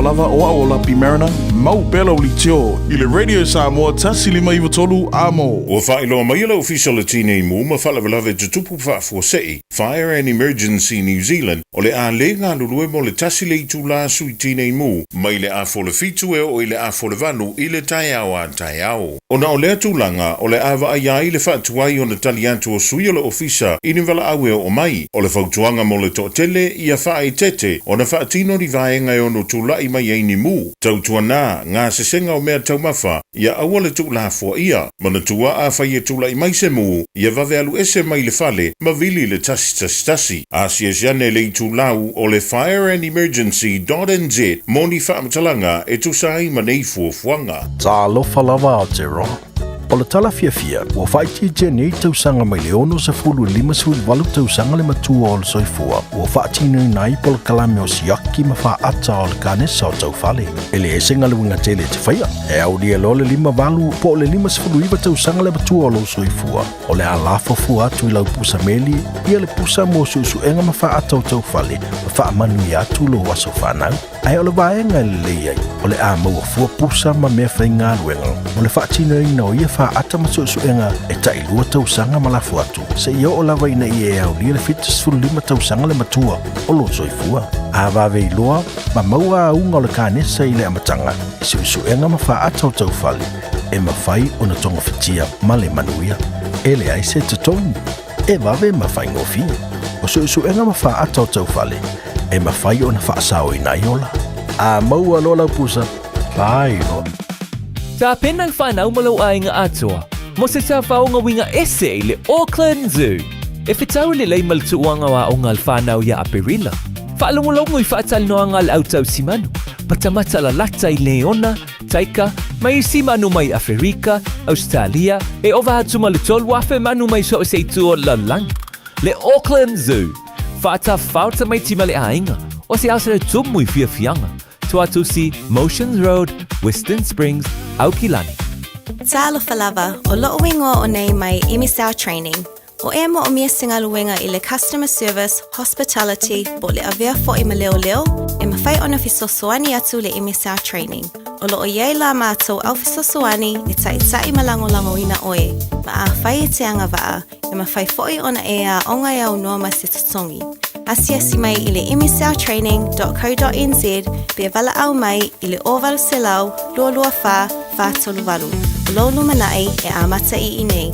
lava o aola pi Mariner, mau pela uli tio, i le Radio Samoa tasi lima iwa tolu amo. Ua whaeloa mai ala official le tine i mu, ma whalawalawe tutupu whaafosei, Fire and Emergency New Zealand, o le a le ngā lulue mo le tasi le itu la sui tine i mu, mai le a fole fitu e o i le a fole vanu i le tai au a tai au. O na o le atulanga, o le awa ai ai le whaatuai o na tali atu o sui o le ofisa, i ni wala awe o mai, o le whautuanga mo le tōtele i a whae tete, o na whaatino ni vaenga e ono tūlai mai ei ni mu, tautua nā, ngā sesenga o mea taumafa, ia aua le tūla fua ia, mana tua a whai e tūlai mai se mu, ia vave alu ese mai le fale, ma vili le tasi. Asia siane le tūlau o le Fire and Emergency.nz, moni whaamatalanga e tūsai ma nei fuafuanga. Tā lofa lava o te roa. O le tala fia, ua whaiti te nei tausanga mai le ono se fulu lima sui walu tausanga le matua o le soifua. Ua whaatinu nai po le kalame o siaki ma wha ata o le kanesa o tau fale. E le esenga le winga tele te whaia. E au lia lo le lima walu po le lima se fulu iwa tausanga le matua o le soifua. O le alafo fua atu i lau pusa meli, ia le pusa mo susu enga ma wha ata o tau fale. Ma wha manu i atu lo waso whanau. Ai o le vaenga le leiai. O le a maua fua pusa ma mea whainga luenga. O le whaatinu ina o ia ata masusuenga e tailua tausanga malafu atu. Se ia o lawa ina i e au lia le fitas fulima tausanga le matua o lo soifua. A vave iloa, ma maua a unga o le kanesa i le amatanga. E susuenga ma wha ata o taufale. E mawhai o na tonga fitia ma le manuia. E le aise te tongi. E vave ma whai ngofi. O susuenga ma wha ata o taufale. E mawhai o na wha asao ina iola. A maua lola pusa. Whai loa. Ta penang whanau malau ai ngā atua, mo se ta whao ngā winga ese i le Auckland Zoo. E whetau le lei maltuanga wa o ngā whanau ia Aperila. Whaalongolongo i whaatal noa ngā autau simanu, patamata la lata i Leona, Taika, mai simanu mai Afrika, Australia, e o wahatu malutol wafe manu mai so se tu o lalang. Le Auckland Zoo, whaata whauta mai tima le ainga, o se asere tumu i fianga. Tuatusi, Motions Road, Western Springs, Aukilani. Tālofa lava o loo wingoa o nei mai MSL Training. O e mo o mia singa luenga i le Customer Service, Hospitality, po le avea fo i ma leo, e mawhai ona fisosoani atu le MSL Training. O loo iei la mātou au fisosoani e tai malango ina oe, ma a whai e te anga waa, e mawhai foi ona e a onga au noa ma se tutongi. Asia si mai i le msltraining.co.nz pe vala au mai i le ovalu se lau, lua wha tolu walu. O lo lumanai e amata i nei.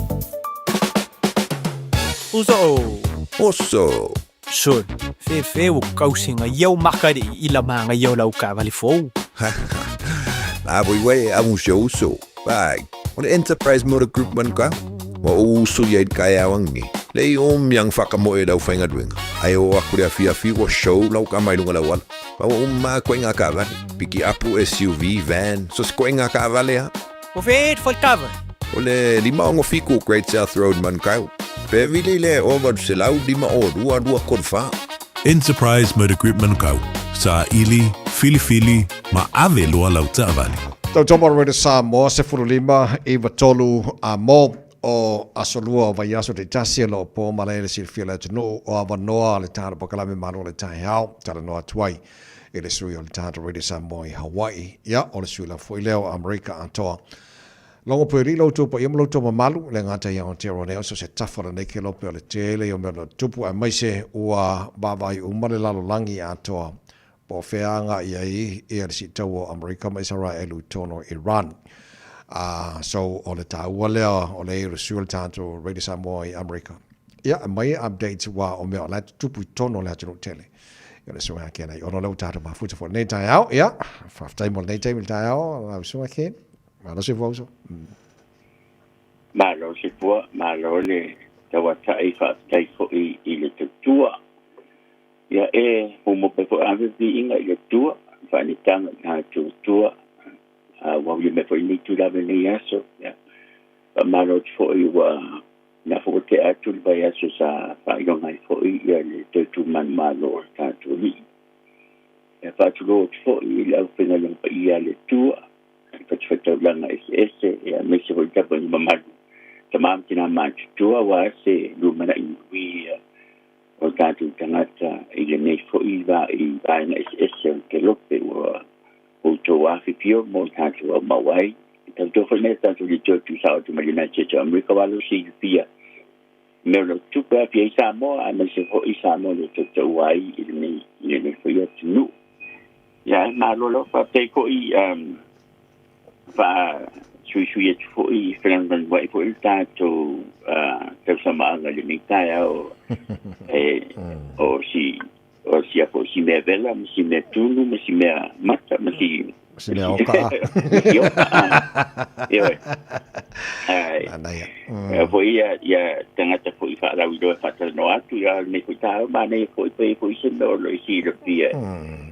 Oso. Son, fe o kausinga iau makari i la manga iau lau ka vali fou. La voi amu uso. Bag. O le Enterprise Motor Group man ka. O uso ia i kai awangi. Lei yang whakamoe lau whainga duenga. Ai o aku rea fia o show lau ka mai lunga lau ala. Pao ma koe ngā ka vale. Piki apu SUV, van. So se koe ngā ka vale ha. O wheet foi kava. O le lima ongo fiku Great South Road man kau. Pe vile le over se lau lima o rua kodwha. Enterprise Motor Group Manukau. Sa ili, fili, ma ave loa lau ta vale. Tau tomo rere sa mo se furu lima iwa tolu a mo. O asolua o vai aso te tasi lo po malele si fila te no o avanoa le tāra pakalame mano le tai hao tala noa tuai e le sui o le tāra redi sa moi Hawaii ia o le sui la foi leo Amerika antoa longo pe ri lo tupo ia lo tupo malu le ngata ia o te roneo so se tafara nei ke lope o le tele o melo tupo a maise ua bavai umare lalo langi antoa po feanga ia i le si tau o Amerika ma Israelu tono Iran. So o le tāua lea o le resual tātou Radio Samoa i Amerika. Ia, mai updates wa o mea o la tupu tono le hatunu tele. Ia le sunga kena i ono lau tātou mafuta fo nei tai au, ia, whaftai mo nei tai mil tai au, au sunga kena. Malo se fauso. Malo se fua, malo le tawa tai whaftai fo i le tutua. Ia homo pe fo ave vi inga i le tua, whanitanga ngā tutua. Wa you me for you to love in the aso ya malo for you na for te atu ba aso sa pa yo ngai for you le te tu man malo ta tu li e fa tu lo for you la pena le pa ia le tu pa tu fa la na ese e me se vol ta pa ni mama tamam tina ma tu wa se lu mana i wi o ta tu tanata i le nei for you va i na ese ke lo pe wa fi pio mo ta tu ma wai ta to fa ne ta tu li tu sa tu ma United States of America wa lu si pia me lo tu pa fi sa mo a me se ho isa mo le tu wai ni fo yo tu nu ya na lo fa te ko I fa sui et fo I fernand wai fo il ta to sama nga ni ta o si apo si me vela si me tunu si me mata si me oka fo ia tangata fo I fa la wido fa no atu ya me ko ta ma ne fo se no lo si lo pia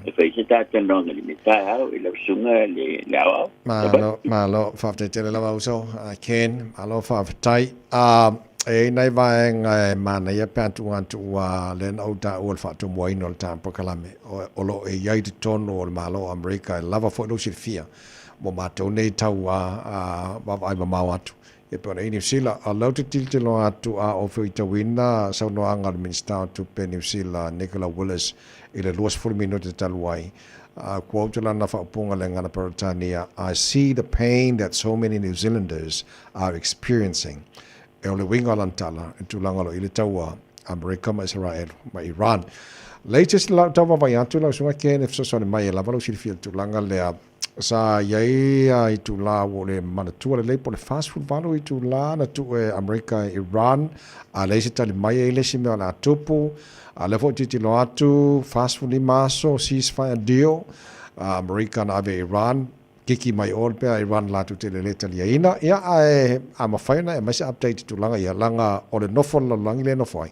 e se ta no ngali me ta o lo sunga le la malo fa te la va uso ken malo fa tai nei vai ngai mana ia pantu antu wa len auta ol fa tu moi no tampo kalame o lo e yai de tono o malo America lava fo no silfia mo mato nei tau va vai ma watu e pona ini sila a lo te tilte lo atu a o foi ta wina sa no anga minister tu Peninsula Nicola Willis ile luas for minuto talwai quote lana fa punga le ngana Peritania I see the pain that so many New Zealanders are experiencing e ole winga lantala e tulanga lo ile taua America ma Israel ma Iran latest la tawa vai atu la sunga ken e so mai la valo silfia tulanga le sa yai ai tula wo le manatua le po le fast food valo I tula na tu America Iran a le sita le mai le si me la topo a le fo titi lo atu fast food maso ceasefire deal America na ave Iran kiki mai ol pe Iran la tu tele le tali ina ia a ma faina e mai update tu langa ia langa o le nofo lo langi le nofo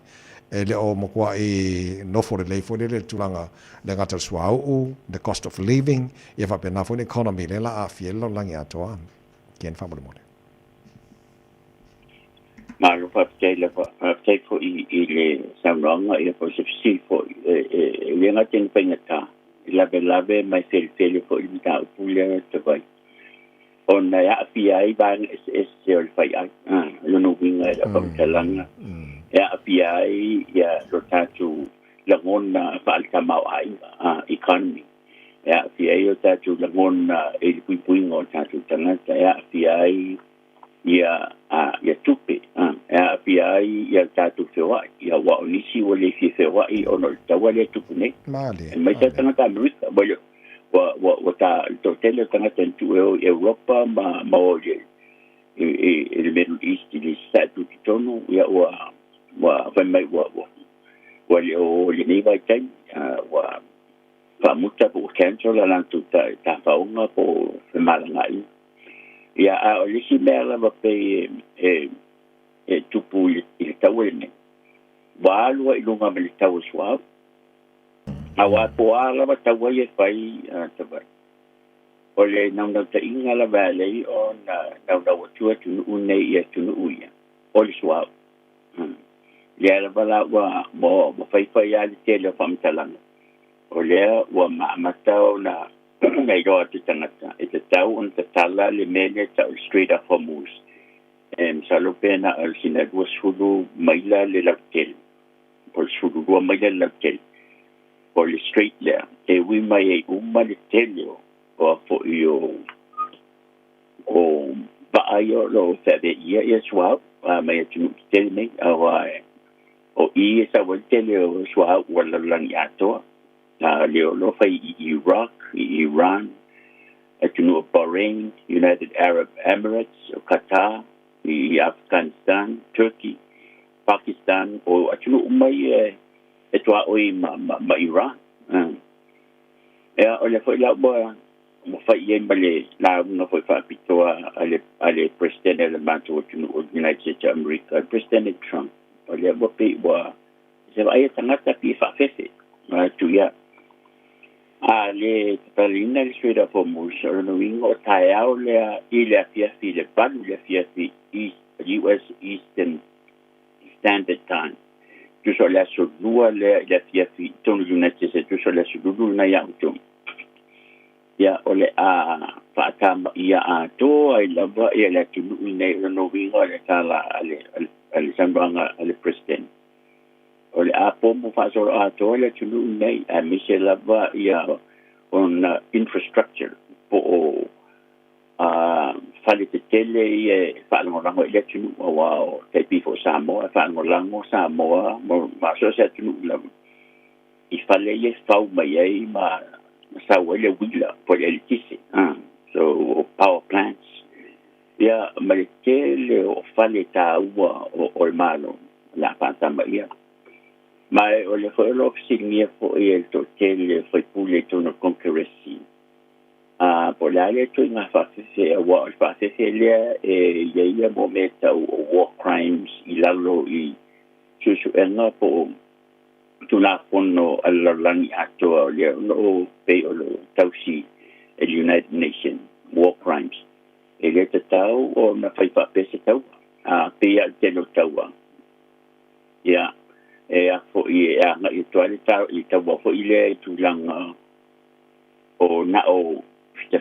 e le o mo kwa I nofo le fo le tu langa le ngata swau the cost of living ia fa pena fo economy le la a fielo langi atoa ken fa mo ma lo fa te fo I le saunga ia fo se si fo le ngata ni pengata lave mai fele fo I ta pule te vai ona ya PI ban es se fai lo no winga da pamtalanga ya PI ya lo tatu la ngona falta mau ai economy ya PI lo tatu la ngona e puingo tatu tangata ya PI ya tupe ya PI ya tatu fewa ya wa onisi wale fi fewa I ono tawale tupune male mai tangata America wa ta totele tangata tu Europa ma oje e Middle East le statu tono ya wa mai wa le nei vai tai wa fa muta po cancel la tu ta fa una po malangai ya a le si mela va pe tupu I tawene wa lo I lunga me tawu swa awa po ala va tawaye fai tabai ole nang ta inga la vale on na tu une ia tu uia ole swa ya la bala wa mo fai ya le tele fam talanga ole wa ma tau na ngai do te tangata e te tau on te tala le mele tau straight up Hormuz salopena al sina dua sulu maila le laktel por sulu dua maila le laktel por le straight le e wi mai umma le telio o fo io o ba ayo lo febe ia swap mai tu telme o I sa wal telio swap wala lang yato lo fai Iraq Iran atu Bahrain United Arab Emirates Qatar Afghanistan Turkey Pakistan o atu mai etua oi ma Iran ole foi la bo mo fai yen bale la no foi fa pitoa ale president le manto atu United States of America President Trump ole bo pe bo se vai tangata pi fa fefe tu ya ale talina le Strait of Hormuz no wingo taiao le ile fiafi le balu le fiafi US Eastern Standard Time tu so la so lua le fiafi tonu United States tu so la so lulu na ya utum ya ole a fatama ya a to ai lava ya la tu ne no wingo le tala ale sambanga ale president ole a pombo fa so a to le tu nei a Michelle lava ya on infrastructure po tele e whaangorango i le tunu o wao te pifo Samoa, whaangorango Samoa, ma so se tunu lam. I whale e whau mai ei ma sawa le wila po le electricity. So power plants. Ia ma le tele o whale tā ua o le malo la whaatama ia. Mai o le whaelo ofisingia po i el to tele whaipule tono konkeresi. Po le ale tu ngā whasese wa whasese lea e ia mo me tau o war crimes I lalo I susu enga po tuna pono alalangi atoa lea no pe o lo tausi e United Nations war crimes. E le te tau o na whaipa pese tau pe al telo tau. Ia e a fo I e anga I toale tau I tau fo I le tulanga o na o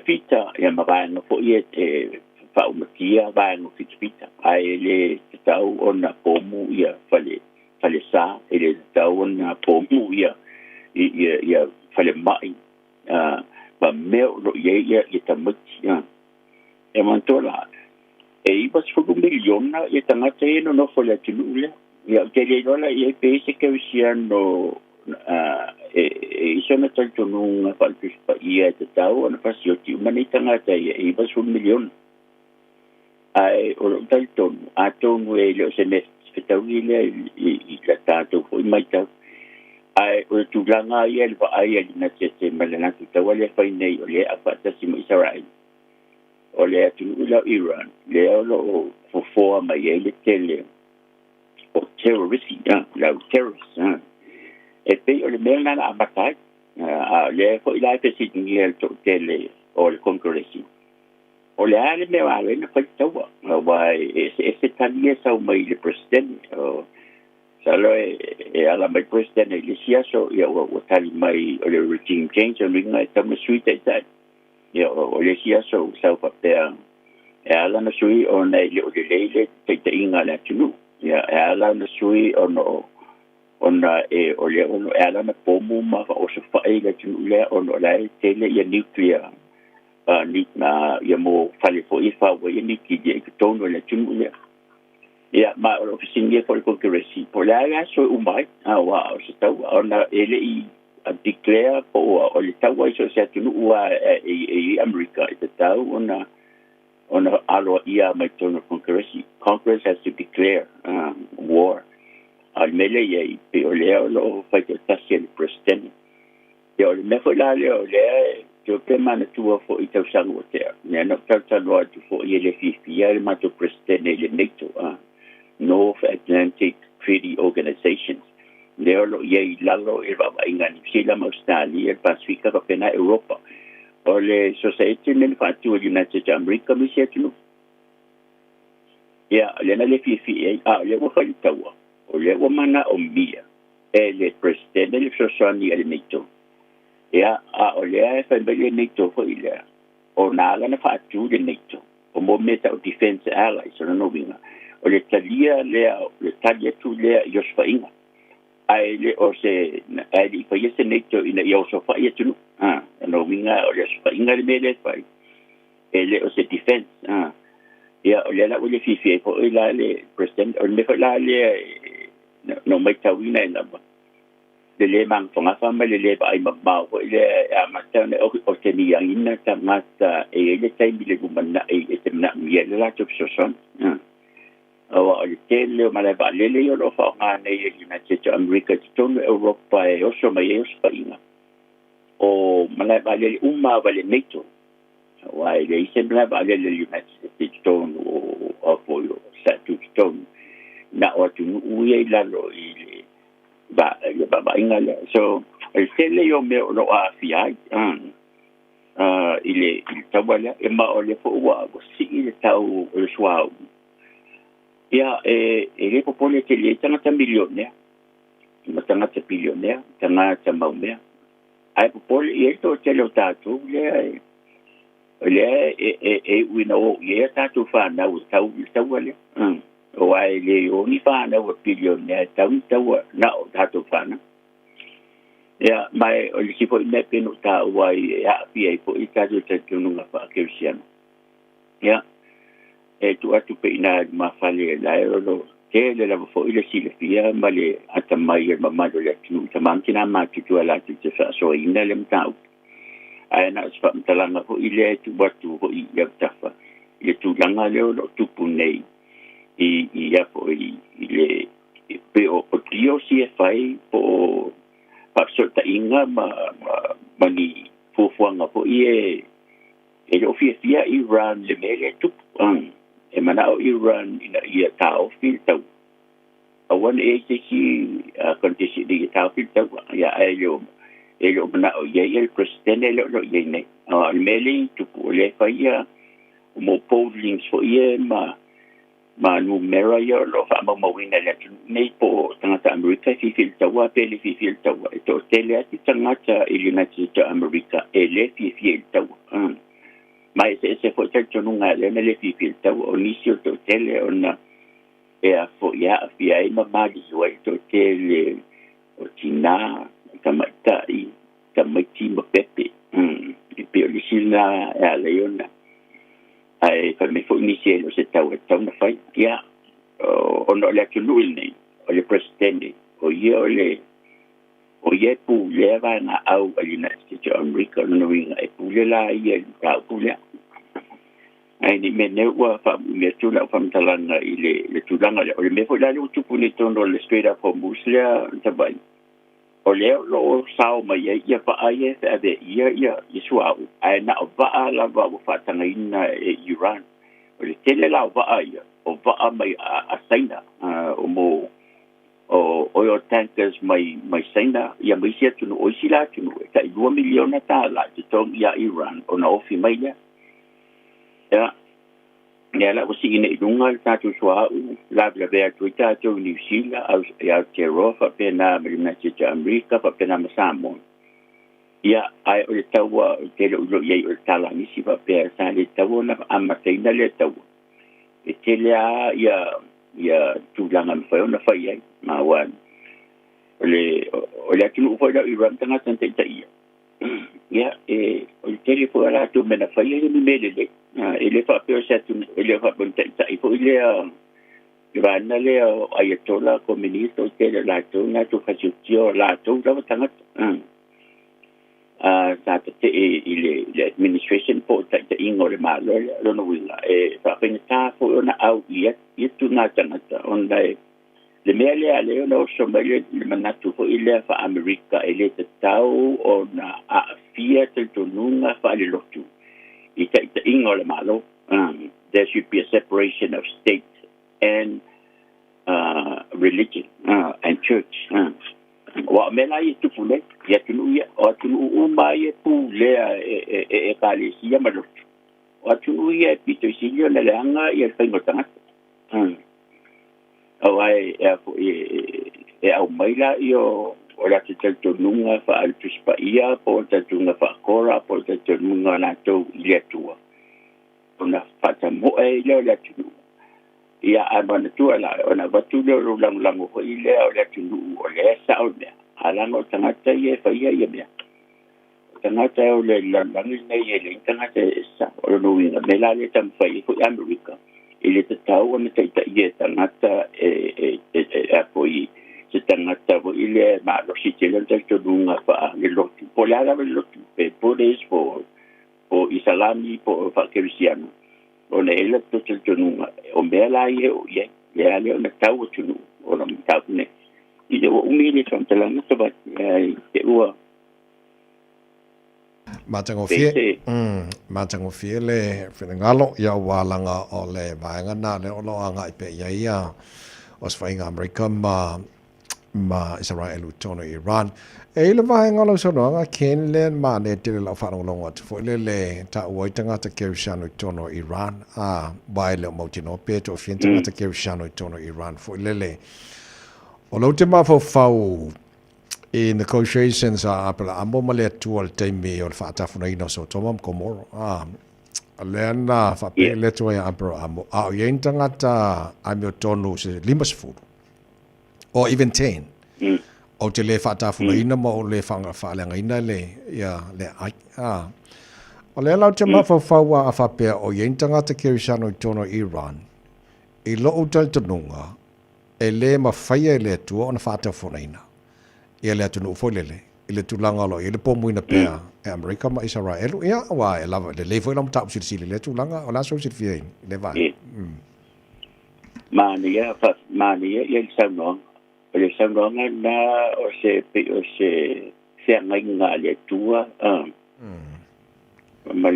fita ia mavaenga po ia te whaumatia vaenga fita ai le te tau o na pomu ia whale sa e le te tau o na pomu ia whale mai ma meo no ia tamati e mantola e iwa sfugu miliona ia tangata e no whale atinu lea ia te le lola ia pese kewisia no isona taltonunga palpispa ia te tau ana pasioti umani tangata ia iwa sfugu miliona ai o taltonu atonu e leo se mes fetau ile I la tātou fo I mai tau ai o tūlanga ia le ai ali na te malana tu tau le fai nei o le afata si mo Israel o le atu ula Iran le o fo mai ele tele o terrorist la terrorist e pe o le mena na abatai le fo ila pe si ngiel to tele o le kongresi o le ale me vale na fai tau wai e tania sau mai le president Salo e ala mai president e lisia so ia o tali mai o le regime change o ringa e tama sui te tai. Ia o lisia so sau papea e ala na sui o nei le o le leile te inga le atunu. Ia e ala na sui o no ona e o le ono e ala na pomu ma o se fai le atunu le ono lai tele ia nuclear ni na ia mo fale fo ifa o ia niki ia tono le atunu le. Ia ma o ofisingia for kongresi po la so umai wa so tau ona ele I declare po o le tau so se tunu ua e America te tau ona alo ia mai tono kongresi Congress has to declare war al mele ye pe o le lo fa que tasi el president yo le me foi la le yo pe mana tua fo I tau sango te ne no tau tau tu fo ele fifi ia le mato president ele NATO North Atlantic Treaty Organizations. Leo lo ye lalo e va inga ni sila ma Australia, Pacifica ka pena Europa. O le society men fatu United America mi se tunu. Ya, le na le fifi le mo fa tawa. O le wo mana o mia. E le president le sosani ele NATO. Ya, o le fa be NATO fo ile. O na la na fatu le NATO. O mo meta o defense allies no winga. O le talia le talia tu lea i osfa inga. Ai le o se, ai li fa yese NATO ina i osfa ia tunu. No minga o le osfa inga le mele fai. E le o se defense. Ia o le la o le fifi po o la le president, o le la le no mai tawina ina ba. Le mang fonga fama le ba ai mabao o le amata o te ni ina tamata e le taimi le gumana e te na mia le la tup soson. O le tele o male ba lele o lo fa ngane e United States America tonu Europa e oso mai e oso inga. O male ba lele umma ba le NATO. Wa le ise male ba lele United States tonu o apoio statu tonu. Na o tu uye la lo ile ba inga le. So el tele yo me o lo a fiai ile tawala e ma o le fo wa go si ile tau o swau. Ia le popole te le tangata milionea. Tangata bilionea, tangata maumea. Ai popole I to te leo tātou le uina o ia tātou whanau tau ale. O ai le o ni whanau a bilionea tau na o tātou whanau. Ia mai o le sifo I me peno tā uai e a pia I po I tātou te tununga wha keusiana. Ia tu atu pe ina mafale lai lo ke le la fo ile silafia ma le atamai ma malo le tu tamantina ma tu ala tu sa so ina le mtau ai na sfa mtalanga fo ile tu batu fo ia tafa ile tu langa le lo tu punei i ia fo ile pe o tio si fai po pa sorta inga ma ni fo fuanga fo ie e lo fia Iran le mele tu e mana o Iran ina ia tau filtau awan e si kondisi di tau filtau ya elo mana o ye el presidente lo ye ne al mele tu le faia mo polling so ye ma numero yo lo fa mo wina le nei po tangata America fi filtau wa pele fi filtau to tele ati tangata United States America ele fi filtau mai se fo tento nunga le le fi filtau o nisio to tele ona e a fo ya fi ai ma di so to tele o tina kamati mo pepe e pe li sila e a leona ai fa me fo nisio se tau na fai ya o no le tulu ni o le presidente o ye pu le va na au a United States America no ringa e pu le la ye ka pu le ai ni me ne wa fa me tu la fa mtalanga ile le tulanga le me fo la le tu pu ni tondo le straight up o muslia tabai o le lo sao ma ye fa ai fa de ye sua ai na va la va fa tanga ina Iran o le tele la va ai o va mai a saina o mo oil tankers mai saina ia mai sia tunu o sila tunu ka 2 miliona tala te tong ia Iran ona ofi mai ya la wasi ina idunga tatu swa la bea tuita to New Zealand au ya Terofa pena United America pa pena Samoa ia ai o le tawa te lo ye o tala ni si pa pe sa le tawa na amateina le tawa e telia ia tu langa me foi ona fai ai ma wan ole atu foi da Iran tanga tanta ia ia e o tele foi ala tu mena fai ai me le ele fa pe sa tu ele fa bon tanta i foi le Iran le ayatollah comunista o tele la tu na tu fa jutio la tu da tanga sa te le administration po ta ingo le malo lo no winga e fa pensa fo ona au ia tu na tanga on dai le mele ale no so mele le manatu fo ile fa America ele te tau ona a fia te tununga fa le lotu i ta ingo le malo there should be a separation of state and religion and church wa mela i tu pule ya tunu ya o tunu uma ye pule e kali sia malo wa tunu ya pito silio na langa ya fa ngotanga ai e au maila io ora te tununga fa al tuspa ia po te tunga fa kora po te tununga na to ile tua ona fata mo e le la tunu ia abana tu ala ona batu lo lang ko ile o le tunu o le sa o le alango tangata ye fa ye me tangata o le lang ne ye le tangata sa o no winga me la le tam fa ye ko America ile te tau ona te ye tangata apoi se tangata o ile ma lo si te le tunga fa le lo po la lo pe po des po isalami po fa cristiano ona ele to tunga o mela ye o ye le ale ona tau tunu ona tau ne i de o mili son tela na so ba e ua matango fie le fenengalo ya walanga o le vaenga na le o loanga i pe ia os fainga America ma Israel utono Iran e le vaenga lo so no nga ken le ma ne te la fa no longa fo le ta o tanga ta kershano utono Iran ba le mo tino pe to fin tanga ta kershano utono Iran fo le o lo te ma fo fau in negotiations apela ambo male tuol te me o fa ta fo no so tomam komoro lena fa pe le to ya apro ambo yen tanga ta amio tonu se limas fu or even 10 o te le fata fu ina mo le fanga fa le ina le ya le O le lau te mawhawhaua a whapea o ien tangata Kirisano i tono Iran, i loo tantanunga, e le mawhaia i le atua o na whātau whonaina. Ia le atunu ufoilele, i le tūlanga lo, i le pōmuina pēa, e Amerika ma Israel, ia wa e lava, le leifo i lam tāpu sili le tūlanga, o la so sili fia i le vai. Mania, ia le saunong, o le saunonga na o se ngā le tua, ma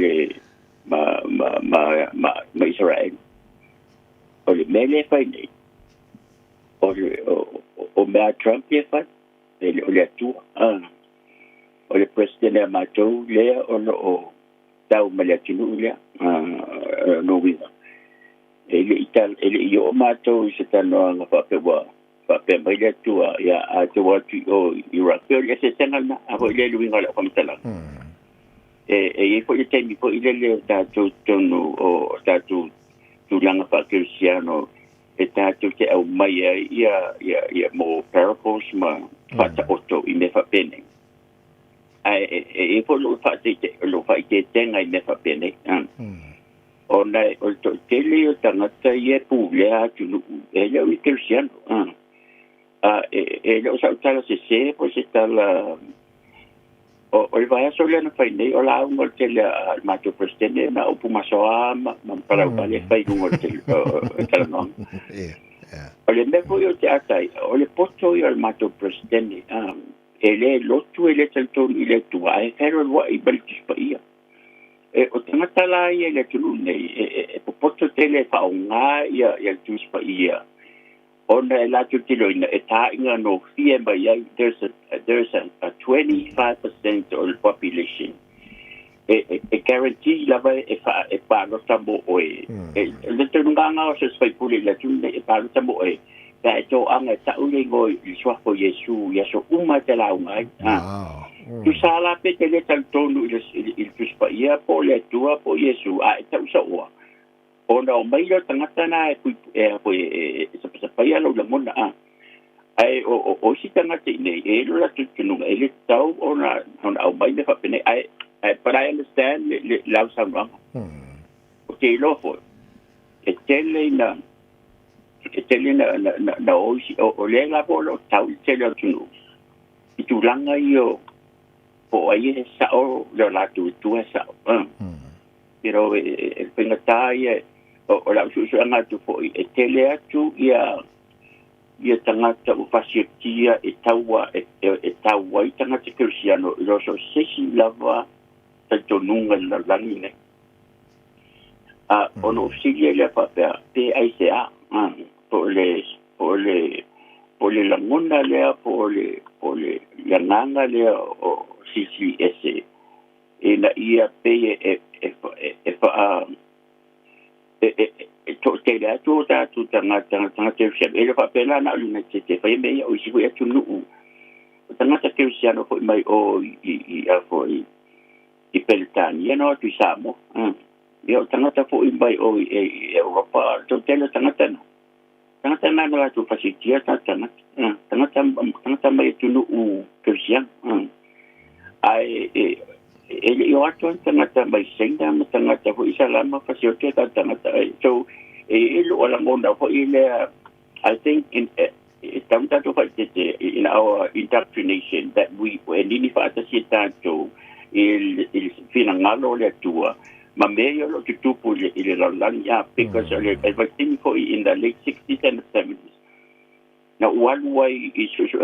Israel. O le mele fai nei. O mea Trump le fai. O le atua. O le presidente a mātou lea o tau ma le atinu lea. No winga. Ele i o mātou i se tanoa ngā whapewa. Whapea mai le atua ia a te watu o Iraq. Peo le se sengana. Aho le luinga la whamitala. E fo le temi fo ile le tātou tonu o tātou tūlanga whakirisiano e tātou te au mai ia mō parables ma whata oto i me whapene. E fo lo whaite tenga i me whapene. O nei, o to tele o tangata i e pūle atu e leo i kirisiano. E leo sa utala se po se tala o le vai aso le na fai nei o la un te le mato presidente na upu masoa ma para le fai un te tala non o le me foi o te atai o le poto i al mato presidente e le lotu e le tanto i le tua e fero wa i balkis pa ia e o tanga tala ia le tulu nei e poto te le fa unga ia tus pa ia ona e latu tiloina e tainga no fie mai ai there's a 25% of the population e guarantee lava e paro tambo oe le tunanga o se fai puli le tunde e paro tambo oe ta to anga ta ule go i swa ko Yesu so uma te la unga tu sala pe te le tantonu il tuspa ia po le tua po Yesu a ta usa o ona o mai lo tangata na e se paia lo mona ai o si tangata nei e lo la tutunu e le tau ona au mai le fa pene ai but I understand le la samba okay lo fo e tele na o le la bolo tau tele tunu i tu langa io po ai sa o la tu sa pero e pengatai o la susu anga tu fo e tele atu ia tangata o fasiatia e taua i tangata kirisiano i roso sesi lava tantonunga na langine ono ofisilia le papea PICA po le langona lea po le langanga lea o CCSA e na ia pe te le atu o tātu tangata kirisiano e le whapela na aluna te whai mea o isi hui atu nuu o tangata kirisiano fo mai o i Peletania no tu Samo o tangata fo mai o i Europa to tele tangata na la tu fasitia tangata mai tu nuu kirisiano ai yo atu tangata mai senga tangata fo isalama fasiote tangata so lo ala ngonda fo ile I think in our indoctrination that we nini fa ta to il finangalo le tua ma meglio lo che tu puoi il because everything for in the late 60s and 70s now one way is to just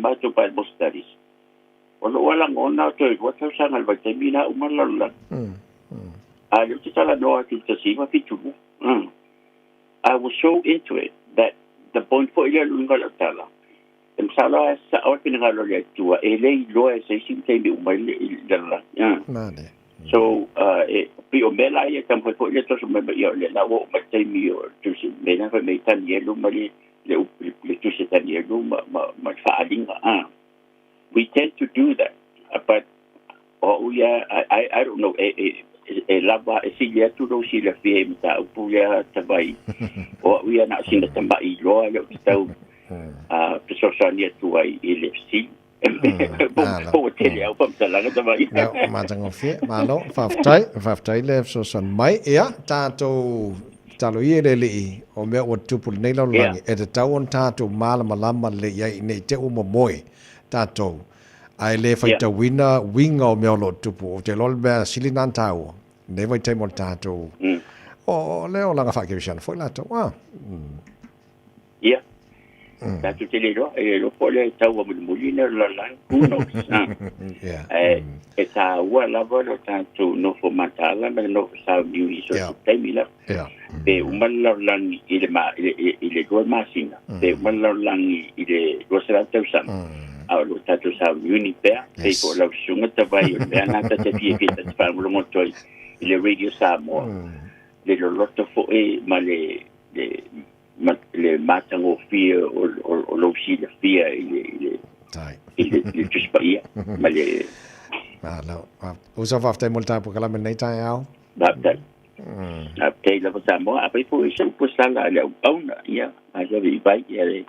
ma to Bible studies wala ngona to what sa ngal vitamina umalala yo te sala no tu te sima fitu I was so into it that the point for ile lunga la tala sala sa o pinangalo le tua ele lo e se sinte mi umale dalla so pi o mela ia tampo po ile to so me ia le la o ma te mi o tu si me na fa me tan ye lu mali le tu se tan ye lu ma fa alinga we tend to do that but I don't know lava silia tu do sila fie mta upuya tabai o ia na sinda tambai lo le tau pesosania tu ai elefsi På til jeg på så langt der var. Ja, matang ofie, malo, faftai le so son mai ia tato talo ia le o me o tupu nei lau langi e te tau on tato malama le iai nei te uma moi tato ai le fai ta winga o me o lo tupu o te lol mea silinan tau nei vai teimol tato o leo langa whakirishan foi lato Ia. Tato te le ro, e lo po le tau o mulina la lang kuno. E ta ua lava lo tato no fo matala me no fo sa miu iso te mila. Pe umala lang ile dua masina. Pe umala lang ile dua sera tau sam. Au lo tato sa miu ni pe. Pe po la sunga te vai o le anata te pie pie te wha mo mo toi ile radio Samoa. Le lo loto fo e ma le matango fia o lo si le fia ile just pa ia ma le no usa fafte multa po kala men nei tai au babdal update la Samoa apai po isa po sala le auna ia a le vai ia le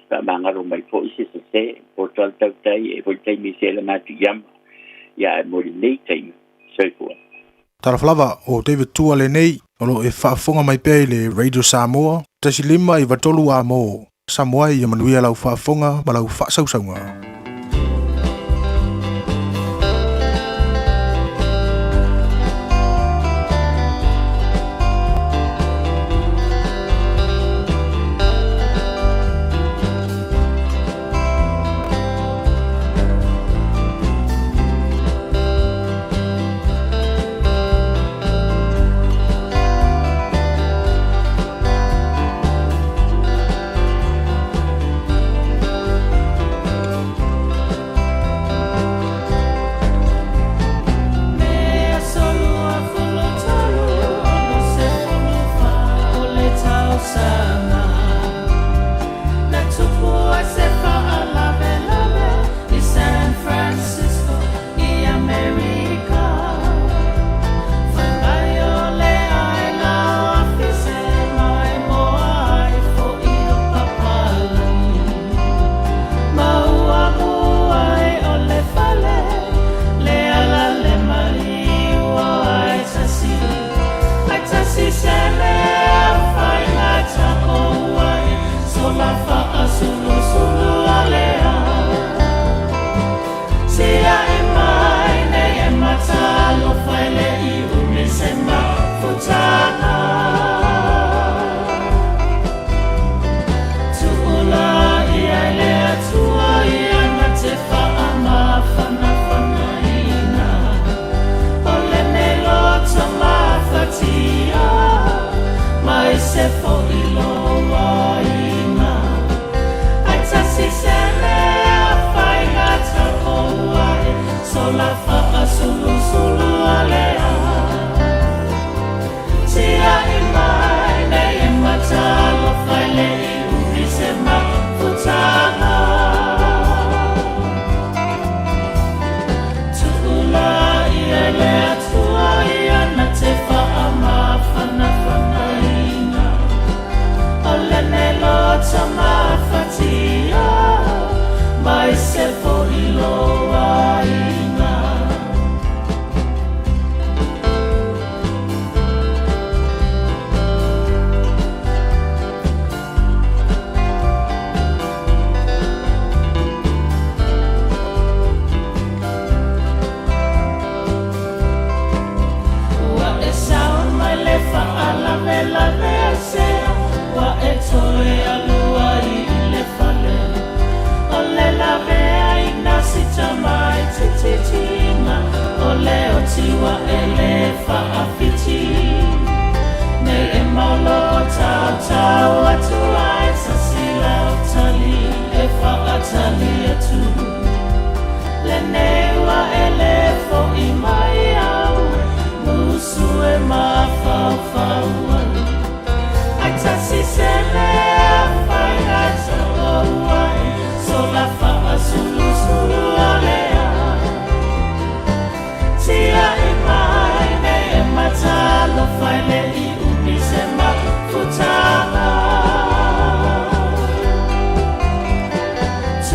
ta mangaro mai po isa se po tal tau tai e po tai mi se la matiam ia mo nei tai so po Taraflava o David Tua le nei o lo e whaafonga mai pēi le Radio Samoa. Tasi lima i watolu a mo Samoa i amanuia lau whaafonga ma lau whaasausaunga.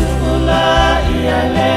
Tuula ia le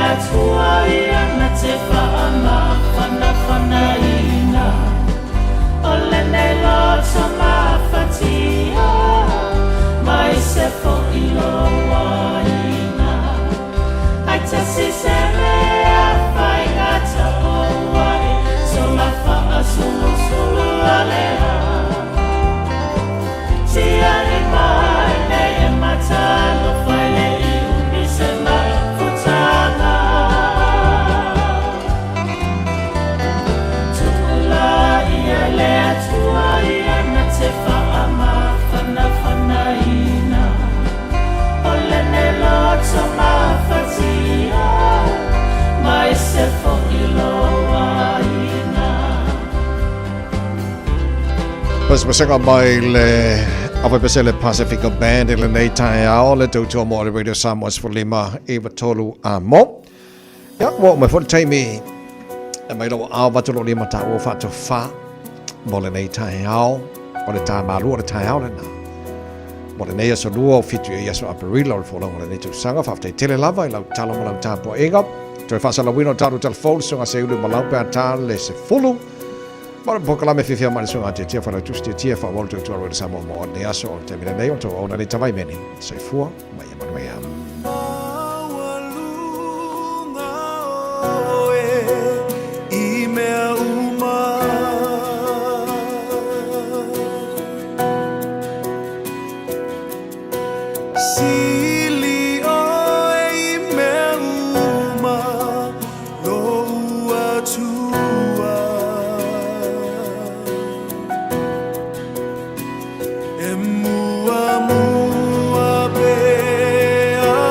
Pas masenga mai le apa pese le Pacifica Band le nei tai ao le tau tua mo le Radio Samoa's for lima Eva Tolu a mo. Ya wo me fo tai mi e mai lo ao batolo lima ta o fa to fa mo le nei tai ao o le ta malu le tai ao le na. Mo le nei so luo fitu e so aperilo fo lo le nei tu sanga fa te tele lava la talo mo la tapo ega. Toi fa sala wino taru telefon so nga se ulu mo la pa ta le se fulu. Mara poka me fifia mani sunga te tia whara tusti tia wha waltu tua roi samo mo ne aso o te mire nei o tō ona ni tawai meni. Sei fua, mai e manu e am. I mea uma Sili oe i mea uma Lo ua tua E mua mua pea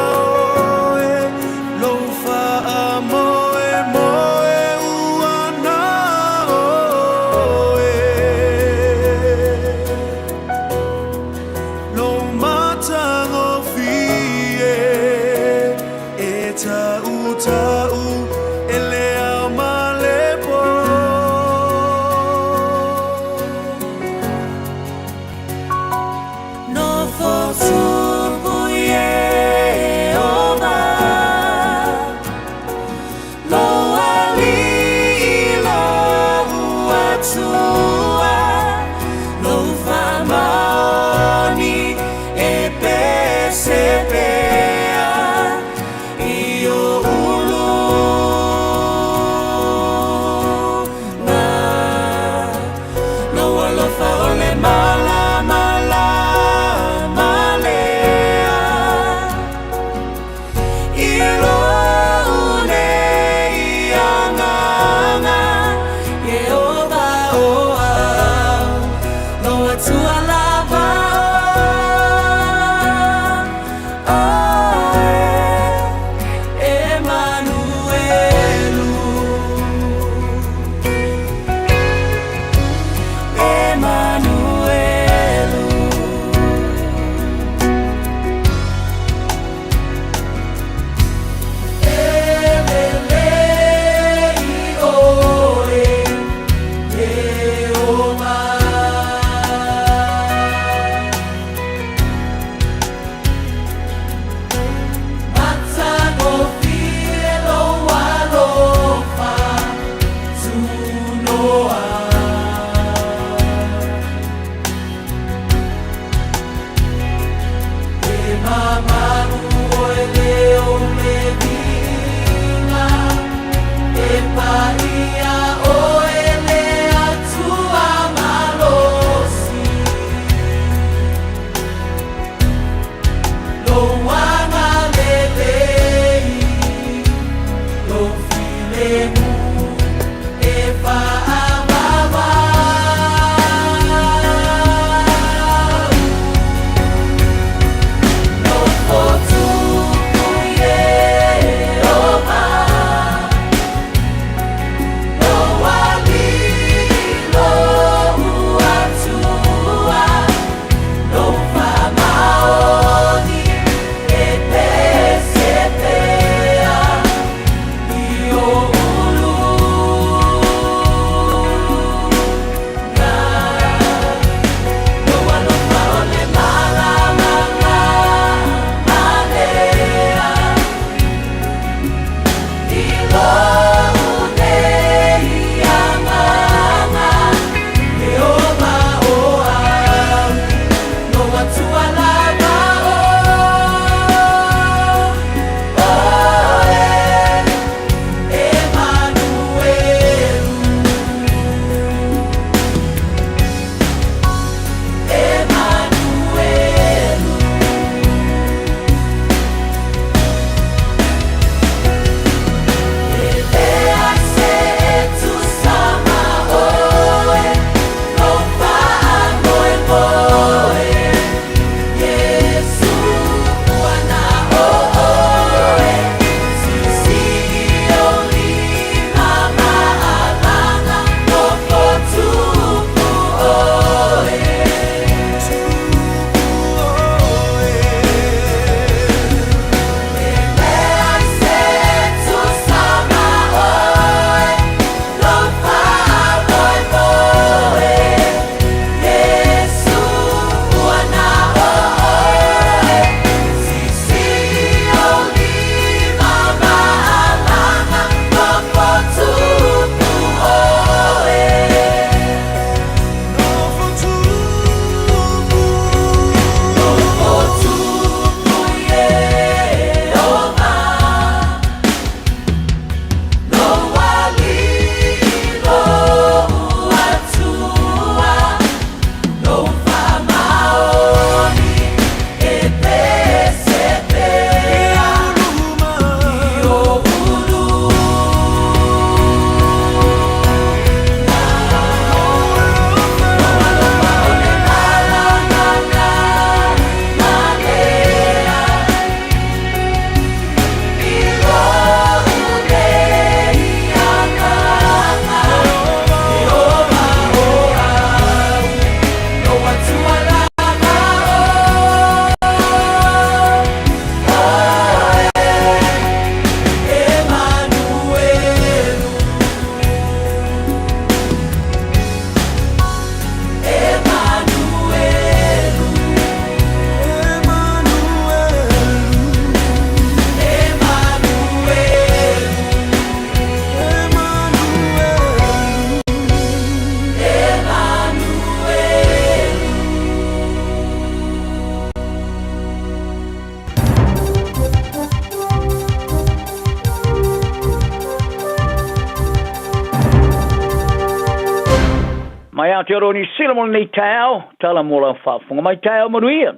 Aotearoa Sila mo nei tau, tala mo la whaafunga mai tau manuia.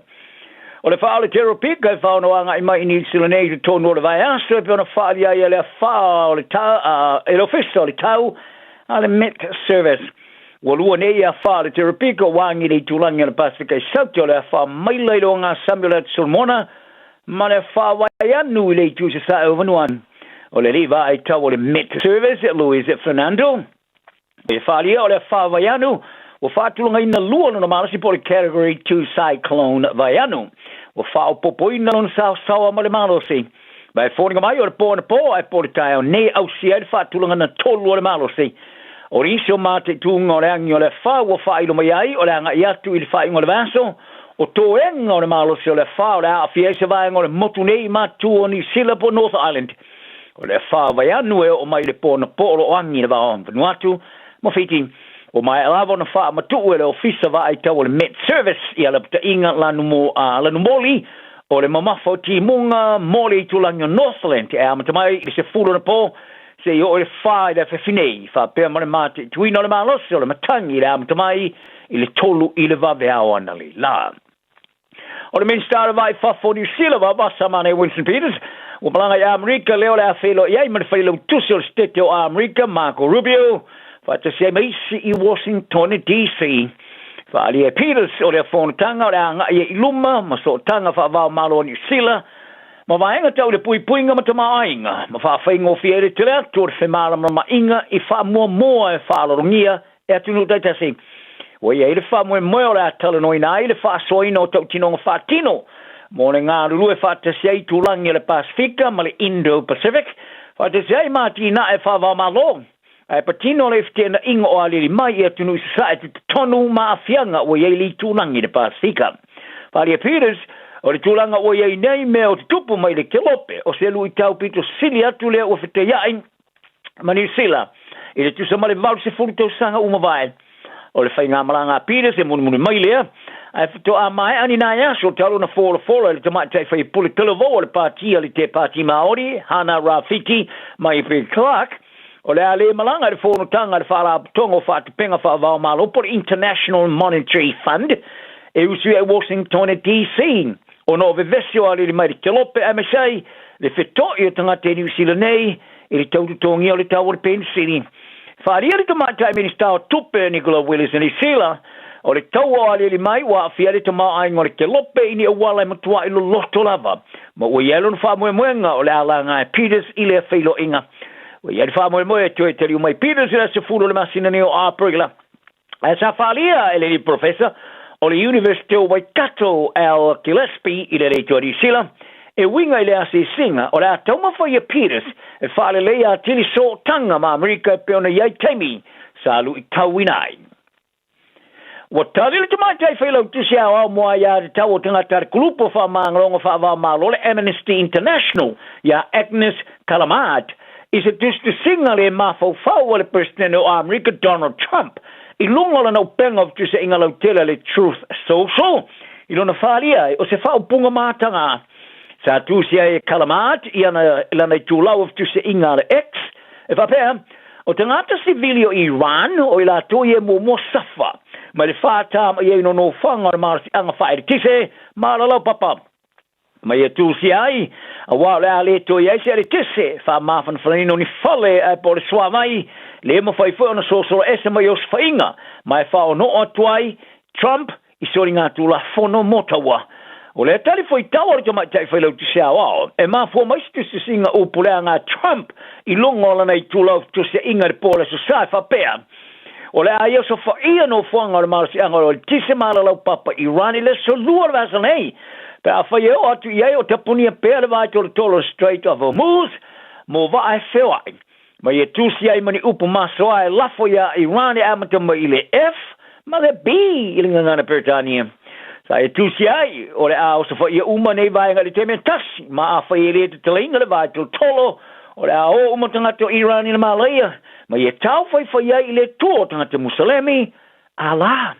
O le whaale te ropika e whaonoanga I mai New Zealand nei te tonu o le vai aso e peona whaali ai e le wha o le tau, e lo festa o le tau, a le Met Service. Walua nei a wha le te ropika o wangi nei tulangi o le Pasifika I Sauti o le wha mailai o ngā Samuel at Solomona, ma le wha wai anu I le tusa sa o vanuan. O le liva ai tau o le Met Service, Luis Fernando. E whaali o le wha wai anu, o whaatulunga ina lua no malasi po le Category 2 Cyclone vai anu. O whao popo ina no sawa ma le malosi. Vai whoringa mai o le pōna pō ai po le tai o ne au si ai le whaatulunga na tolu o le malosi. O risi o mate tunga o le angi o le wha o whailo mai ai o le anga I atu I le whainga o le vaso. O tō enga o le malosi o le wha o le a fiesa vai o le motu nei matu o ni sila po North Island. O le wha vai anu e o mai le pōna pō o angi le vao Vanuatu. Mo whiti. O mai alava na wha matu e le ofisa va ai tau o le Met Service I ala pata inga lanu moli o le mamafo ti munga moli tulangi o Northland e amatamai I se fulu na po se I o le wha I le whewhinei wha pēr mare mate tuina o le malosi o le matangi le amatamai I le tolu I le vave ao anali la. O le Minister vai whafo New Zealand va basa mane Winston Peters o malanga I Amerika leo le a whelo I man whailo tusi o le stete o Amerika Marco Rubio Fata se maisi I Washington DC. Fa'ali e Peters o le whonatanga o le anga I luma ma so tanga whaavao malo o New Zealand. Ma vaenga tau le pui puinga ma tama ainga. Ma whaafengo fiere te rea tō le whemara ma inga I wha mua e whaalorongia e atunu taitasi. O ia I le wha mua o le atalanoina ai le wha soina o tau tinonga whaatino. Mo le ngā ruru e whaatasi ai tūlangi le Pasifika ma le Indo-Pacific. Whaatasi ai mati na e whaavao malo. Ai patino le ftena inga o aliri mai e tunu society tonu maafianga o ye li tunangi de Pasifika. Fali Peters o le tulanga o ye nei me o tupu mai le kelope o se lui tau pito sili atu le o fete yain manisila. I le tusa male vau se fulu tau sanga umawai. O le whainga malanga Peters e muni mai lea. Ai fito a mai ani na ya so talo na fola le tamai tai whai puli televo o le partia le te parti Maori Hana Rafiki mai pe Clark. O le ale malanga le fono tanga le whala tongo whaatupenga whaavao malo por International Monetary Fund e usu e Washington DC. O no vevesio ale le mai le kelope a mesai le whetoi o tangate New Zealand nei e le taututongi o le tau o le pensini. Wharia le tamatai Minister o tupe Nicola Willis New Zealand o le tau o ale le mai wa fia le tamai o le kelope ini o wala e matua ilo loto lava. Ma ua yelon wha muenga o le alanga e Peters I le whailo inga. Ia le wha moe tue te riu mai Peters I se fulu le masina ni o Aprila. E sa whalia e le professor o le University o Waikato Al Gillespie I le reito New Zealand e winga I le ase singa o le a tauma whaia Peters e whale le a tili so tanga ma Amerika e peona iai teimi sa lu I tauinai. Wa tari le tamaitai whailau tusi au au moa ia te tau o tangata re kulupo wha maangalonga wha wha malo le Amnesty International ia Agnes Callamard is it just the signal in mafo fau le president o America Donald Trump I lungo la no penga of just ingalo tele le Truth Social I lona falia o se fau punga matanga sa tu sia e Callamard I ana lana tulau of just ingalo X e fa pe o tangata civilio Iran o ila toye mo safa ma le fata ye no fanga ma anga fa tise ma la papa ma ia tusi ai a wa le ale to ia se tise fa ma fan freno ni fale a por sua mai le mo fai fo na so ese mai os fainga mai fa no atwai Trump I soringa tu la fono motawa o le tali foi tawar to mai tai fai lo tise a e ma fo mai tise singa o polanga Trump I longo la nei tu la tise inga por so sa fa pea o le aia so fa ia no fonga le marsi angolo tise mala lo papa Iran le so luar vasanei pe a fa yo atu ia o te punia pere vai to the Strait of Hormuz mo va ai fewai ma ye tu si ai mani upu maso ai lafo ya Iran e amata ma ile F ma le B ile ngana Britania sa ye tu si ai o le a so fa ia uma nei vai ngali teme tasi ma a fa ile te telinga le vai to tolo o le a o uma tanga to Iran ile Malaya ma ye tau fa ia ile to tanga te Muslimi ala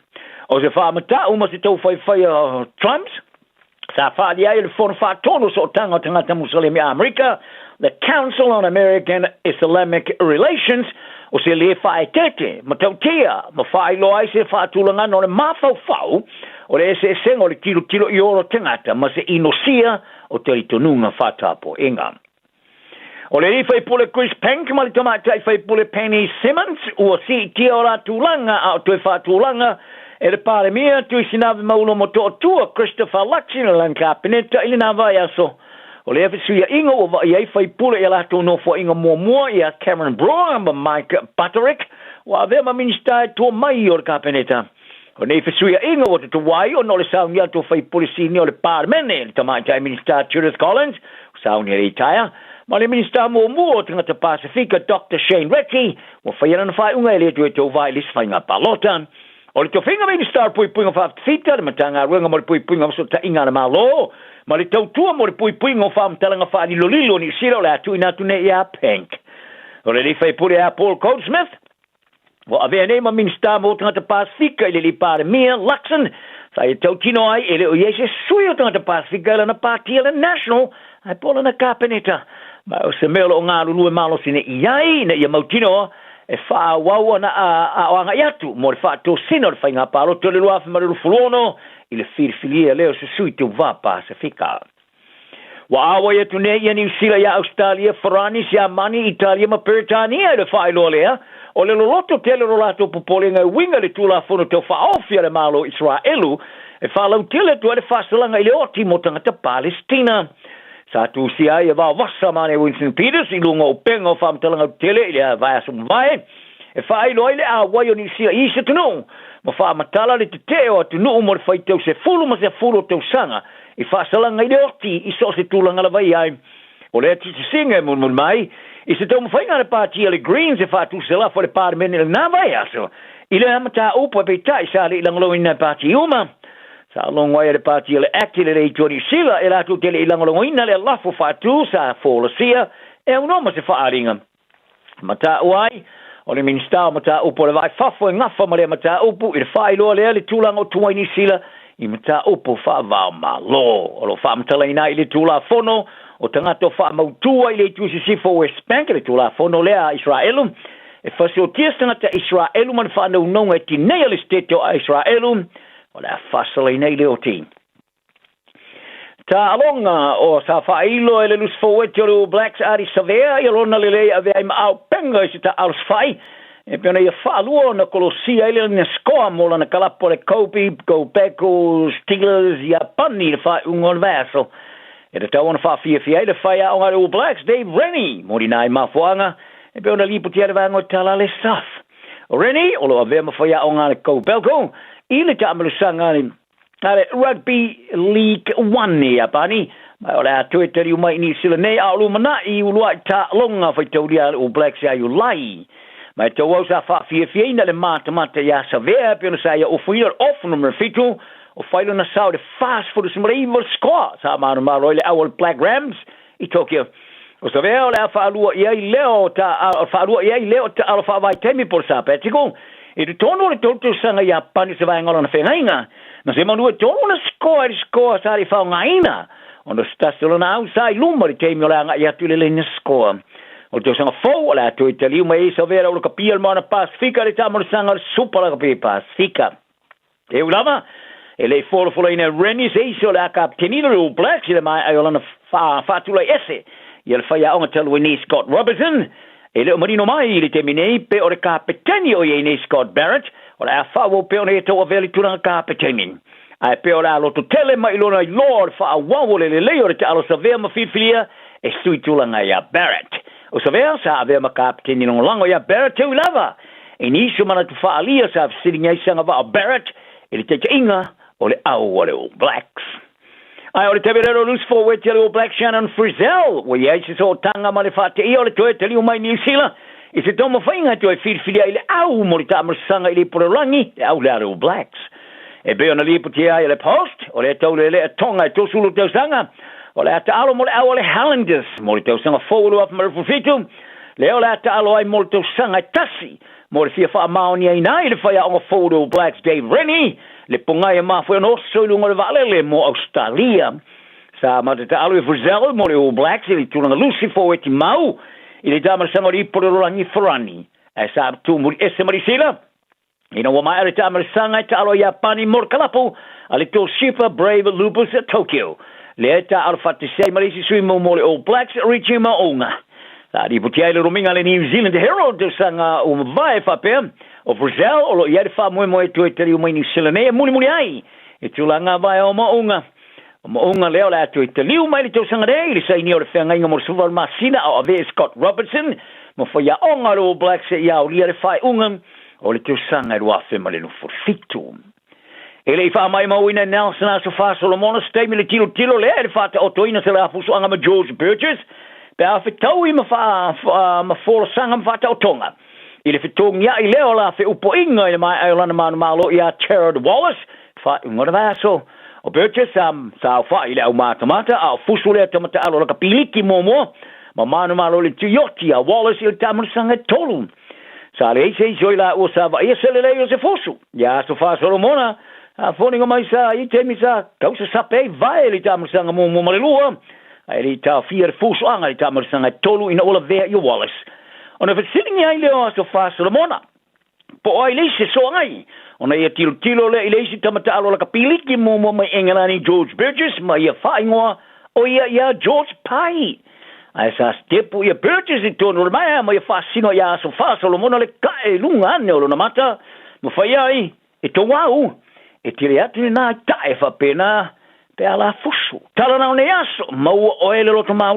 o se fa mata uma se tau fa Trump sa whalia I le whonwha so tangata Muslimi America, the Council on American Islamic Relations, o se le whae tete, ma tau tea, ma whae loa i se whaatulanga no le mawhau, o le se sengo le tilo i oro tangata, ma se inosia o te ritonunga whatapo inga. O le whai pule Chris Pank, ma le tamata i whai pule Penny Simmons, ua si tia o la tūlanga, a o tue whaatulanga, e le pare mea, tui sinawe maulo mo toa tua, Christopher Luxi, na lanka peneta, ili na vai aso. O le efe suia inga, o va iei whai pule e lato no fo inga mua, ia Cameron Brewer, ma Mike Butterick, wa avea ma minista e tua mai o le ka peneta. O ne efe suia inga, o te tuwai, o no le sauni ato whai pule sini o le pare mene, le tamaitai minista Judith Collins, sauni e reitaia, ma le minista mua, tangata Pasifika, Dr. Shane Retty, wa whaiana na whai unga e le tu e tau vai lis whainga palota. O le tofinga minista pui puinga whaafita, le matanga ruenga mo le pui puinga so ta inga na malo, ma le tautua mo le pui puinga o whaamtalanga whaani lolilo ni sira o le atu inatu ne ia Pank. O le li whai pure a Paul Goldsmith, wa avea ne ma minista mo tangata Pasifika, ile li pare mea, Luxon, whai tau tino ai, ele o iese sui o tangata Pasifika, ele na partia le national, ai pola na kapeneta. Ma o se melo o ngā lulu e malo sine iai, na ia mautino, e wha wau na a oanga iatu, mo le wha tō sino le whainga paro, tō le luafi mariru fulono, i le whirifilia leo se sui te uva Pasifika. Wa awa iatu ne ia New Zealand ia Australia, Faranis ia Mani, Italia ma Peritania i le wha ilo lea, o le loloto tele rolato popole ngai winga le tula fono te wha ofia le malo Israelu, e wha lau tele tua le whasalanga i le oti mo tangata Palestina. Sa tu sia ia va wasa mane Winston Peters i lunga o penga o whamtalanga tele i le vai asum vai. E whai loa i le a wai o ni sia i se tunu. Ma wha matala le te teo a tunu mo le whai tau se fulu ma se fulu tau sanga. I whasalanga i le oti i so se tūlanga la vai ai. O le ati se singa mun mai. I se tau mwhainga le pātia le Greens e whatu se la fo le pārmene le nā vai aso. I le amata upa pe tai sa le ilangalo i nā pātia uma. Sa longo e le pātia le acti le rei tori sila e lato tele ilangalo ina le lafo whatu sa fōla sia e unoma se whaaringa. Mata uai, o le minsta mata upo le vai whafo e ngafa ma le mata upu i le whailoa lea le tūlanga o tuaini sila i mata upo whaavao malo. O lo whaamtala ina i le tūla fono o tangato whaamautua i le tusi sifo West Bank le tūla fono lea Israelu. E whasi o tia tangata Israelu man whanau nonga e tinea le steto a Israelu o le whasala i nei leo ti. Ta alonga o sa whailo e le lus fowet o le Blacks Ari Savea i rona le lei ave ai maau penga i si ta aros whai e pena i a whaalua na kolosia i le na skoa mola na kalapo le Kobe, Go Beko, Steelers i a pani le whai ungon vaso. E te tau ana whawhia i le whai a onga le All Blacks, Dave Rennie, mori nai mafuanga e pena lipu tia le vango tala le saf. O Rennie, o lo ave ma whai a onga le Go Beko, i le ta amalusanga ni Rugby League 1 ni apani mai ola tu te riu mai ni sila nei a lu mana i ulua ta longa fai tauria o Blacks ya you lai mai to was a fa fie na le mata ya savea pelo sai o fuir off number fitu o failo na sao de fast for the smriver score sa ma roile our Black Rams i Tokyo o savea ola fa lu ia leo ta fa lu ia leo ta alfa vai temi por sa petigo e tono le toto sanga ya pani se vai ngolo na fengainga na se manu tono na score sa ri fa ngaina ono sta solo na sai lumari temi ola nga ya tulele na score o to sanga fo ola to itali mai so vera o capia mana Pacifica le tamo sanga super la Pacifica e ulama ele folo ina Rennie se so la captenino o Blacks le mai ayola na fa tula ese il fa ya on tel Winnie Scott Robertson ele o marino mai le terminei pe o capitani o Iene Scott Barrett o la fa o pe o to aveli tula capitani ai pe o la lo to tele mai lo na lord fa a wa le o te alo savea ma filia e sui tula nga ya Barrett o savea sa ave ma capitani no lango ya Barrett tu lava e ni so mana tu fa alia sa sitting ai sanga va Barrett ele te inga o le au o le Blacks. Ai o le teverero lus forward te le Black Shannon Frizzell, o ia se so tanga ma le fate i o le toe te liu mai New Zealand, i se tomo whainga te oi whirwhiria i le au mo le tamarasanga i le porerangi, le au le are o Blacks. E beo na lipo te ai le post, o le tau le tonga e tosulu tau sanga, o le ata alo mo le au le Highlanders, mo le tau sanga fowlu af marufufitu, le o le ata alo ai mo le tau sanga tasi, mo le fia wha maoni ai nai le whaia onga fowlu Blacks Dave Rennie, le pongai ma foi no so lunga vale le mo Australia sa ma te alu Frizzell mo le All Blacks ili tuna lusi fo eti mau ili dama sanga ri por rangi forani e sa tu muri ese marisila ina wa mai ta marisanga ta alo ya pani morkalapo ali to shifa brave lupus at Tokyo le ta alfa te sei marisi sui mo mole All Blacks richima onga la di putia le rominga le New Zealand Herald de sanga vai fa pe o Brazil o lo ia fa mo tu te o New Zealand e muni ai e tulanga vai o mo onga leo la tu te liu mai le to sanga dei le sai ni o fe nga mo suval masina o ave Scott Robertson mo fa ya onga All Blacks ya o ia fa unga o le to sanga ro afe male no forfito ele fa mai mo ina Nelson aso fa Solomon statement le tilo le fa te otoina se la fuso anga ma George Burgess pe afe tau i ma for sanga fa te otonga ile fitong ya ile ola fe upo inga ile mai Ireland malo ya Gerard Wallace fa ngora vaso o Burgess sa fa ile au mata a fuso le tamata alo ka piliki momo ma malo le tiyoti a Wallace il tamu sanga tolu sa le sei joila o sa va ia se le se fuso ya so fa Solomona a foni mai sa i te misa kausa sape vai le tamu sanga momo malelua ai ta fier fuso anga le tamu sanga tolu ina ola ve you Wallace ona fa sitting ai le so fa Solomona po ai le se so ai ona ia tilo le ile si tamata alo la kapiliki mo mai Engelani George Burgess mai ia fa ingoa o ia George Pai ai sa stepu ia Burgess i tono mai fa sino ia so fa Solomona le kai lunga ne o na mata mo fa ai e to wau e tiri atu na tae fa pena pe ala fusu tala na o ne aso mau o ele lo to mau